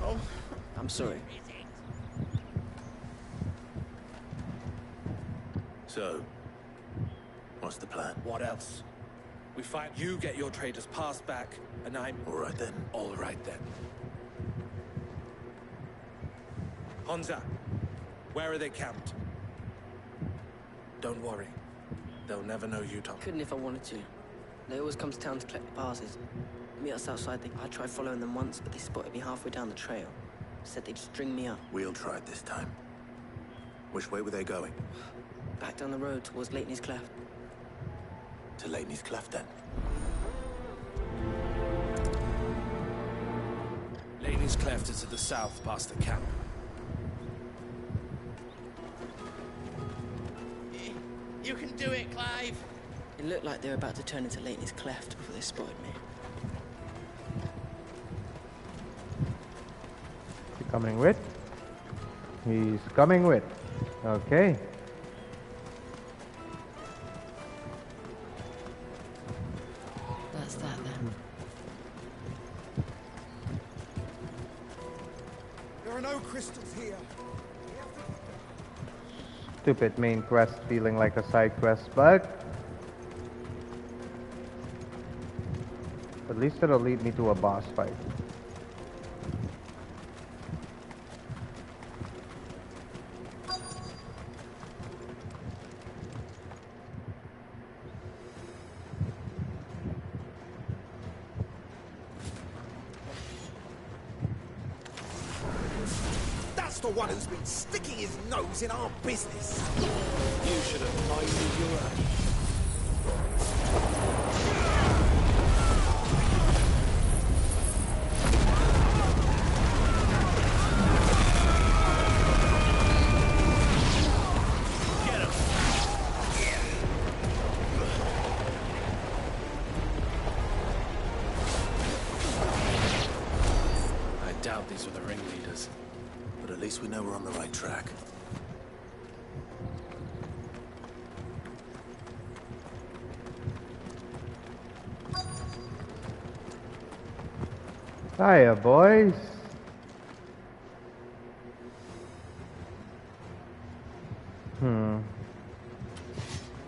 Oh, I'm sorry. So, what's the plan? What else? We fight, you get your trader's pass back, and I'm... All right then. All right then. Hansa, where are they camped? Don't worry. They'll never know you, Tom. Couldn't if I wanted to. They always come to town to collect the passes. Meet us outside. I tried following them once, but they spotted me halfway down the trail. Said they'd string me up. We'll try it this time. Which way were they going? Back down the road towards Lateney's Cleft. To Lateney's Cleft, then? Lateney's Cleft is to the south, past the camp. You can do it, Clive! It looked like they were about to turn into Lateney's Cleft before they spotted me. Is he coming with? He's coming with. Okay. That's that then. There are no crystals here. Stupid main quest feeling like a side quest, but at least it'll lead me to a boss fight. That's the one who's been sticking his nose in our business. You should have minded your own. I doubt these were the ringleaders. But at least we know we're on the right track. Hiya, boys.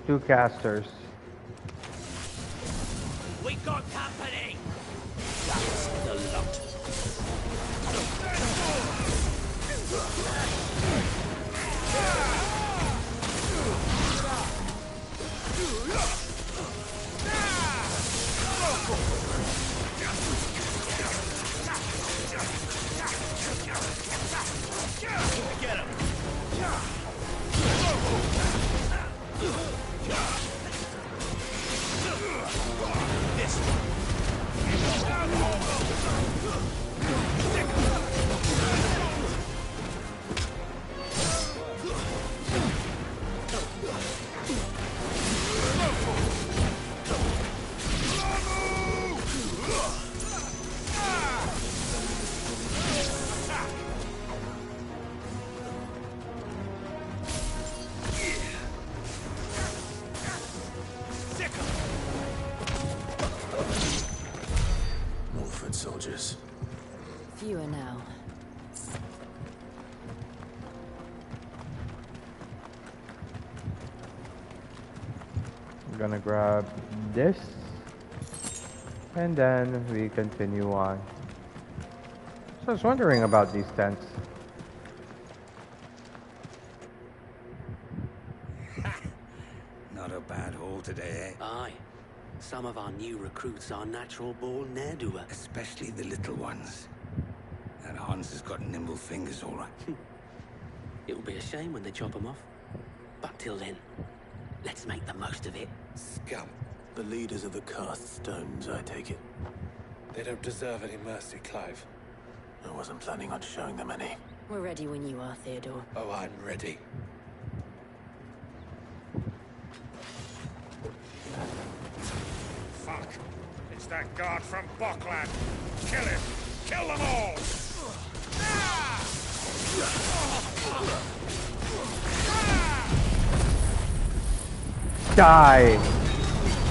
Two casters. We got company! That's the lot. Get him! gonna grab this, and then we continue on. So I was wondering about these tents. Not a bad haul today, eh? Aye. Some of our new recruits are natural born ne'er-doer. Especially the little ones. That Hans has got nimble fingers, all right. It'll be a shame when they chop them off. But till then, let's make the most of it. Scum. The leaders of the cast stones, I take it. They don't deserve any mercy, Clive. I wasn't planning on showing them any. We're ready when you are, Theodore. Oh, I'm ready. Fuck. It's that guard from Bockland. Kill him. Kill them all. Die,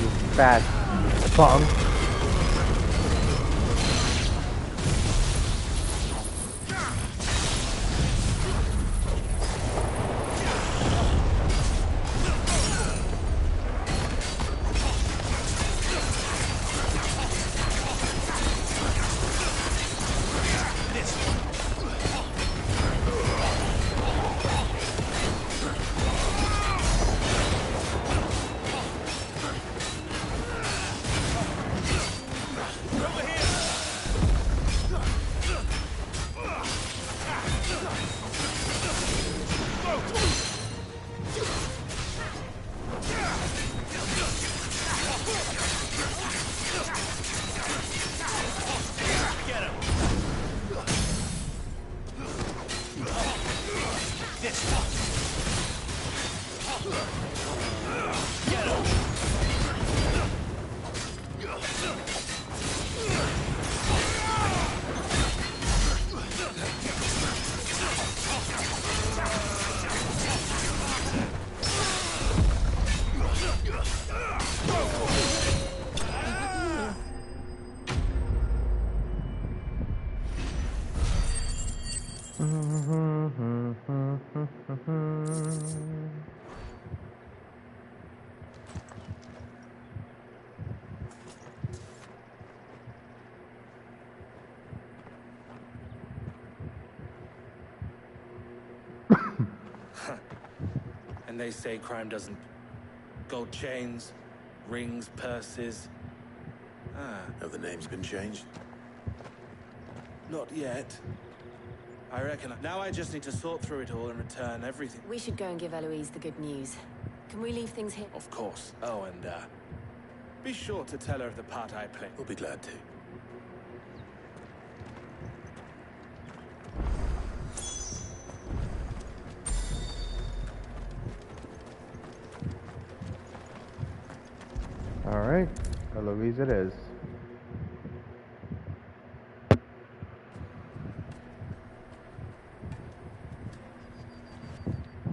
you fat punk. And they say crime doesn't... Gold chains, rings, purses... Have the names been changed? Not yet. I reckon... Now I just need to sort through it all and return everything. We should go and give Eloise the good news. Can we leave things here? Of course. Oh, and, be sure to tell her of the part I play. We'll be glad to. Alright, Eloise it is.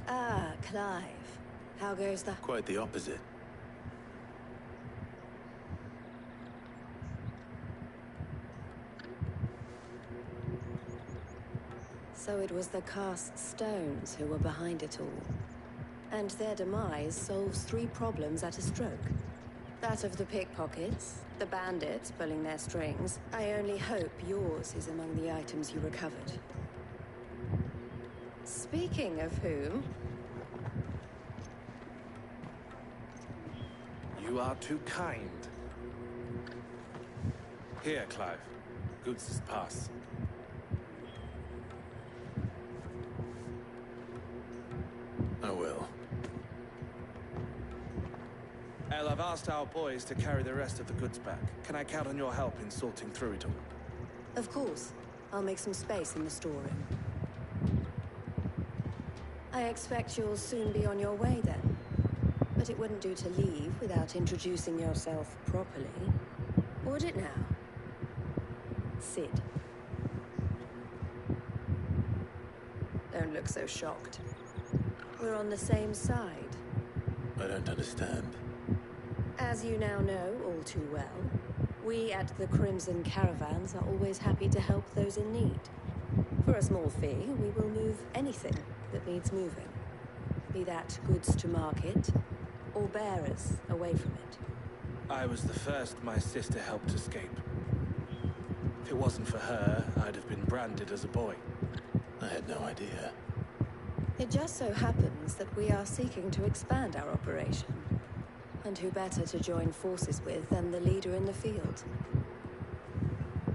Ah, Clive. How goes that? Quite the opposite. So it was the cast stones who were behind it all. And their demise solves 3 problems at a stroke. That of the pickpockets, the bandits pulling their strings. I only hope yours is among the items you recovered. Speaking of whom... You are too kind. Here, Clive. Goods' pass. I will. El, I've asked our boys to carry the rest of the goods back. Can I count on your help in sorting through it all? Of course. I'll make some space in the storeroom. I expect you'll soon be on your way then. But it wouldn't do to leave without introducing yourself properly. Would it now? Sid. Don't look so shocked. We're on the same side. I don't understand. As you now know all too well, we at the Crimson Caravans are always happy to help those in need. For a small fee, we will move anything that needs moving. Be that goods to market, or bearers away from it. I was the first my sister helped escape. If it wasn't for her, I'd have been branded as a boy. I had no idea. It just so happens that we are seeking to expand our operation. And who better to join forces with than the leader in the field?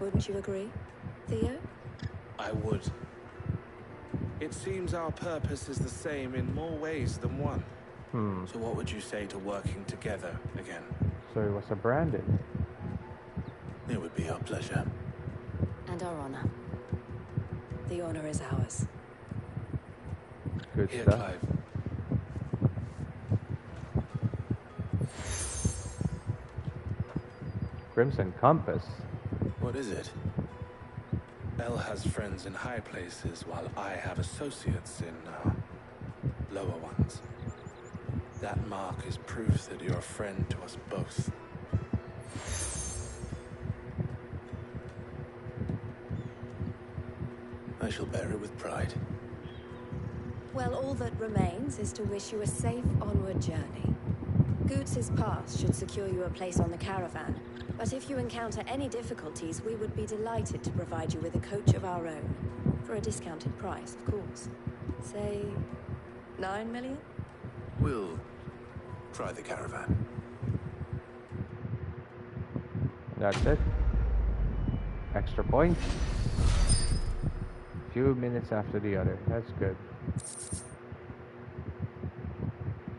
Wouldn't you agree, Theo? I would. It seems our purpose is the same in more ways than one. So what would you say to working together again? So it was a branded. It would be our pleasure. And our honor. The honor is ours. Good Here, stuff. Clive. Crimson Compass. What is it? Elle has friends in high places, while I have associates in lower ones. That mark is proof that you're a friend to us both. I shall bear it with pride. Well, all that remains is to wish you a safe onward journey. Goots's pass should secure you a place on the caravan, but if you encounter any difficulties, we would be delighted to provide you with a coach of our own. For a discounted price, of course. Say, 9 million? We'll try the caravan. That's it. Extra point. Few minutes after the other. That's good.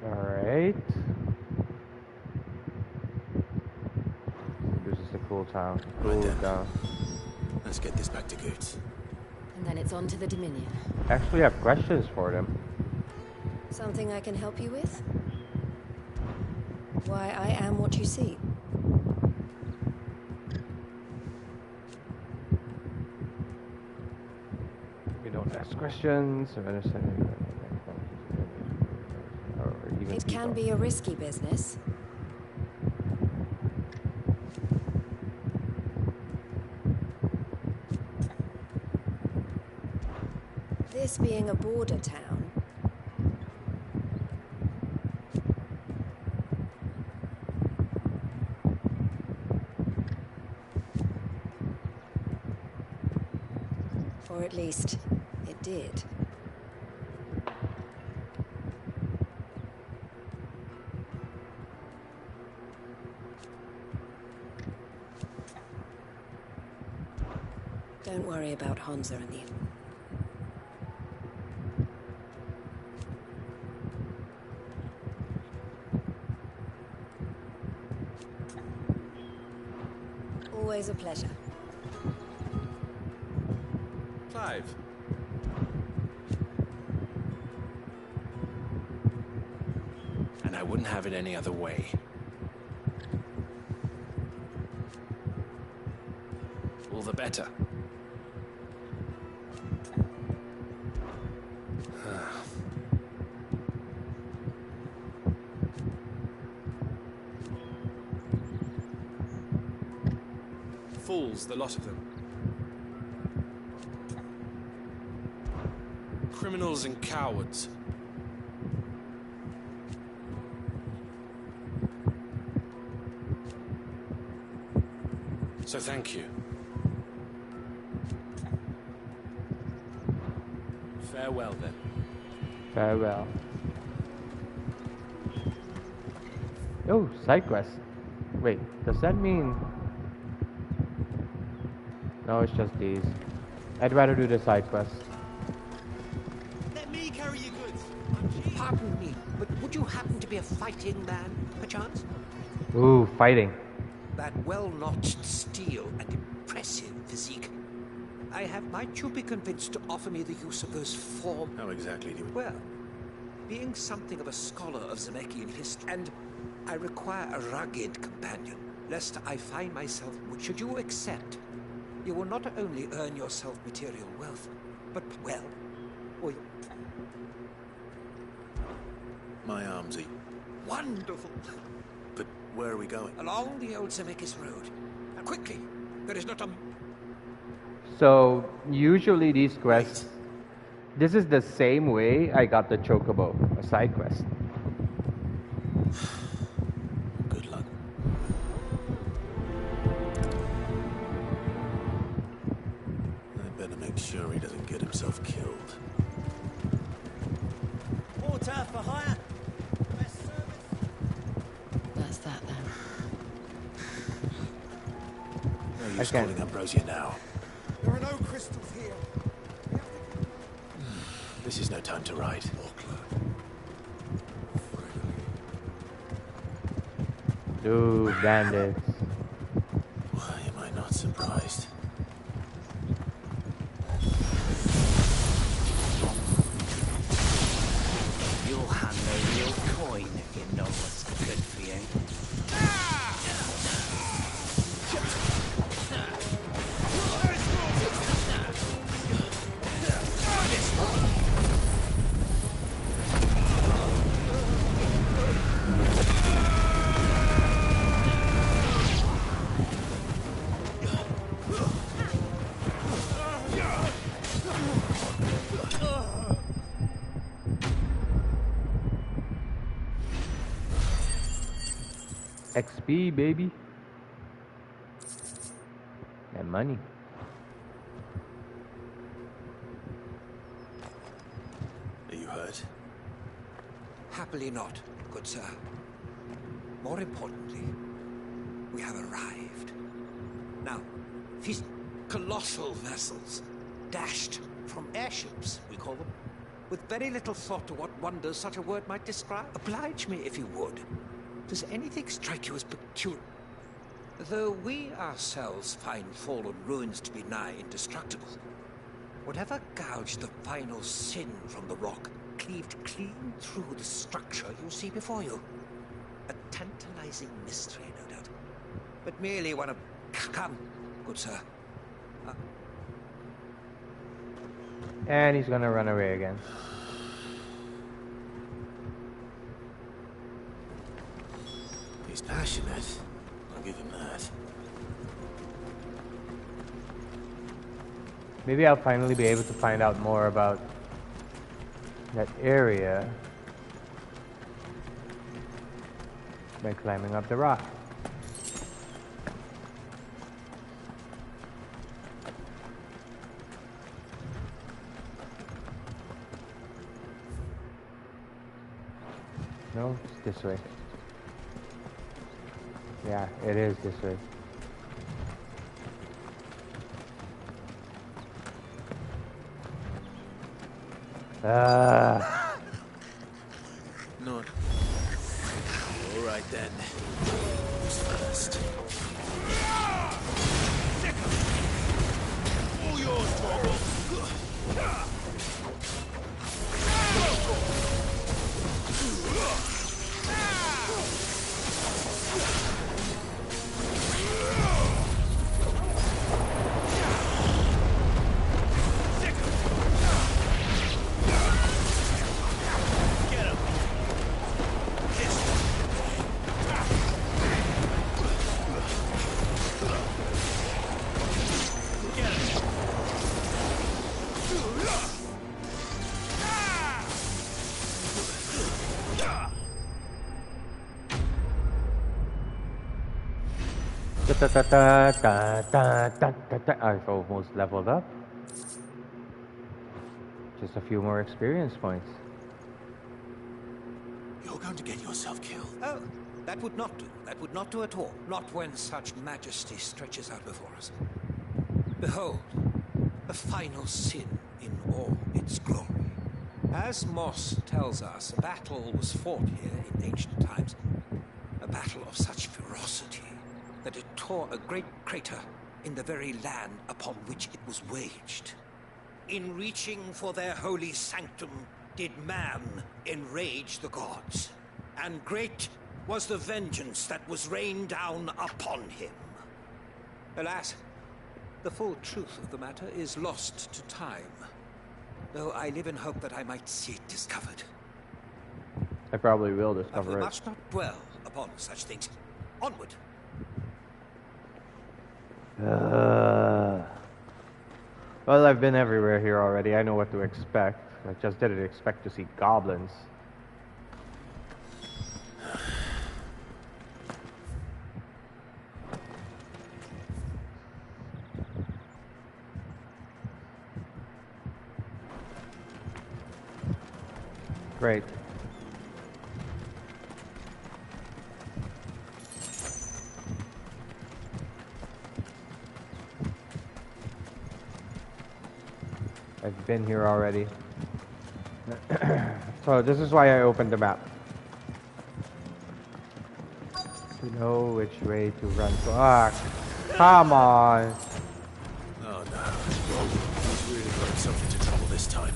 Alright. This is the cool town. Cool down. Let's get this back to Goots. And then it's on to the Dominion. Actually, I have questions for them. Something I can help you with? Why, I am what you see. We don't ask questions or understand. It can be a risky business. This being a border town, or at least it did. Don't worry about Hansa and the... Always a pleasure. Clive. And I wouldn't have it any other way. All the better. Fools, the lot of them. Criminals and cowards. So thank you. Farewell, then. Farewell. Oh, side quest. Wait, does that mean... No, it's just these. I'd rather do the side quest. Let me carry your goods. Pardon me, but would you happen to be a fighting man, perchance? Ooh, fighting. That well-notched steel and impressive physique. I have might you be convinced to offer me the use of those forms? How exactly do you... Well, being something of a scholar of Zemeckis history, and I require a rugged companion, lest I find myself... Should you accept, you will not only earn yourself material wealth, but, well, or... My arms are... Wonderful! But where are we going? Along the old Zemeckis road. Now, quickly! There is not a... So, usually these quests... This is the same way I got the Chocobo, a side quest. Good luck. I better make sure he doesn't get himself killed. Water for hire. That's that then. No use calling Ambrosia now. There are no crystals here. This is no time to ride. Dude, bandits. Why am I not surprised? You'll hand a real coin if you know what's good for you. XP, baby. And money. Are you hurt? Happily not, good sir. More importantly, we have arrived. Now, these colossal vessels, dashed from airships, we call them, with very little thought to what wonders such a word might describe. Oblige me if you would. Does anything strike you as peculiar? Though we ourselves find fallen ruins to be nigh indestructible, whatever gouged the final sin from the rock cleaved clean through the structure you see before you. A tantalizing mystery, no doubt. But merely one of... Come, good sir. And he's gonna run away again. He's passionate. I'll give him that. Maybe I'll finally be able to find out more about that area by climbing up the rock. No, it's this way. Yeah, it is this way. Not. All right then. Who's first? All yours, Torgal. I've almost leveled up. Just a few more experience points. You're going to get yourself killed. Oh, that would not do. That would not do at all. Not when such majesty stretches out before us. Behold, the final sin in all its glory. As Moss tells us, a battle was fought here in ancient times. A battle of such ferocity that it tore a great crater in the very land upon which it was waged. In reaching for their holy sanctum, did man enrage the gods, and great was the vengeance that was rained down upon him. Alas, the full truth of the matter is lost to time, though I live in hope that I might see it discovered. I probably will But discover we it. must not dwell upon such things. Onward. Well, I've been everywhere here already. I know what to expect. I just didn't expect to see goblins. Great. I've been here already. So this is why I opened the map. To know which way to run. Ah, come on. Oh no. He's really got himself into trouble this time.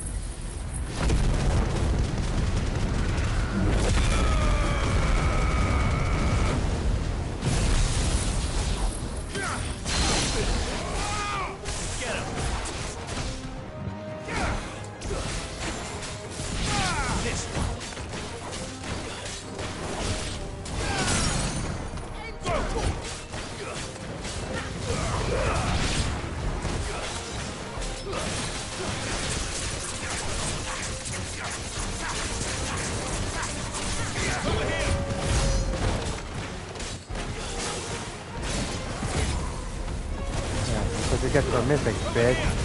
Get for mythic, bitch.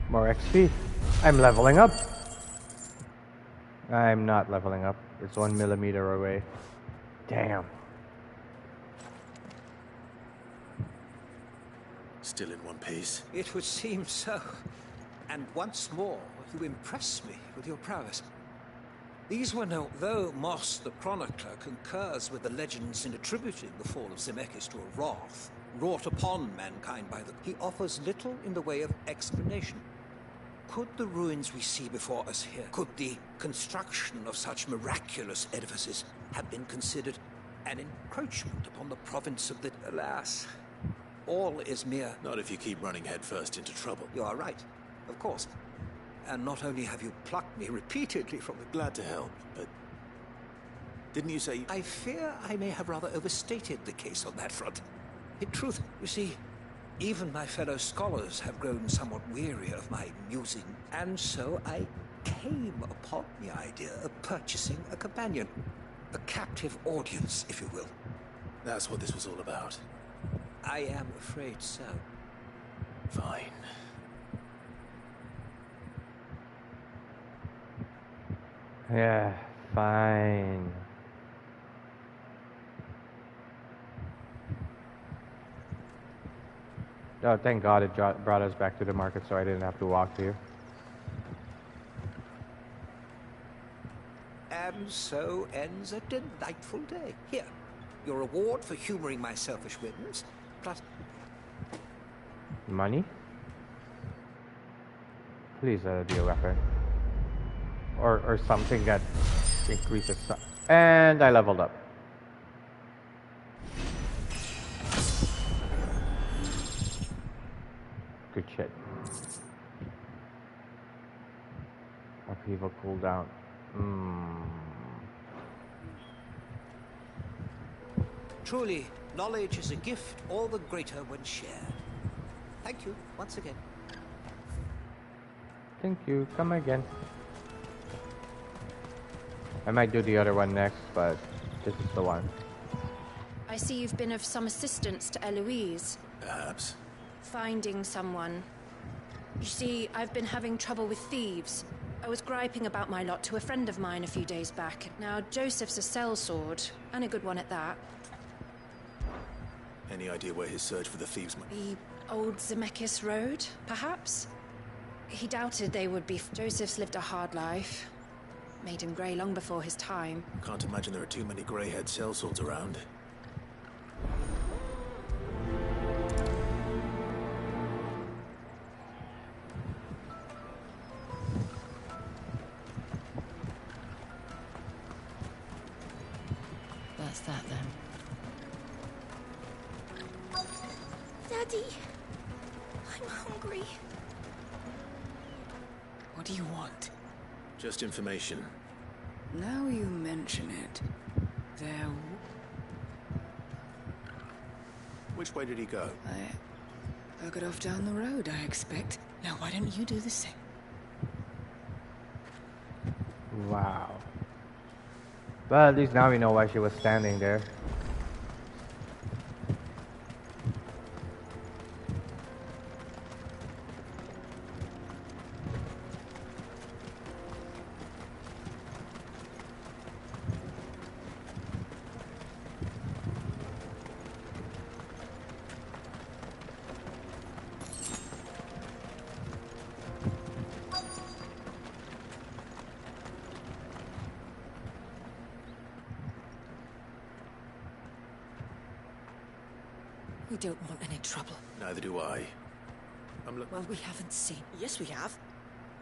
More XP. I'm leveling up. I'm not leveling up. It's 1 millimeter away. Damn. Still in one piece. It would seem so. And once more, you impress me with your prowess. These were no... Though Moss the Chronicler concurs with the legends in attributing the fall of Zemeckis to a wrath wrought upon mankind by the... He offers little in the way of explanation. Could the ruins we see before us here, could the construction of such miraculous edifices have been considered an encroachment upon the province of the... Alas, all is mere... Not if you keep running headfirst into trouble. You are right, of course. And not only have you plucked me repeatedly from the... Glad to help, but... Didn't you say... I fear I may have rather overstated the case on that front. In truth, you see... Even my fellow scholars have grown somewhat weary of my musing, and so I came upon the idea of purchasing a companion. A captive audience, if you will. That's what this was all about. I am afraid so. Fine. Yeah, fine. Oh, thank God it brought us back to the market so I didn't have to walk here. And so ends a delightful day. Here, your reward for humoring my selfish whims, plus... Money? Please let it be a weapon. Or something that increases... And I leveled up. Good shit. Upheaval cooldown. Truly, knowledge is a gift all the greater when shared. Thank you, once again. Thank you. Come again. I might do the other one next, but this is the one. I see you've been of some assistance to Eloise. Perhaps. Finding someone. You see, I've been having trouble with thieves. I was griping about my lot to a friend of mine a few days back. Now, Joseph's a sellsword, and a good one at that. Any idea where his search for the thieves might... The old Zemeckis Road, perhaps? He doubted they would be... Joseph's lived a hard life. Made him grey long before his time. Can't imagine there are too many grey-haired sellswords around. That's that then. Daddy, I'm hungry. What do you want? Just information. Now you mention it, there... Which way did he go? I got off down the road, I expect. Now why don't you do the same? Wow. Well, at least now we know why she was standing there. We don't want any trouble. Neither do I. Well, we haven't seen. Yes, we have.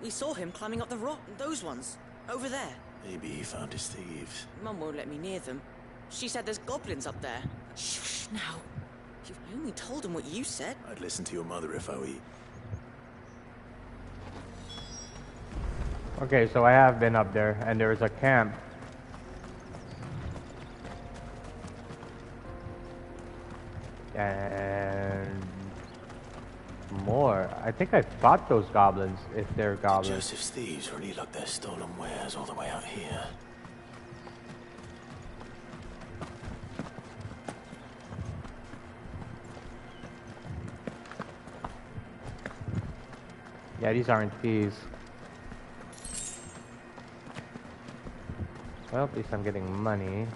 We saw him climbing up the rock. Those ones. Over there. Maybe he found his thieves. Mum won't let me near them. She said there's goblins up there. Shush now. I only told him what you said. I'd listen to your mother if I were you. Okay, so I have been up there, and there is a camp. And more. I think I fought those goblins, if they're goblins. Joseph's thieves really lug their stolen wares all the way out here. Yeah, these aren't thieves. Well, at least I'm getting money.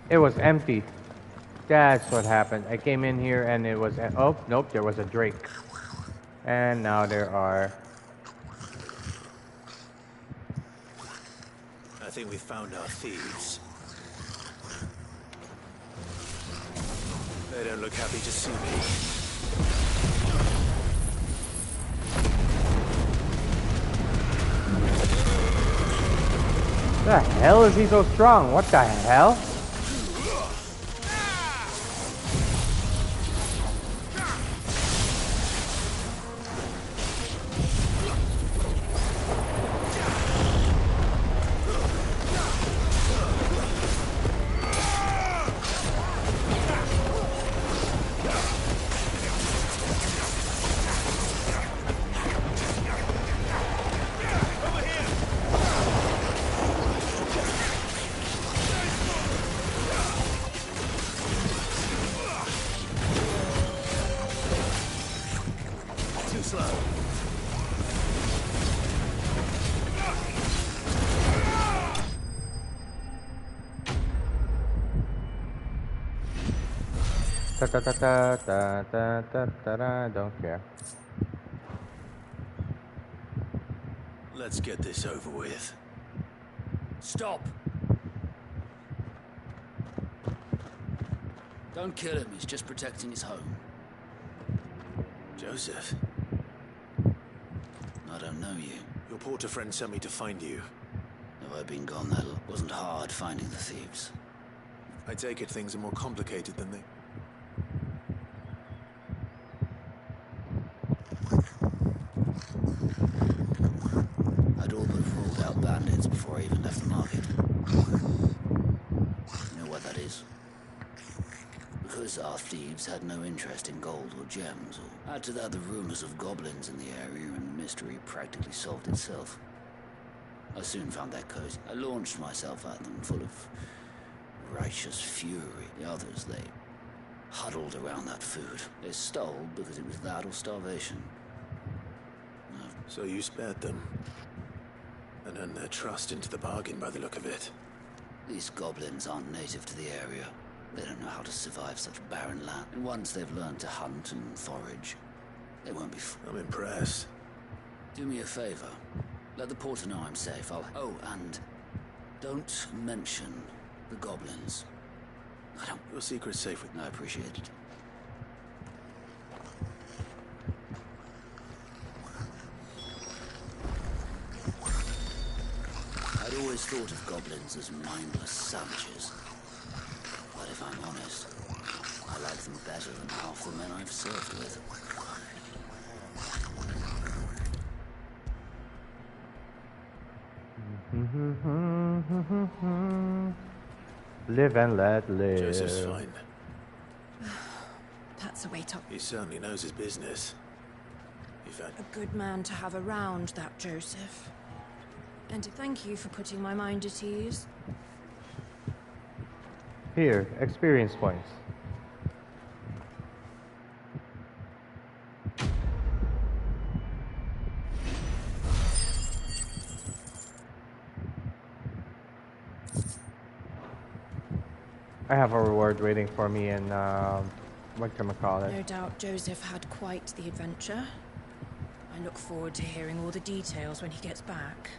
It was empty. That's what happened. I came in here and it was... Oh, nope, there was a drake. And now there are... I think we found our thieves. They don't look happy to see me. The hell is he so strong? What the hell? I don't care. Let's get this over with. Stop! Don't kill him, he's just protecting his home. Joseph? I don't know you. Your porter friend sent me to find you. Have I been gone that long? Wasn't hard finding the thieves. I take it things are more complicated than they... I'd all but ruled out bandits before I even left the market. You know what that is? Because our thieves had no interest in gold or gems, or add to that the rumors of goblins in the area, and the mystery practically solved itself. I soon found that cozy. I launched myself at them, full of righteous fury. The others, they huddled around that food. They stole because it was that or starvation. So you spared them, and earned their trust into the bargain by the look of it. These goblins aren't native to the area. They don't know how to survive such barren land. And once they've learned to hunt and forage, they won't be... I'm impressed. Do me a favor. Let the porter know I'm safe. Oh, and don't mention the goblins. I don't... Your secret's safe with me. I appreciate it. I always thought of goblins as mindless savages. But if I'm honest, I like them better than half the men I've served with. Live and let live. Joseph's fine. That's a way to... He certainly knows his business. You've had... A good man to have around, that Joseph. And thank you for putting my mind at ease. Here, experience points. I have a reward waiting for me in, whatchamacallit. No doubt Joseph had quite the adventure. I look forward to hearing all the details when he gets back.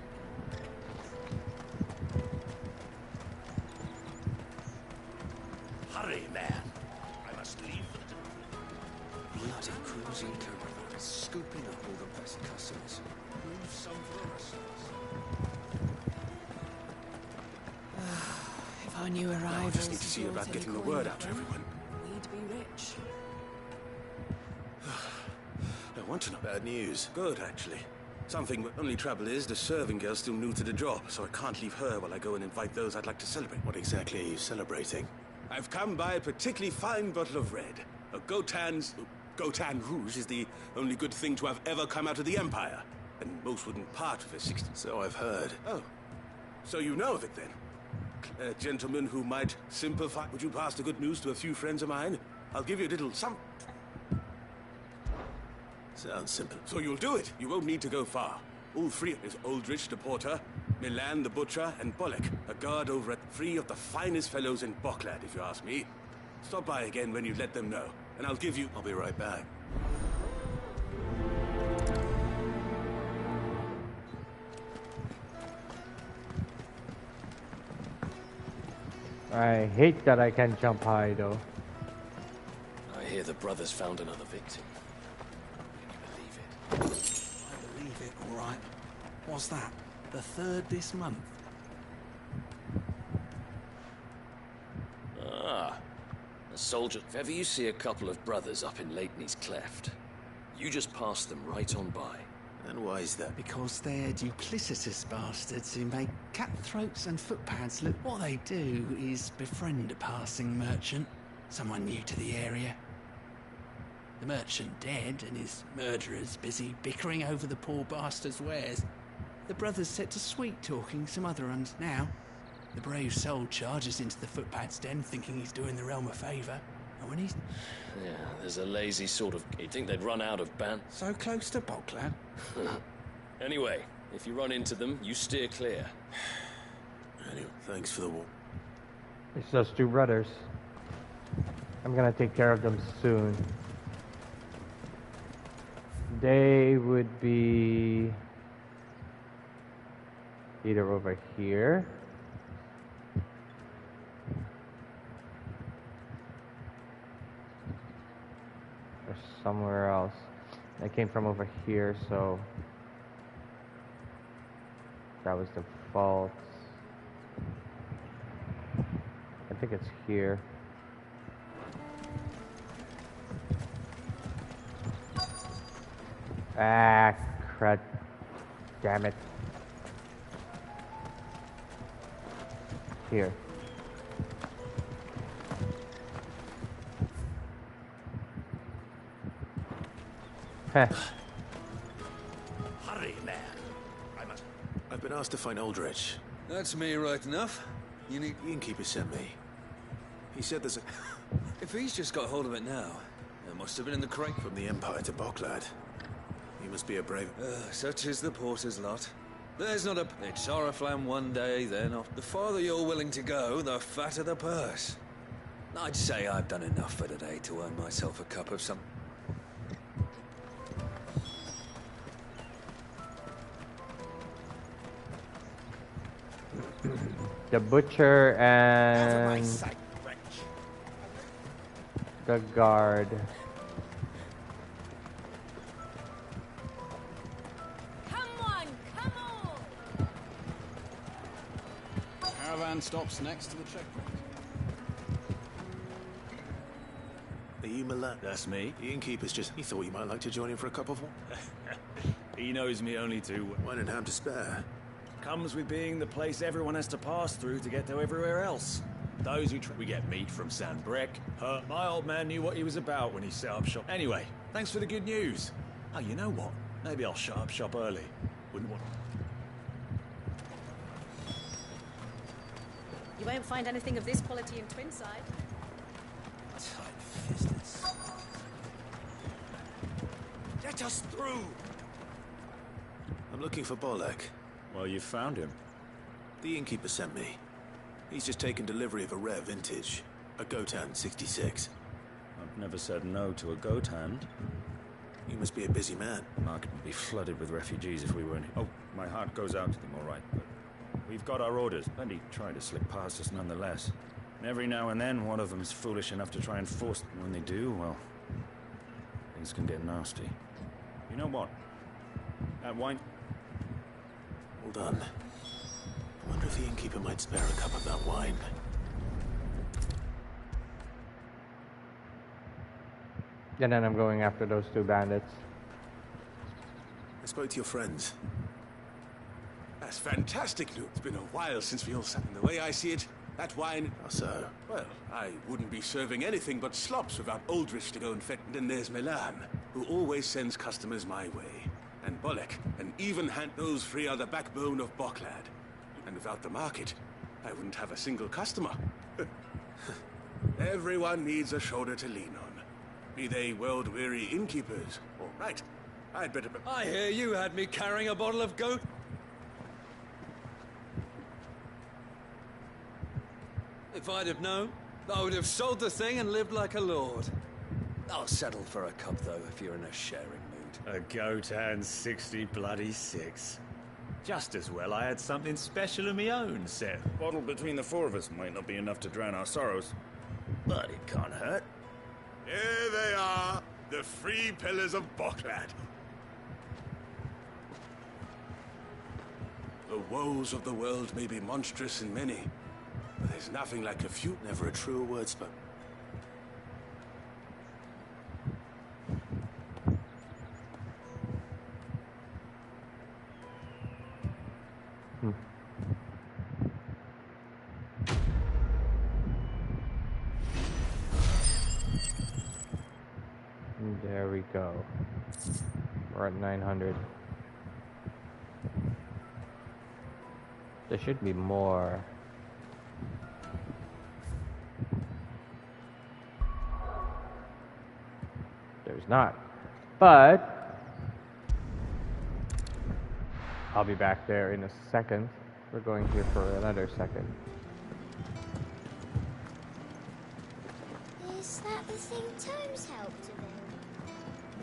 Hurry, man. I must leave. Bloody cruising caravans, scooping up all the best customers. Move some for ourselves. If our new arrivals I just need to see about getting the word out to everyone. We'd be rich. I want to know. Bad news. Good, actually. Something, but only trouble is the serving girl's still new to the job, so I can't leave her while I go and invite those I'd like to celebrate. What exactly are you celebrating? I've come by a particularly fine bottle of red. A Gotan's... Gotan Rouge is the only good thing to have ever come out of the Empire. And most wouldn't part with a 60... So I've heard. Oh. So you know of it, then? A gentleman who might sympathize... Would you pass the good news to a few friends of mine? I'll give you a little some... Sounds simple. So you'll do it. You won't need to go far. All three is Aldrich the porter, Milan the butcher, and Bollock, a guard over at three of the finest fellows in Boklad, if you ask me. Stop by again when you let them know, and I'll give you... I'll be right back. I hate that I can't jump high, though. I hear the brothers found another victim. I believe it, all right. What's that? The third this month? Ah, a soldier. If ever you see a couple of brothers up in Leitney's Cleft, you just pass them right on by. And why is that? Because they're duplicitous bastards who make cutthroats and footpads look. What they do is befriend a passing merchant, someone new to the area. The merchant dead and his murderers busy bickering over the poor bastard's wares. The brothers set to sweet-talking some other ones. Now, the brave soul charges into the footpad's den thinking he's doing the realm a favour. And when he's... Yeah, there's a lazy sort of... You'd think they'd run out of ban. So close to Boklad. Anyway, if you run into them, you steer clear. Anyway, thanks for the walk. It's those two brothers. I'm gonna take care of them soon. They would be either over here or somewhere else. I came from over here, so that was the fault. I think it's here. Ah, crud. Damn it. Here. Heh. Hurry, man. I've been asked to find Aldrich. That's me right enough. You need... The innkeeper sent me. He said there's a... If he's just got hold of it now, it must have been in the crate. From the Empire to Boklad. He must be a brave... Such is the porter's lot. There's not a... It's Oriflamme one day, then off. The farther you're willing to go, the fatter the purse. I'd say I've done enough for today to earn myself a cup of some... The butcher and the guard. Come on, come on! caravan stops next to the checkpoint. Are you Milan? That's me. The innkeeper's just... He thought you might like to join him for a cup of... He knows me only too well. Wine and ham to spare. Comes with being the place everyone has to pass through to get to everywhere else. Those who we get meat from San Brec. My old man knew what he was about when he set up shop. Anyway, thanks for the good news. Oh, you know what? Maybe I'll shut up shop early. Wouldn't want... You won't find anything of this quality in Twinside. Tight-fisted. Let us through! I'm looking for Bolek. Well, you found him. The innkeeper sent me. He's just taken delivery of a rare vintage. A Gotan 66. I've never said no to a goat hand. You must be a busy man. The market would be flooded with refugees if we weren't... Oh, my heart goes out to them, all right, but... We've got our orders. Plenty try to slip past us nonetheless. And every now and then, one of them's foolish enough to try and force... And when they do, well... Things can get nasty. You know what? That wine... Hold on. I wonder if the innkeeper might spare a cup of that wine. And then I'm going after those two bandits. I spoke to your friends. That's fantastic news. It's been a while since we all sat in the way I see it. That wine... How so? Well, I wouldn't be serving anything but slops without Aldrich to go and fetch. Then there's Milan, who always sends customers my way. And Bolek, an even hand. Those three are the backbone of Boklad. And without the market, I wouldn't have a single customer. Everyone needs a shoulder to lean on. Be they world-weary innkeepers, or right. I'd better... I hear you had me carrying a bottle of goat. If I'd have known, I would have sold the thing and lived like a lord. I'll settle for a cup, though, if you're in a sharing mood. A Gotan 60-bloody-6. Just as well I had something special of my own, Seth. A bottle between the four of us might not be enough to drown our sorrows, but it can't hurt. Here they are, the three pillars of Boklad. The woes of the world may be monstrous in many, but there's nothing like a few. Never a truer word spoken. There we go. We're at 900. There should be more. There's not. But I'll be back there in a second. We're going here for another second. Is that the thing Tomes helped to build?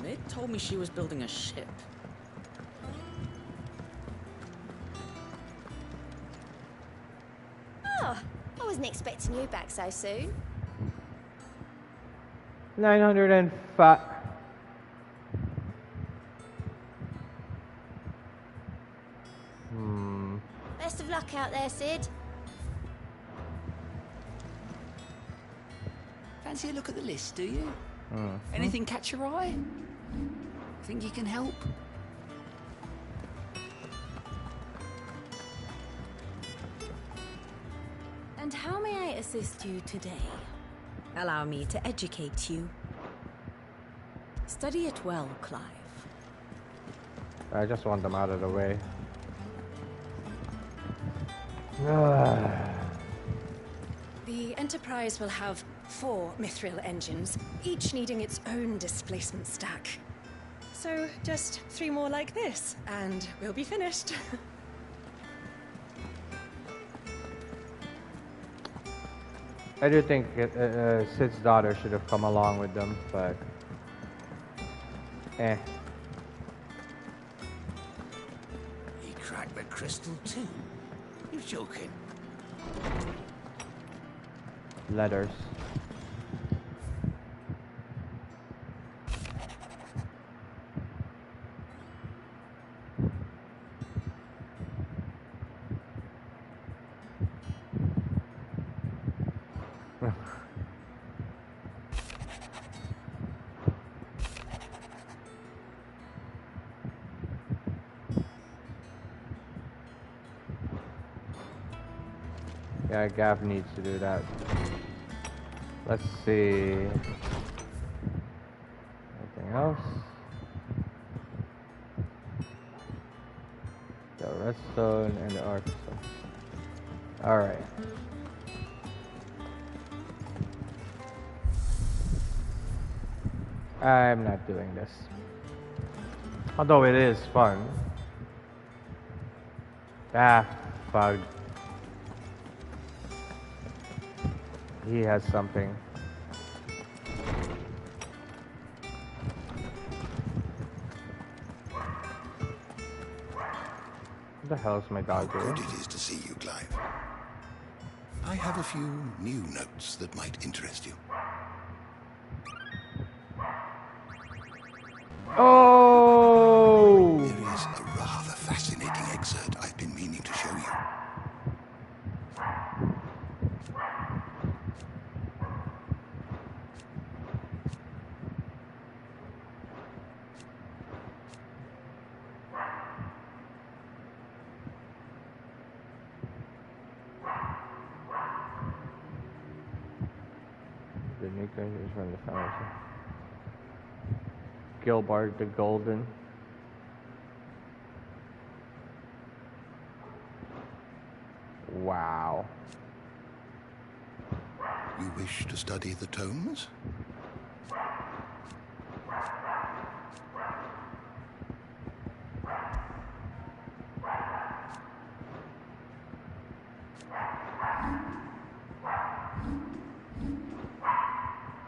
Mid told me she was building a ship. Oh, I wasn't expecting you back so soon. 905. Best of luck out there, Sid. Fancy a look at the list, do you? Anything catch your eye? Think you can help? And how may I assist you today? Allow me to educate you. Study it well, Clive. I just want them out of the way. The Enterprise will have 4 Mithril engines, each needing its own displacement stack. So just 3 more like this, and we'll be finished. I do think Sid's daughter should have come along with them, but... He cracked the crystal too? You're joking. Letters. Yeah, Gav needs to do that. Let's see. Anything else? The redstone and the arcstone. Alright. I'm not doing this. Although it is fun. Ah, fuck. He has something. What the hell is my dog doing? How good it is to see you, Clive. I have a few new notes that might interest you. Oh! There is a rather fascinating excerpt I've been meaning to show you. The nickname is from the foundation. Gilbert the Golden. Wow. You wish to study the tomes?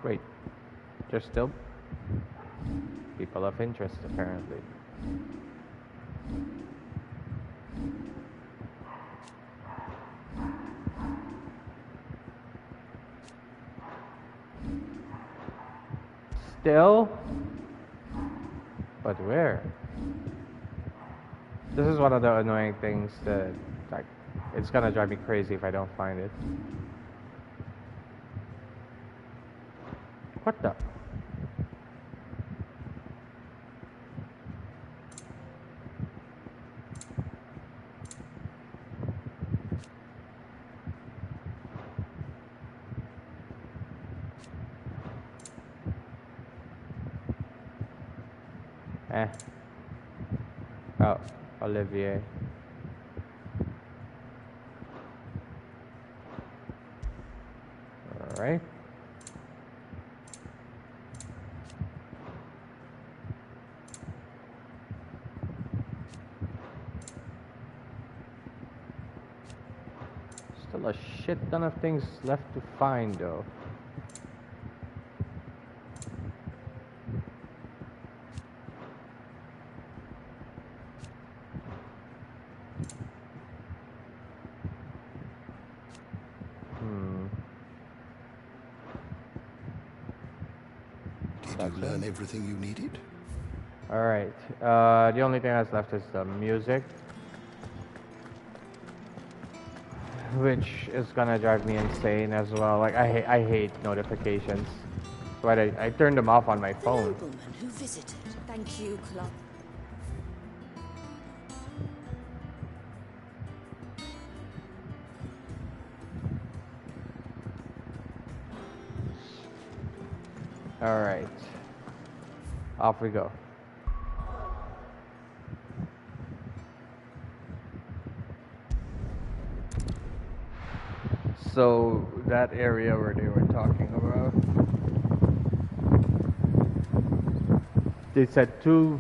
Wait, just still people of interest apparently. Still? But where? This is one of the annoying things that, like, it's gonna drive me crazy if I don't find it. What the? Oh, Olivier. All right. Still a shit ton of things left to find though. Did you learn everything you needed? Alright, the only thing that's left is the music, which is gonna drive me insane as well. Like, I hate notifications. So I turned them off on my phone. The nobleman who visited. Thank you, Club. Alright, off we go. So, that area where they were talking about, they said two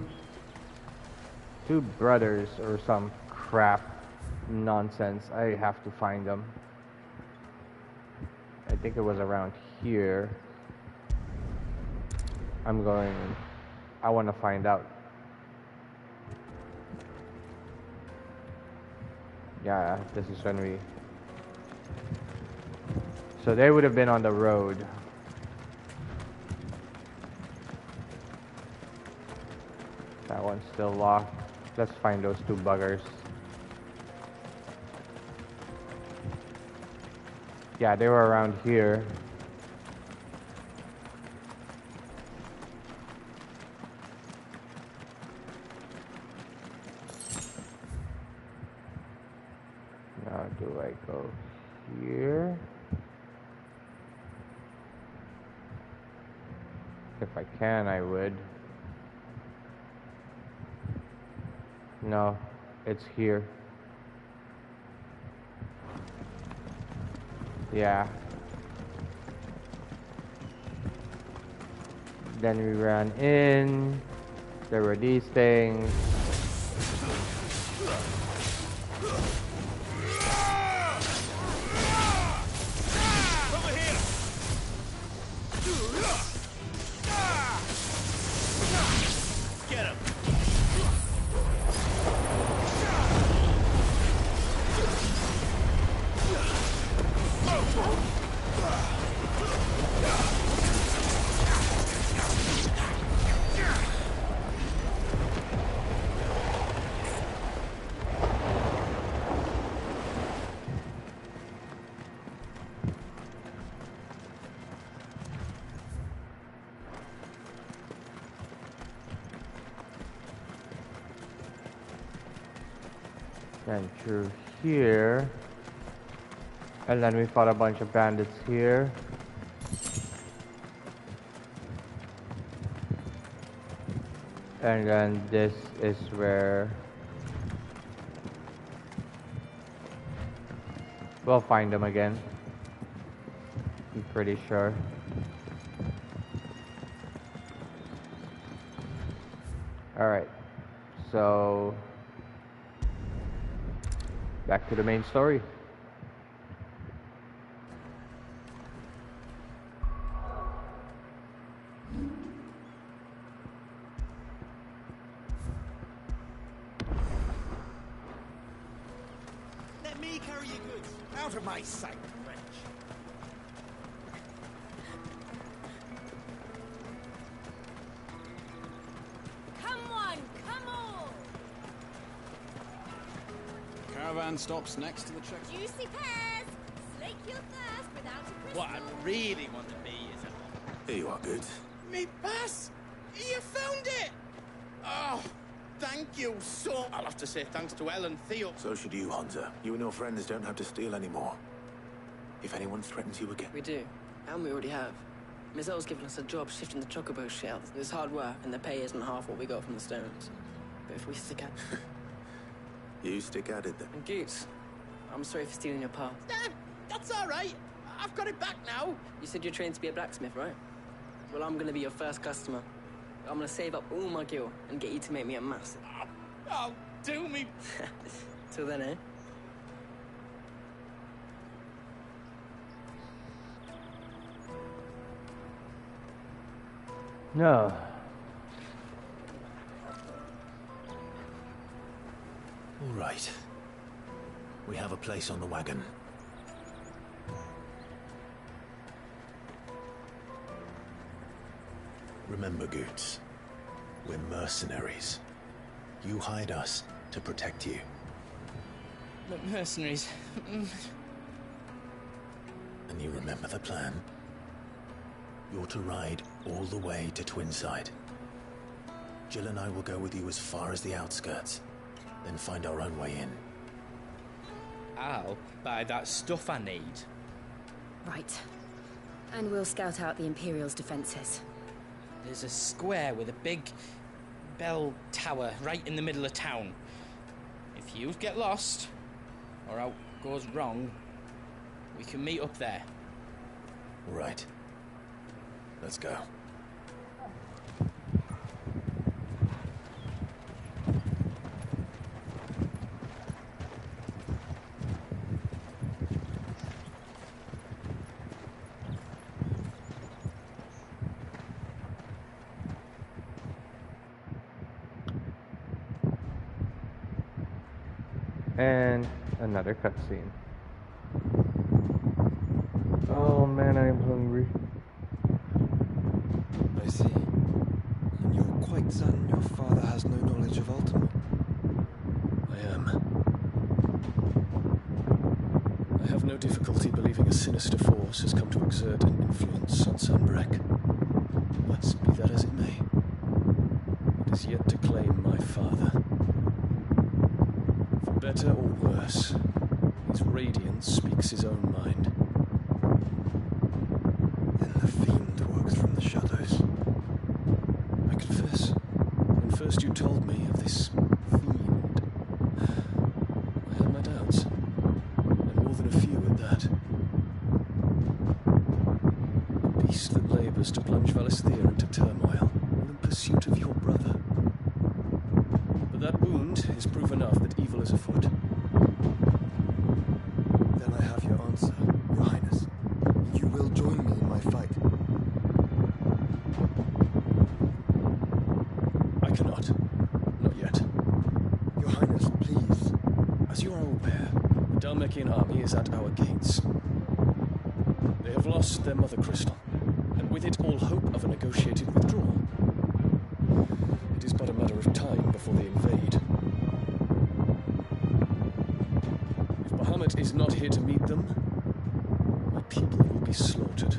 brothers or some crap nonsense. I have to find them. I think it was around here. I want to find out. Yeah, this is when we... So they would have been on the road. That one's still locked. Let's find those two buggers. Yeah, they were around here. Now, do I go here? If I can, I would. No, it's here. Yeah. Then we ran in. There were these things. Then through here, and then we fought a bunch of bandits here. And then this is where we'll find them again. I'm pretty sure. Alright, so back to the main story. Let me carry your goods. Out of my sight, wretch. Come on, come on! Caravan stops next to the check. Juicy pears! Slake your thirst without a crystal. What I really want to be is a... Here you are, Goods. Me pass! You found it! Oh, thank you so... I'll have to say thanks to Elle and Theo. So should you, Hunter. You and your friends don't have to steal anymore. If anyone threatens you again... We do. And we already have. Mizelle's given us a job shifting the chocobo shells. It's hard work, and the pay isn't half what we got from the stones. But if we stick at... You stick at it then. And Goots, I'm sorry for stealing your path. That's all right. I've got it back now. You said you're trained to be a blacksmith, right? Well, I'm gonna be your first customer. I'm gonna save up all my gil and get you to make me a massive. Oh, do me. Till then, eh? No. All right. We have a place on the wagon. Remember, Goots, we're mercenaries. You hired us to protect you. Look, mercenaries. And you remember the plan? You're to ride all the way to Twinside. Jill and I will go with you as far as the outskirts, then find our own way in. I'll buy that stuff I need. Right. And we'll scout out the Imperial's defenses. There's a square with a big bell tower right in the middle of town. If you get lost, or out goes wrong, we can meet up there. Right. Let's go. And another cutscene. Oh man, I'm hungry. I see. And you're quite certain your father has no knowledge of Ultima? I am. I have no difficulty believing a sinister force has come to exert an influence on Sunbreak. But be that as it may, it is yet to claim my father. For better or worse, his Phoenix's own mind. Then the fiend works from the shadows. I confess, when first you told me of this fiend, I had my doubts, and more than a few at that. A beast that labours to plunge Valisthea into turmoil, all in pursuit of your brother. But that wound is proof enough that evil is afoot. Then I have your answer, Your Highness. You will join me in my fight. I cannot. Not yet. Your Highness, please. As you are aware, the Dhalmekian army is at our gates. They have lost their mother crystal, and with it all hope of a negotiated withdrawal. It is but a matter of time before they invade. If Bahamut is not here to meet them, my people will be slaughtered.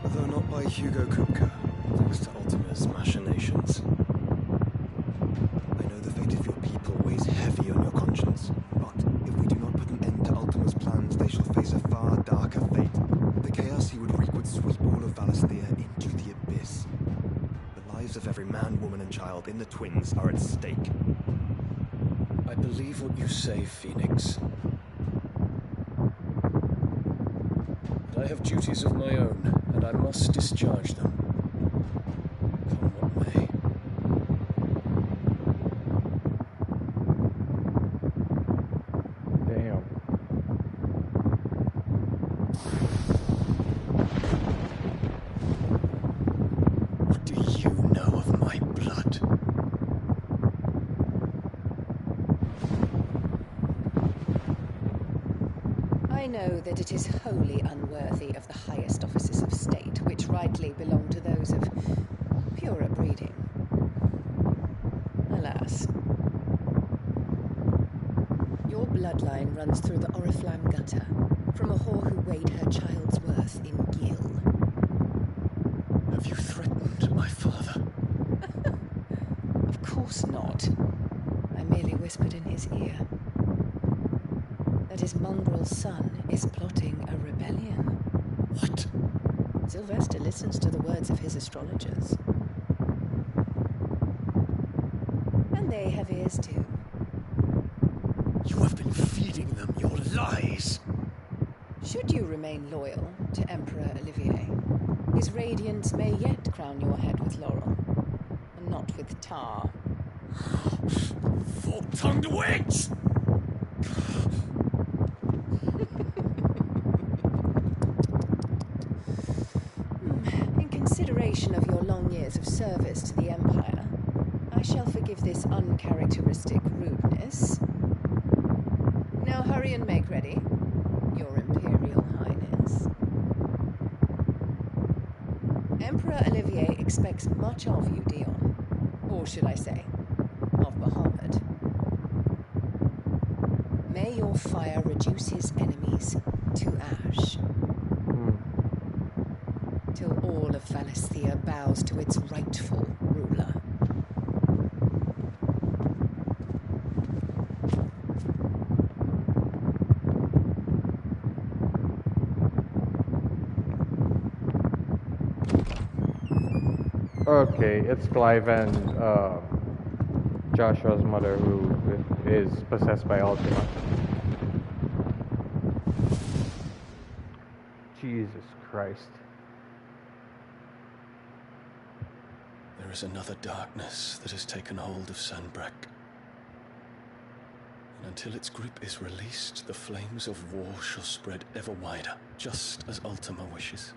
Though not by Hugo Kupka, thanks to Ultima's machinations. I know the fate of your people weighs heavy on your conscience, but if we do not put an end to Ultima's plans, they shall face a far darker fate. The chaos he would wreak would sweep all of Valisthea into the abyss. The lives of every man, woman, and child in the Twins are at stake. I believe what you say, Phoenix. But I have duties of my own, and I must discharge them. Come what may. Damn. What do you know of my blood? I know that it is wholly unworthy of the highest offices of state, which rightly belong to those of purer breeding. Alas. Your bloodline runs through the Oriflamme gutter, from a whore who weighed her child's worth in Gil. Have you threatened my father? Of course not. I merely whispered in his ear that his mongrel son is plotting a rebellion. What? Sylvester listens to the words of his astrologers. And they have ears too. You have been feeding them your lies. Should you remain loyal to Emperor Olivier, his radiance may yet crown your head with laurel, and not with tar. Fork-tongued witch! In consideration of your long years of service to the Empire, I shall forgive this uncharacteristic rudeness. Now hurry and make ready, Your Imperial Highness. Emperor Olivier expects much of you, Dion. Or should I say, of Bahamut. May your fire reduce his enemies to ash. Till all of Valisthea bows to its rightful ruler. Okay, it's Clive and Joshua's mother who is possessed by Ultima. Jesus Christ. There is another darkness that has taken hold of Sanbreque. And until its grip is released, the flames of war shall spread ever wider, just as Ultima wishes.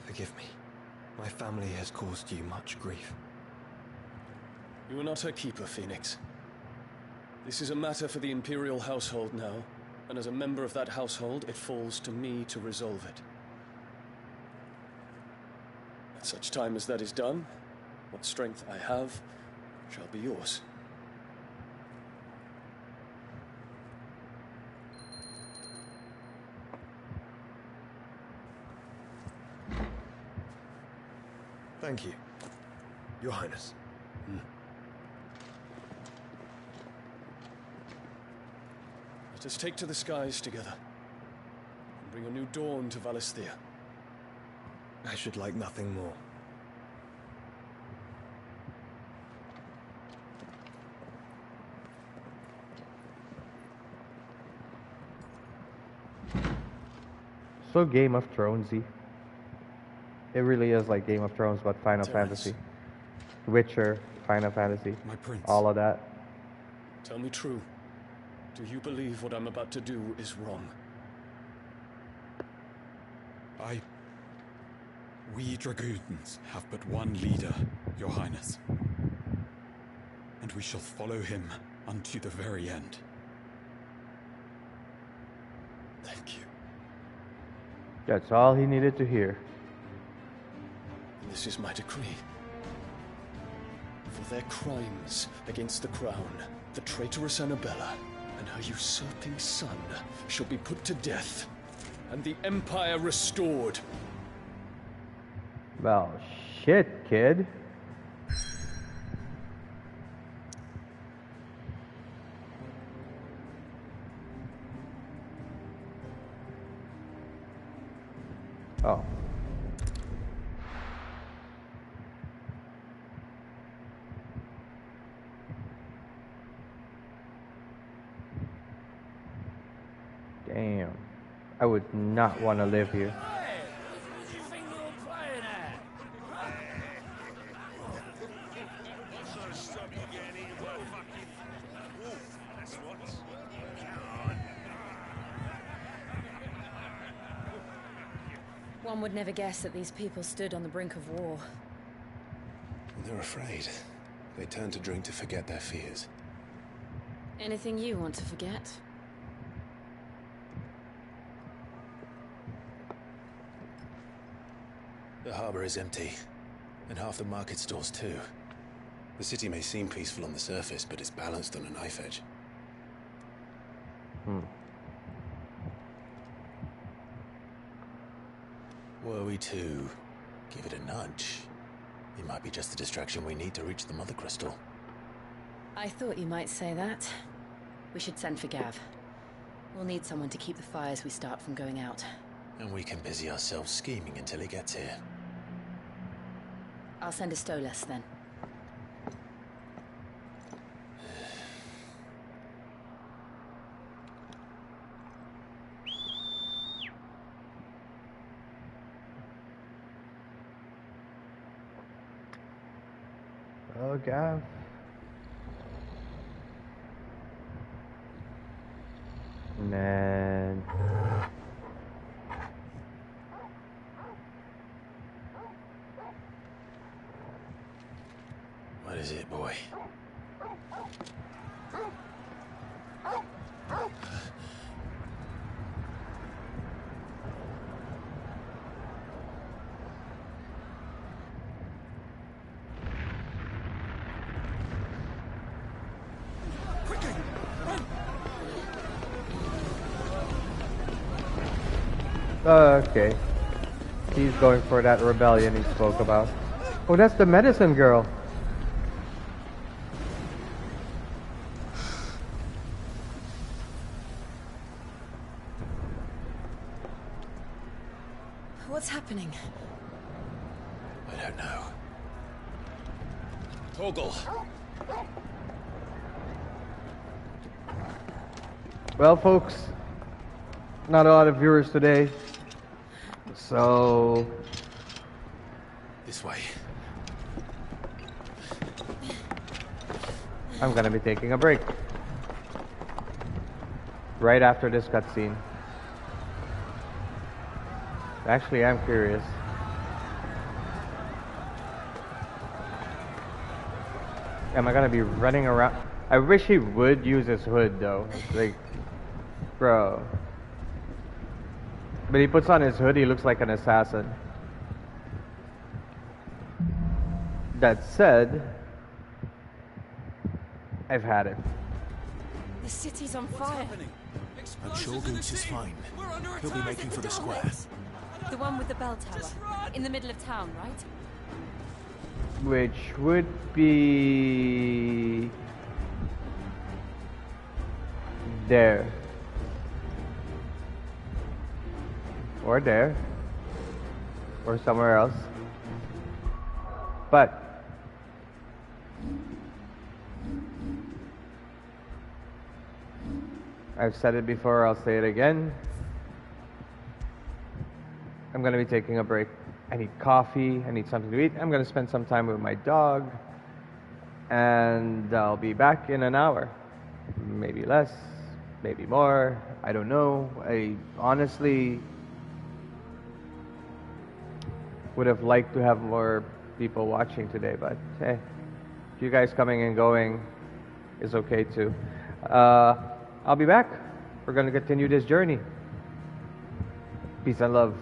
Forgive me. My family has caused you much grief. You are not her keeper, Phoenix. This is a matter for the Imperial household now, and as a member of that household, it falls to me to resolve it. At such time as that is done, what strength I have shall be yours. Thank you, Your Highness. Let us take to the skies together and bring a new dawn to Valisthea. I should like nothing more. So Game of Thronesy. It really is like Game of Thrones, but Final Fantasy. Witcher, Final Fantasy. My prince. All of that. Tell me true. Do you believe what I'm about to do is wrong? We Dragoons have but one leader, Your Highness. And we shall follow him unto the very end. Thank you. That's all he needed to hear. This is my decree. For their crimes against the crown, the traitorous Annabella and her usurping son shall be put to death, and the Empire restored. Well, shit, kid. Oh. Damn. I would not want to live here. One would never guess that these people stood on the brink of war. They're afraid. They turn to drink to forget their fears. Anything you want to forget? The harbor is empty, and half the market stalls too. The city may seem peaceful on the surface, but it's balanced on a knife edge. Were we to give it a nudge, it might be just the distraction we need to reach the Mother Crystal. I thought you might say that. We should send for Gav. We'll need someone to keep the fires we start from going out. And we can busy ourselves scheming until he gets here. I'll send a Stolas then. Oh, Gav. Man. What is it, boy? Okay. He's going for that rebellion he spoke about. Oh, that's the medicine girl. What's happening? I don't know. Torgal. Well, folks, not a lot of viewers today, so this way. I'm gonna be taking a break right after this cutscene. Actually, I'm curious. Am I gonna be running around? I wish he would use his hood though. Like, bro. But he puts on his hood, he looks like an assassin. That said, I've had it. The city's on fire. I'm sure Goose is fine. He'll be making for the square. The one with the bell tower. In the middle of town, right? Which would be there. or there or somewhere else. But I've said it before, I'll say it again. I'm going to be taking a break. I need coffee, I need something to eat. I'm going to spend some time with my dog. And I'll be back in an hour. Maybe less, maybe more. I don't know. I honestly would have liked to have more people watching today, but hey, you guys coming and going is okay too. I'll be back. We're going to continue this journey. Peace and love.